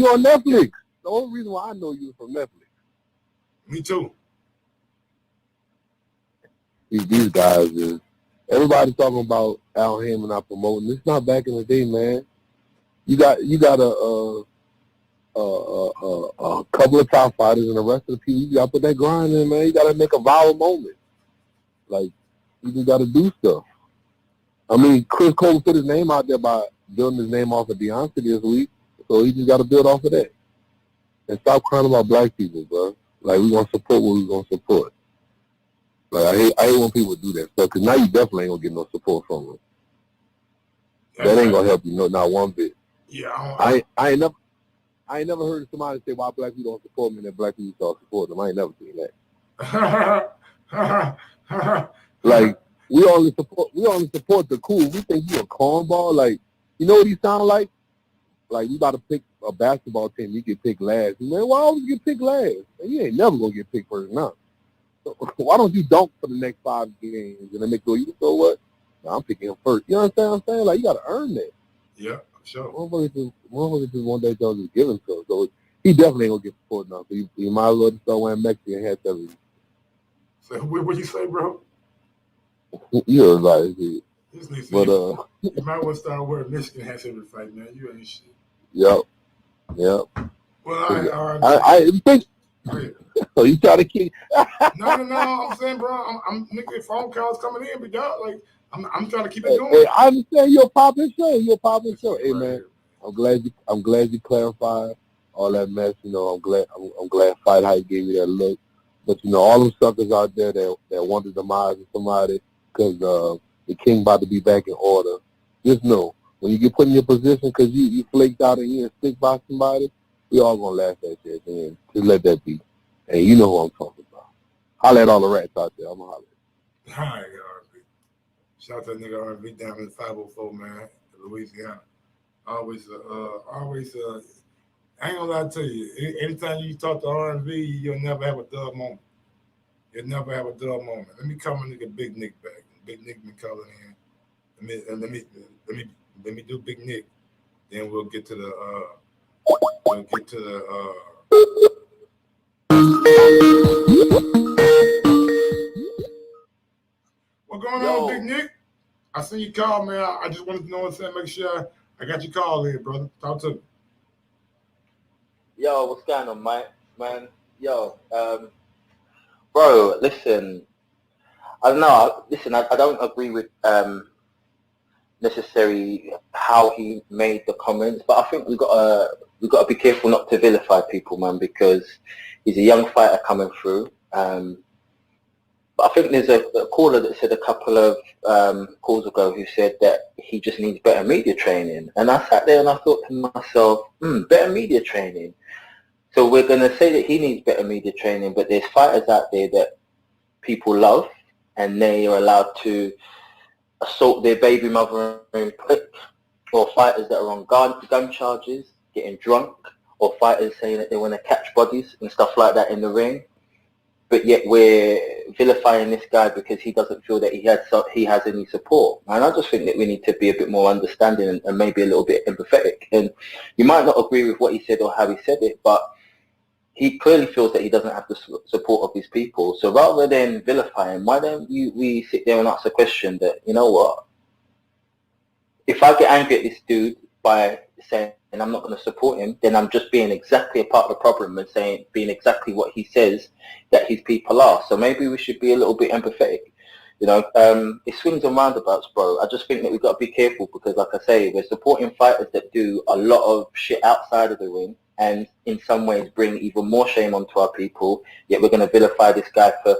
on Netflix. The only reason why I know you is from Netflix. Me too. These guys is, everybody's talking about Al Hammond not promoting. It's not back in the day, man. You got a couple of top fighters, and the rest of the people, you got to put that grind in, man. You got to make a viral moment. Like, you just got to do stuff. I mean, Chris Cole put his name out there by building his name off of Beyonce this week, so he just got to build off of that. And stop crying about black people, bro. Like, we're going to support what we're going to support. Like, I hate when people do that stuff, because now you definitely ain't going to get no support from them. That ain't going to help you, not one bit. Yeah, I ain't never heard of somebody say why black people don't support me and that black people don't support them. I ain't never seen that. Like, we only support the cool. We think you a cornball. Like, you know what he sound like? Like, you about to pick a basketball team, you get picked last. Man, why always get picked last? Man, you ain't never gonna get picked first now. So why don't you dunk for the next 5 games and then make you so what? No, I'm picking him first. You understand what I'm saying? Like, you gotta earn that. Yeah, sure. Motherfuckers just one day they'll just give him to him. So he definitely ain't gonna get support now. So you might as well just start wearing Mexican hats every. So what you say, bro? You're right, dude. But you might want to start wearing Michigan hats every fight, man. You ain't shit. Yep. Well, I think. So you try to keep? No. I'm saying, bro, I'm nigga. Phone calls coming in, but dog, like I'm trying to keep it going. Hey, I understand you're a popping show. Hey, man, I'm glad you clarified all that mess. You know, I'm glad Fight Hype gave you that look. But you know, all them suckers out there that want the demise of somebody because the king about to be back in order. Just know When you get put in your position because you flaked out and you stick by somebody, we all gonna laugh at you at the end. Just let that be. Hey, you know who I'm talking about. Holler at all the rats out there. I'm gonna holler. All right, R&B. Shout out to that nigga R&B down in 504, man, Louisiana. Always, I ain't gonna lie to you. Anytime you talk to R&B, you'll never have a dull moment. You'll never have a dull moment. Let me call my nigga Big Nick back. Big Nick been calling in. Let me do Big Nick. Then we'll get to the What's going on, Big Nick? I seen you call, man. I just wanted to know and make sure I got your call in, brother. Talk to me. Yo, what's going on, Mike? Man, yo, bro, listen, I don't know. Listen, I don't agree with necessarily how he made the comments, but I think we gotta be careful not to vilify people, man, because he's a young fighter coming through. But I think there's a caller that said a couple of calls ago who said that he just needs better media training, and I sat there and I thought to myself, better media training. So we're going to say that he needs better media training, but there's fighters out there that people love, and they are allowed to assault their baby mother in public, or fighters that are on gun charges, getting drunk, or fighters saying that they want to catch bodies and stuff like that in the ring. But yet we're vilifying this guy because he doesn't feel that he has any support. And I just think that we need to be a bit more understanding and maybe a little bit empathetic. And you might not agree with what he said or how he said it, but he clearly feels that he doesn't have the support of his people. So rather than vilify him, why don't we sit there and ask a question that, you know what, if I get angry at this dude by saying I'm not going to support him, then I'm just being exactly a part of the problem and being exactly what he says that his people are. So maybe we should be a little bit empathetic. You know, it swings and roundabouts, bro. I just think that we've got to be careful because, like I say, we're supporting fighters that do a lot of shit outside of the ring and in some ways bring even more shame onto our people, yet we're going to vilify this guy for,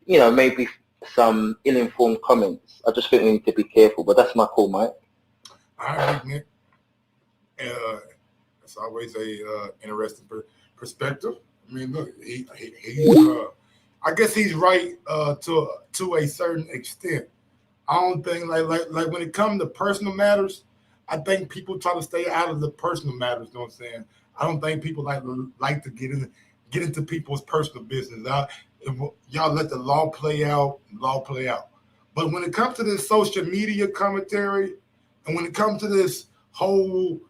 you know, maybe some ill-informed comments. I just think we need to be careful, but that's my call, Mike. All right, Nick. It's always a interesting perspective. I mean, look, I guess he's right to a certain extent. I don't think like when it comes to personal matters, I think people try to stay out of the personal matters. You know what I'm saying? I don't think people like to get into people's personal business. Y'all let the law play out. But when it comes to this social media commentary, and when it comes to this whole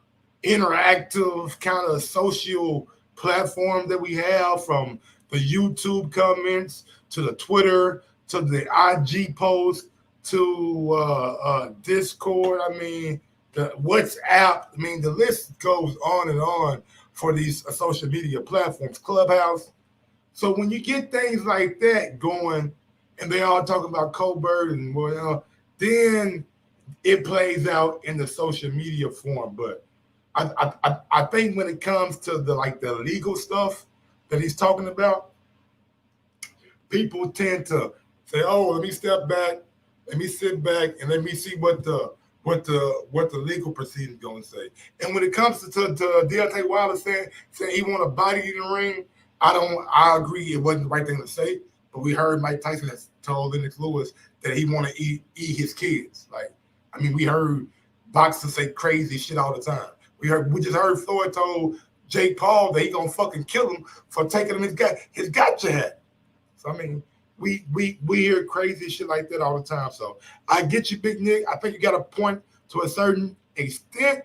interactive kind of social platform that we have, from the YouTube comments to the Twitter to the IG posts to Discord, I mean, the WhatsApp, I mean, the list goes on and on for these social media platforms, Clubhouse. So when you get things like that going and they all talking about Colbert and then it plays out in the social media form. But I think when it comes to the legal stuff that he's talking about, people tend to say, "Oh, let me step back, let me sit back, and let me see what the legal proceedings going to say." And when it comes to Deontay Wilder saying he want a body in the ring, I agree it wasn't the right thing to say. But we heard Mike Tyson has told Lennox Lewis that he want to eat his kids. We heard boxers say crazy shit all the time. We just heard Floyd told Jake Paul that he gonna fucking kill him for taking him his gotcha hat. So we hear crazy shit like that all the time. So I get you, Big Nick. I think you got a point to a certain extent,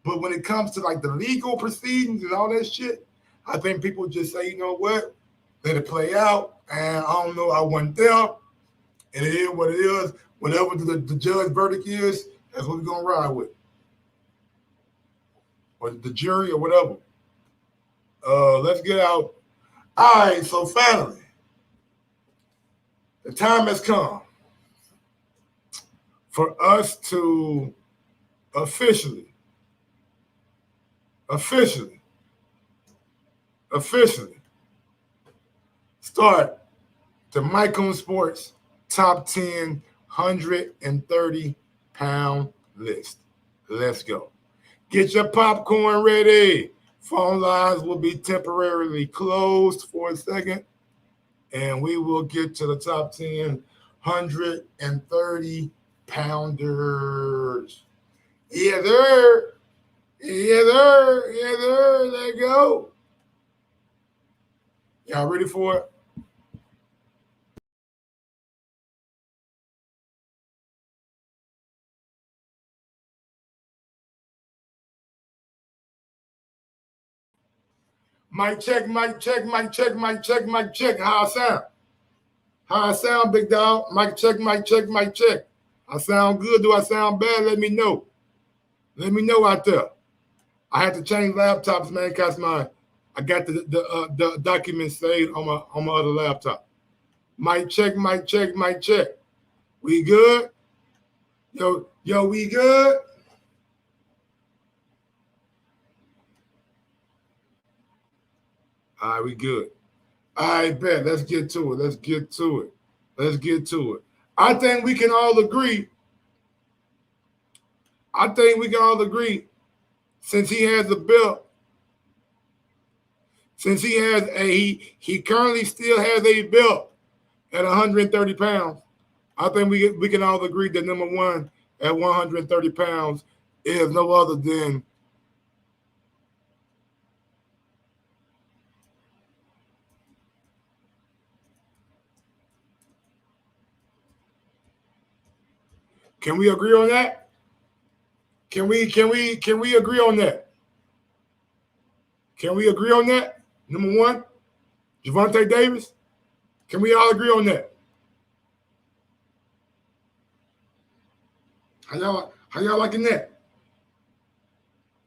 but when it comes to the legal proceedings and all that shit, I think people just say, you know what, let it play out. And I don't know, I wasn't there, and it is what it is. Whatever the judge verdict is, that's what we're gonna ride with, or the jury or whatever. Let's get out. All right, so finally, the time has come for us to officially start the Mike on Sports top 10 130-pound list. Let's go. Get your popcorn ready. Phone lines will be temporarily closed for a second, and we will get to the top 10 130 pounders. Yeah, there. Yeah, there. Yeah, there. There you go. Y'all ready for it? Mic check, mic check, mic check, mic check, mic check. How I sound? How I sound, big dog? Mic check, mic check, mic check. I sound good? Do I sound bad? Let me know. Let me know out there. I had to change laptops, man, because I got the documents saved on my other laptop. Mic check, mic check, mic check. We good? Yo, we good? All right, we good. All right, bet. Let's get to it. Let's get to it. Let's get to it. I think we can all agree. Since he has a belt, since he has he currently still has a belt at 130 pounds, I think we can all agree that number one at 130 pounds is no other than Can we agree on that? Can we agree on that? Can we agree on that? Number one, Gervonta Davis. Can we all agree on that? How y'all liking that?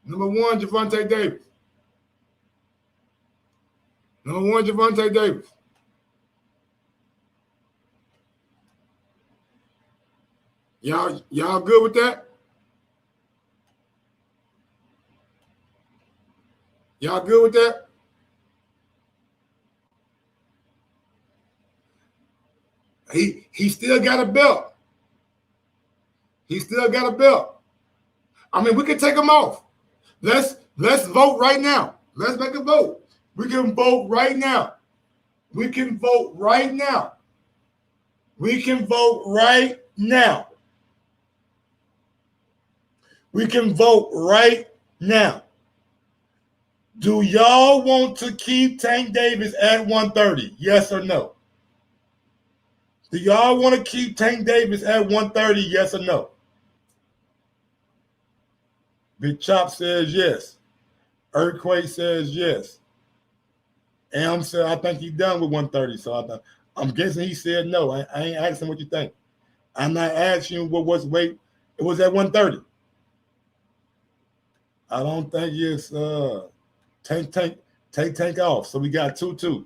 Number one, Gervonta Davis. Number one, Gervonta Davis. Y'all good with that? Y'all good with that? He still got a belt. He still got a belt. I mean, we can take him off. Let's vote right now. Let's make a vote. We can vote right now. We can vote right now. We can vote right now. We can vote right now. Do y'all want to keep Tank Davis at 130? Yes or no? Do y'all want to keep Tank Davis at 130? Yes or no? Big Chop says yes. Earthquake says yes. Am said, I think he's done with 130. So I'm guessing he said no. I ain't asking what you think. I'm not asking you what was weight. It was at 130. I don't think it's Tank off. So we got 2-2.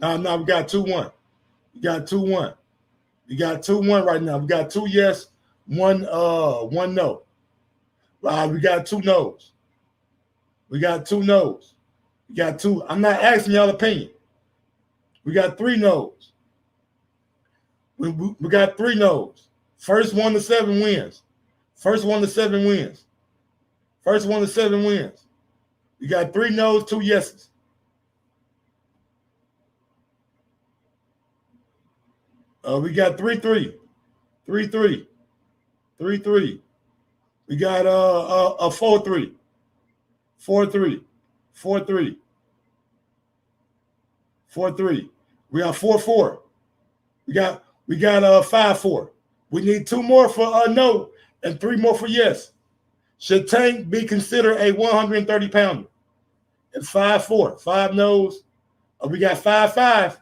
No, we got 2-1. We got 2-1. We got 2-1 right now. We got 2 yes, 1 no. We got 2 no's. We got 2 no's. We got 2. I'm not asking y'all opinion. We got 3 no's. We got 3 no's. First 1 to 7 wins. First 1 to 7 wins. First 1 to 7 wins. We got 3 no's, 2 yeses. We got 3-3. 3-3. 3-3. We got a 4-3. 4-3. 4-3. 4-3. We got 4-4. We got 5-4. We need 2 more for no and 3 more for yes. Should Tank be considered a 130 pounder? And 5-4. 5 no's. We got 5-5.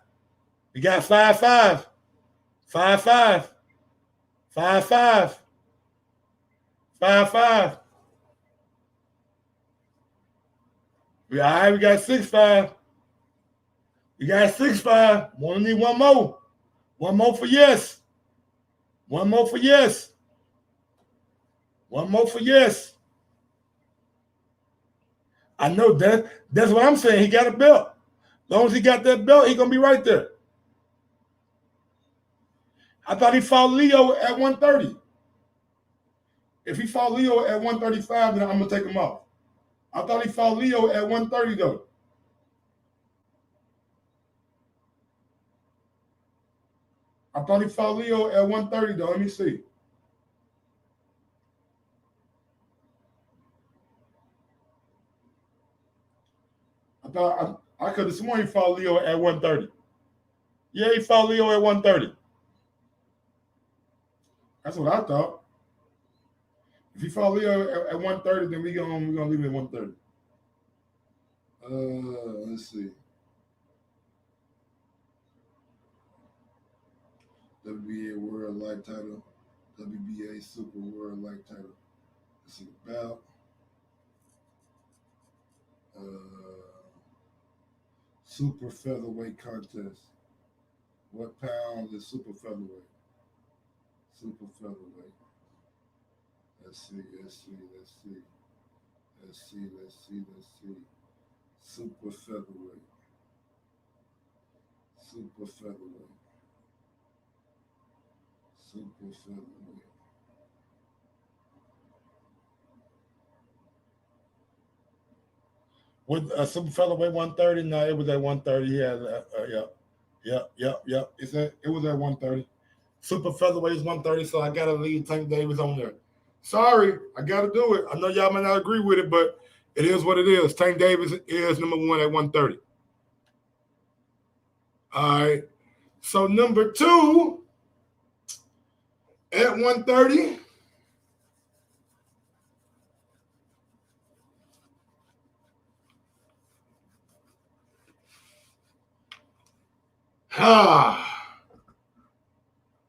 We got 5-5. 5-5. 5-5. 5-5. We got 6-5. We got 6-5. We only need 1 more. 1 more for yes. 1 more for yes. 1 more for yes. I know that's what I'm saying. He got a belt. As long as he got that belt, he's gonna be right there. I thought he fought Leo at 130. If he fought Leo at 135, then I'm gonna take him off. I thought he fought Leo at 130 though. I thought he fought Leo at 130 though. Let me see. I could have sworn he fought Leo at 130. Yeah, he fought Leo at 130. That's what I thought. If he fought Leo at 130, then we're gonna leave it at 130. Let's see. WBA World Light Title, WBA Super World Light Title. This is about Super Featherweight Contest. What pound is Super Featherweight? Super Featherweight. Let's see. Super Featherweight. Super Featherweight. Super Featherweight. With Super Featherweight 130? No, it was at 130. Yeah. It was at 130. Super Featherweight is 130, so I gotta leave Tank Davis on there. Sorry, I gotta do it. I know y'all might not agree with it, but it is what it is. Tank Davis is number one at 130. All right. So number two at 130.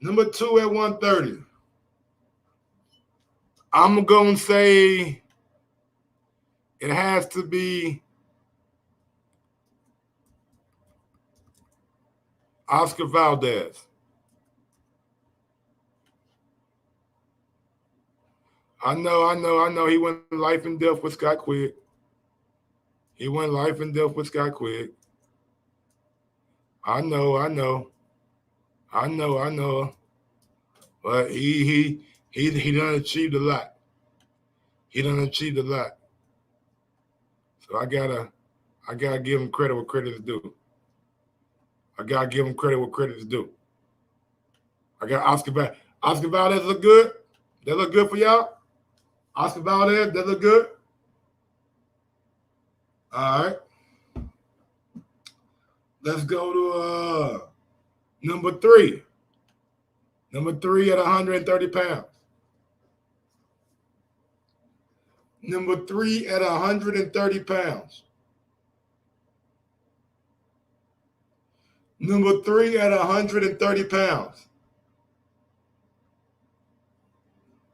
Number two at 130. I'm going to say it has to be Oscar Valdez. I know. He went life and death with Scott Quigg. I know. But he done achieved a lot. So I gotta give him credit where credit is due. I got Oscar Valdez. Oscar Valdez look good. That look good for y'all? Oscar Valdez, that look good? All right. Let's go to number three. Number three at 130 pounds. Number three at 130 pounds. Number three at 130 pounds.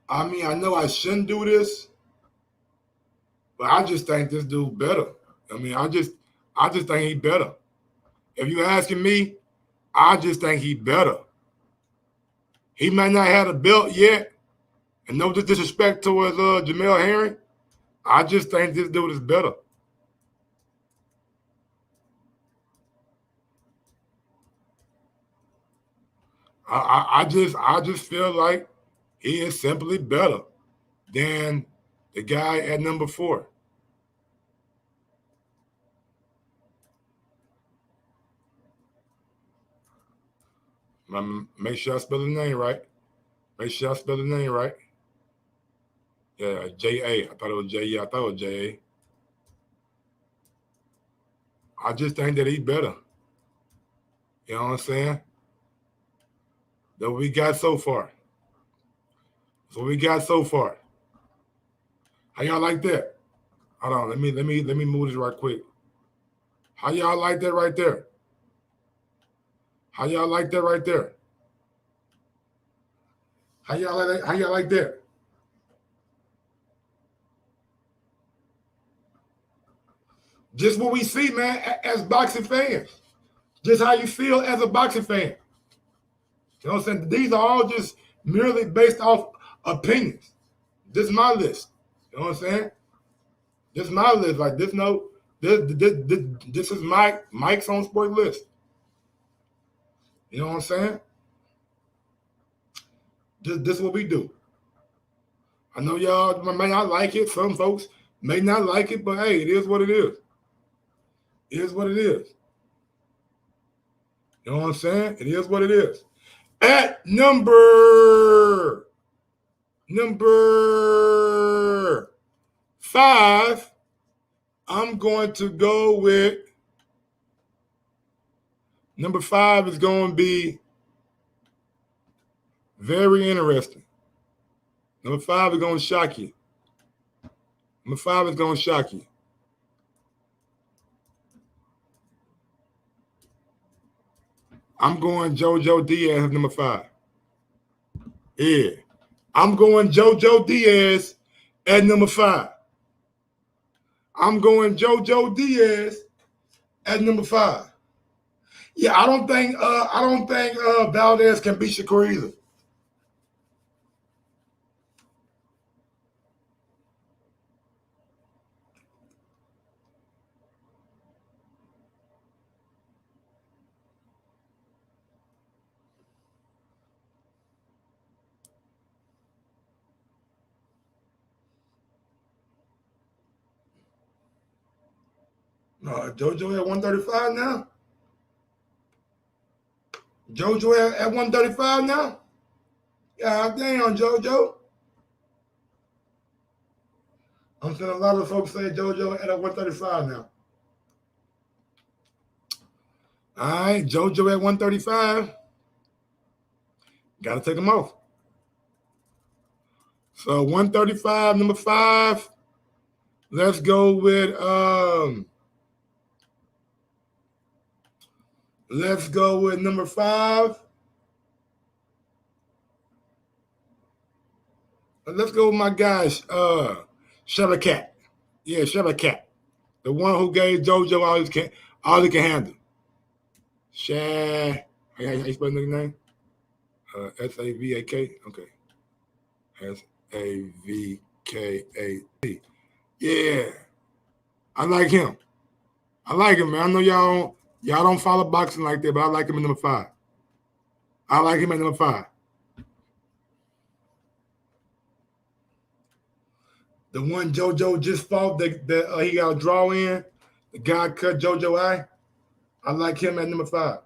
I mean, I know I shouldn't do this, but I just think this dude better. I mean, I just think he better. If you're asking me, I just think he better. He might not have a belt yet, and no disrespect towards Jamel Herring. I just think this dude is better. I just feel like he is simply better than the guy at number 4. Make sure I spell the name right. Yeah, J.A. I thought it was J.E. I thought it was J.A. I just think that he's better. You know what I'm saying? That we got so far. How y'all like that? Hold on, let me move this right quick. How y'all like that right there? How y'all like that? Just what we see, man, as boxing fans. Just how you feel as a boxing fan. You know what I'm saying? These are all just merely based off opinions. This is my list. You know what I'm saying? This is my list. Like this is Mike's on sport list. You know what I'm saying? This is what we do. I know y'all may not like it. Some folks may not like it, but hey, it is what it is. It is what it is. You know what I'm saying? It is what it is. At number 5, I'm going to go with number 5 is going to be very interesting. Number 5 is going to shock you. Number 5 is going to shock you. I'm going JoJo Diaz at number 5. Yeah. I'm going JoJo Diaz at number 5. I'm going JoJo Diaz at number 5. Yeah, I don't think Valdez can beat Shakur either. No, JoJo at 135 now. JoJo at 135 now. God damn, JoJo. I'm seeing a lot of folks say JoJo at 135 now. All right, JoJo at 135. Got to take him off. So 135, number 5. Let's go with number 5. Let's go with my guys, Shabba Yeah, Shabba the one who gave JoJo all he can handle. How you spell the name? S-A-V-A-K? Okay. S-A-V-K-A-T. Yeah. I like him. Man. I know y'all don't follow boxing like that, but I like him at number 5. I like him at number 5. The one JoJo just fought that he got a draw in. The guy cut JoJo eye. I like him at number 5.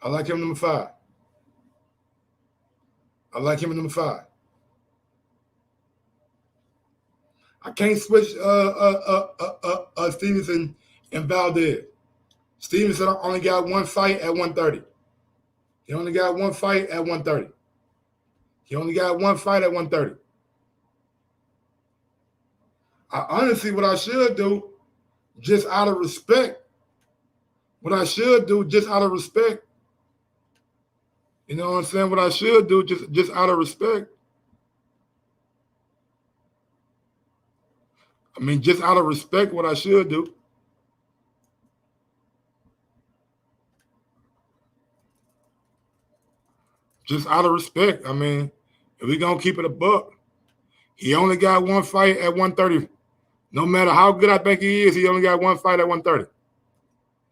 I like him at number 5. I like him at number 5. I can't switch Stevenson and Valdez. Stevenson only got one fight at 130. He only got one fight at 130. Honestly, what I should do, just out of respect, you know what I'm saying? What I should do, just out of respect. Just out of respect, what I should do. Just out of respect. If we're going to keep it a buck, he only got one fight at 130. No matter how good I think he is, he only got one fight at 130.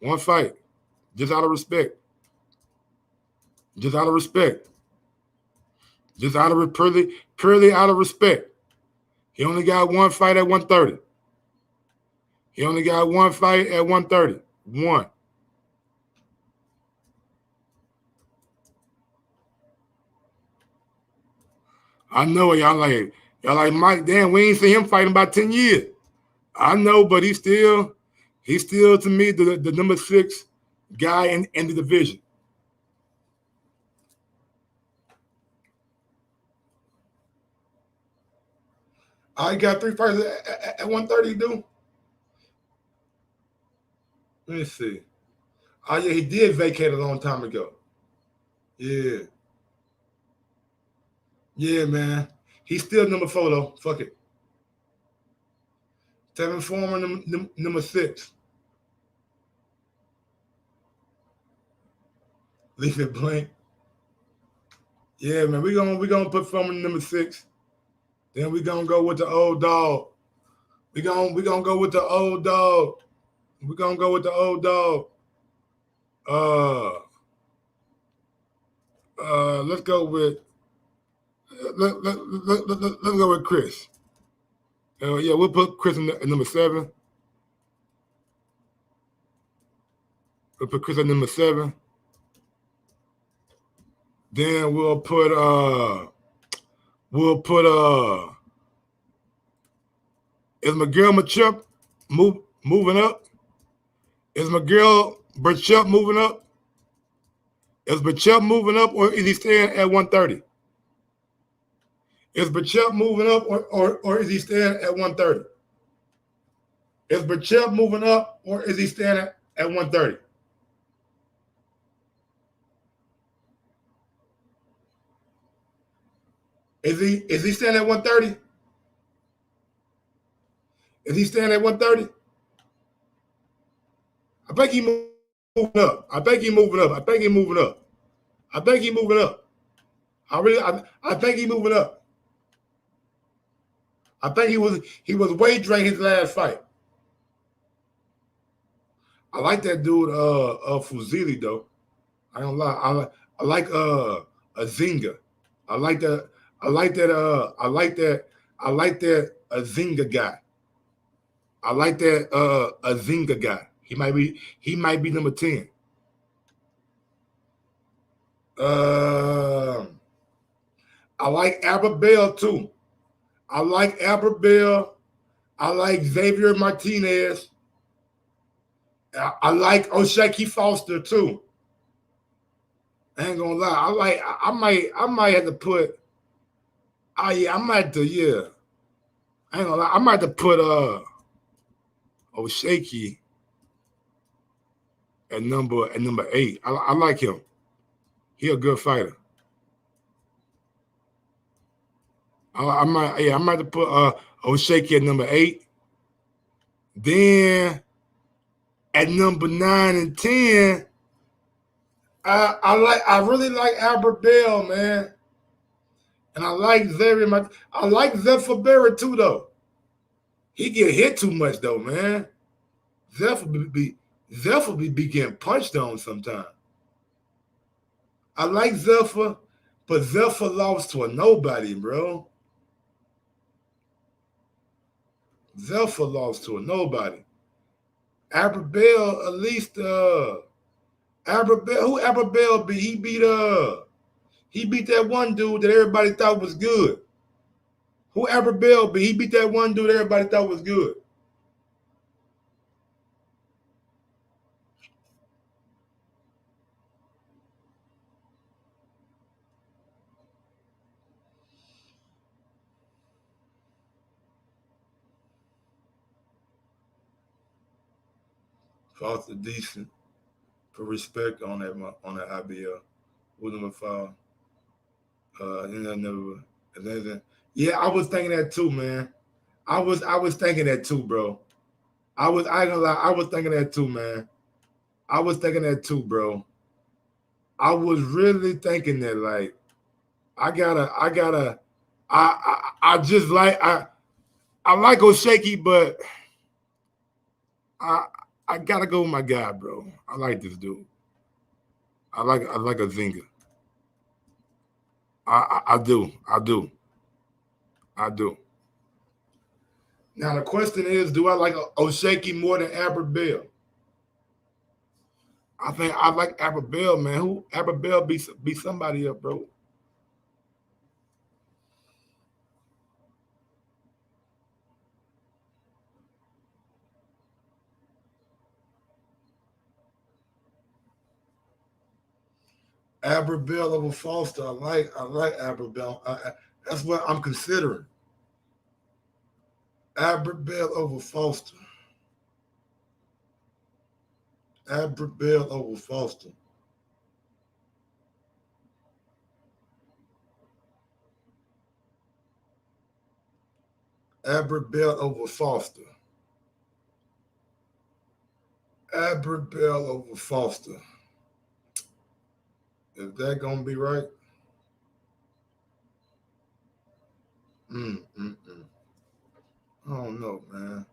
One fight. Just out of respect. Purely out of respect. He only got one fight at 130. One. I know y'all like Mike. Damn, we ain't seen him fighting about 10 years. I know, but he's still to me the number 6 guy in the division. I got 3 fights at 130, dude. Let me see. Oh, yeah, he did vacate a long time ago. Yeah. Yeah, man. He's still number 4, though. Fuck it. Tevin Former, number 6. Leave it blank. Yeah, man. We're gonna put Former number 6. Then we're gonna go with the old dog. We're gonna go with the old dog. let's go with let's go with Chris. Yeah, we'll put Chris at number 7. We'll put Chris at number 7. Then we'll put is Miguel Machep moving up? Is Miguel Burchell moving up? Is Burchell moving up, or is he staying at 130? Is Burchell moving up, or is he staying at 130? Is Burchell moving up, or is he staying at 130? Is he staying at 130? Is he staying at 130? I think he moving up. I think he moving up. I think he moving up. I think he moving up. I think he moving up. I think he was weight drained his last fight. I like that dude Fuzili though. I don't lie. I like Azinga. I like that Azinga guy. I like that Azinga guy. He might be number 10. I like Aberbell too. I like Aberbell. I like Xavier Martinez. I like Oshaki Foster too. I ain't gonna lie. I might have to put. I might have to, yeah. I ain't gonna lie. I might have to put Oshaki at number 8. I like him. He a good fighter. I might have to put Oshaki at number 8. Then at number 9 and 10, I really like Albert Bell, man. And I like Xavier. I like Zephyr Barrett too, though. He get hit too much, though, man. Zephyr be getting punched on sometimes. I like Zephyr, but Zephyr lost to a nobody, bro. Zephyr lost to a nobody. Albert Bell, at least Albert Bell, who Albert Bell beat? He beat that one dude that everybody thought was good. Who Albert Bell beat? He beat that one dude that everybody thought was good. Foster decent for respect on that IBL. Who number 5? Yeah, I was thinking that too, man. I was thinking that too, bro. I ain't gonna lie, I was thinking that too, man. I was thinking that too, bro. I was really thinking that, like, I like Oshaki, but I gotta go with my guy, bro. I like this dude. I like Azinga. I do. Now the question is, do I like Oshaki more than Albert Bell? I think I like Albert Bell, man. Who Albert Bell beat somebody up, bro? Albert Bell over Foster. I like Albert Bell. That's what I'm considering. Albert Bell over Foster. Albert Bell over Foster. Albert Bell over Foster. Albert Bell over Foster. Is that gonna be right? I don't know, man.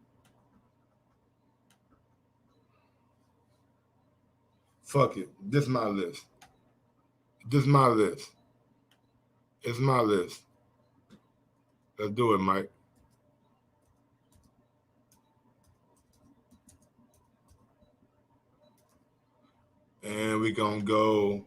Fuck it. This is my list. It's my list. Let's do it, Mike. And we're going to go.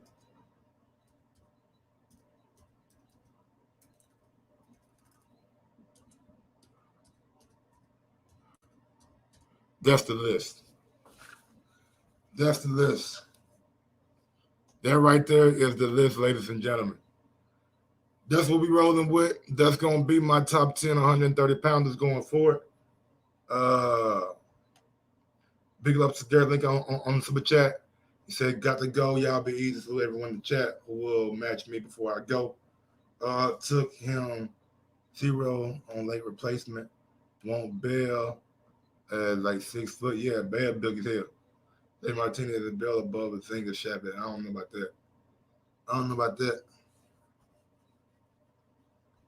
That's the list. That's the list. That right there is the list, ladies and gentlemen. That's what we're rolling with. That's going to be my top 10 130 pounders going forward. Big ups to Derek Link on the super chat. He said, got to go. Y'all be easy. So everyone in the chat who will match me before I go. Took him 0 on late replacement. Won't bail. Like 6 foot. Yeah, Bail big as hell. Dave Martinez is a bell above a single shot. I don't know about that.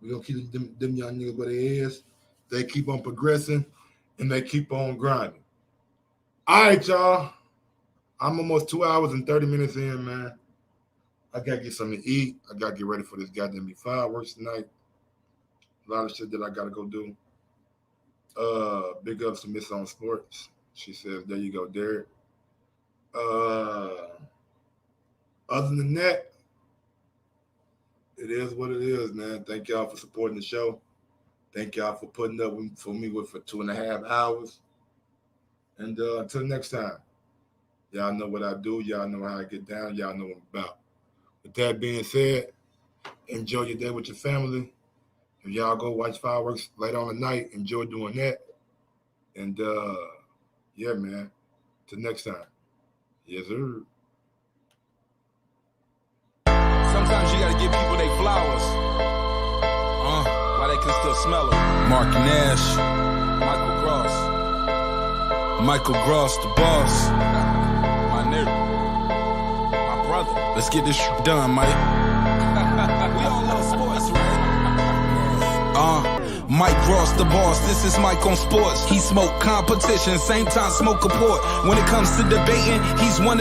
We're going to keep them young niggas where they is. They keep on progressing, and they keep on grinding. All right, y'all. I'm almost 2 hours and 30 minutes in, man. I got to get something to eat. I got to get ready for this goddamn fireworks tonight. A lot of shit that I got to go do. Big ups to Miss on Sports. She says, there you go, Derek. Other than that, it is what it is, man. Thank y'all for supporting the show. Thank y'all for putting up for me for 2.5 hours. And until next time, y'all know what I do. Y'all know how I get down. Y'all know what I'm about. With that being said, enjoy your day with your family. If y'all go watch fireworks later on tonight, enjoy doing that. And yeah, man. Till next time. Yes, sir. Sometimes you gotta give people their flowers. While they can still smell them. Mark Nash, Michael Gross, the boss. My nigga, my brother. Let's get this shit done, Mike. We all love sports, right? Mike Ross, the boss. This is Mike on Sports. He smoke competition, same time smoke a port. When it comes to debating, he's one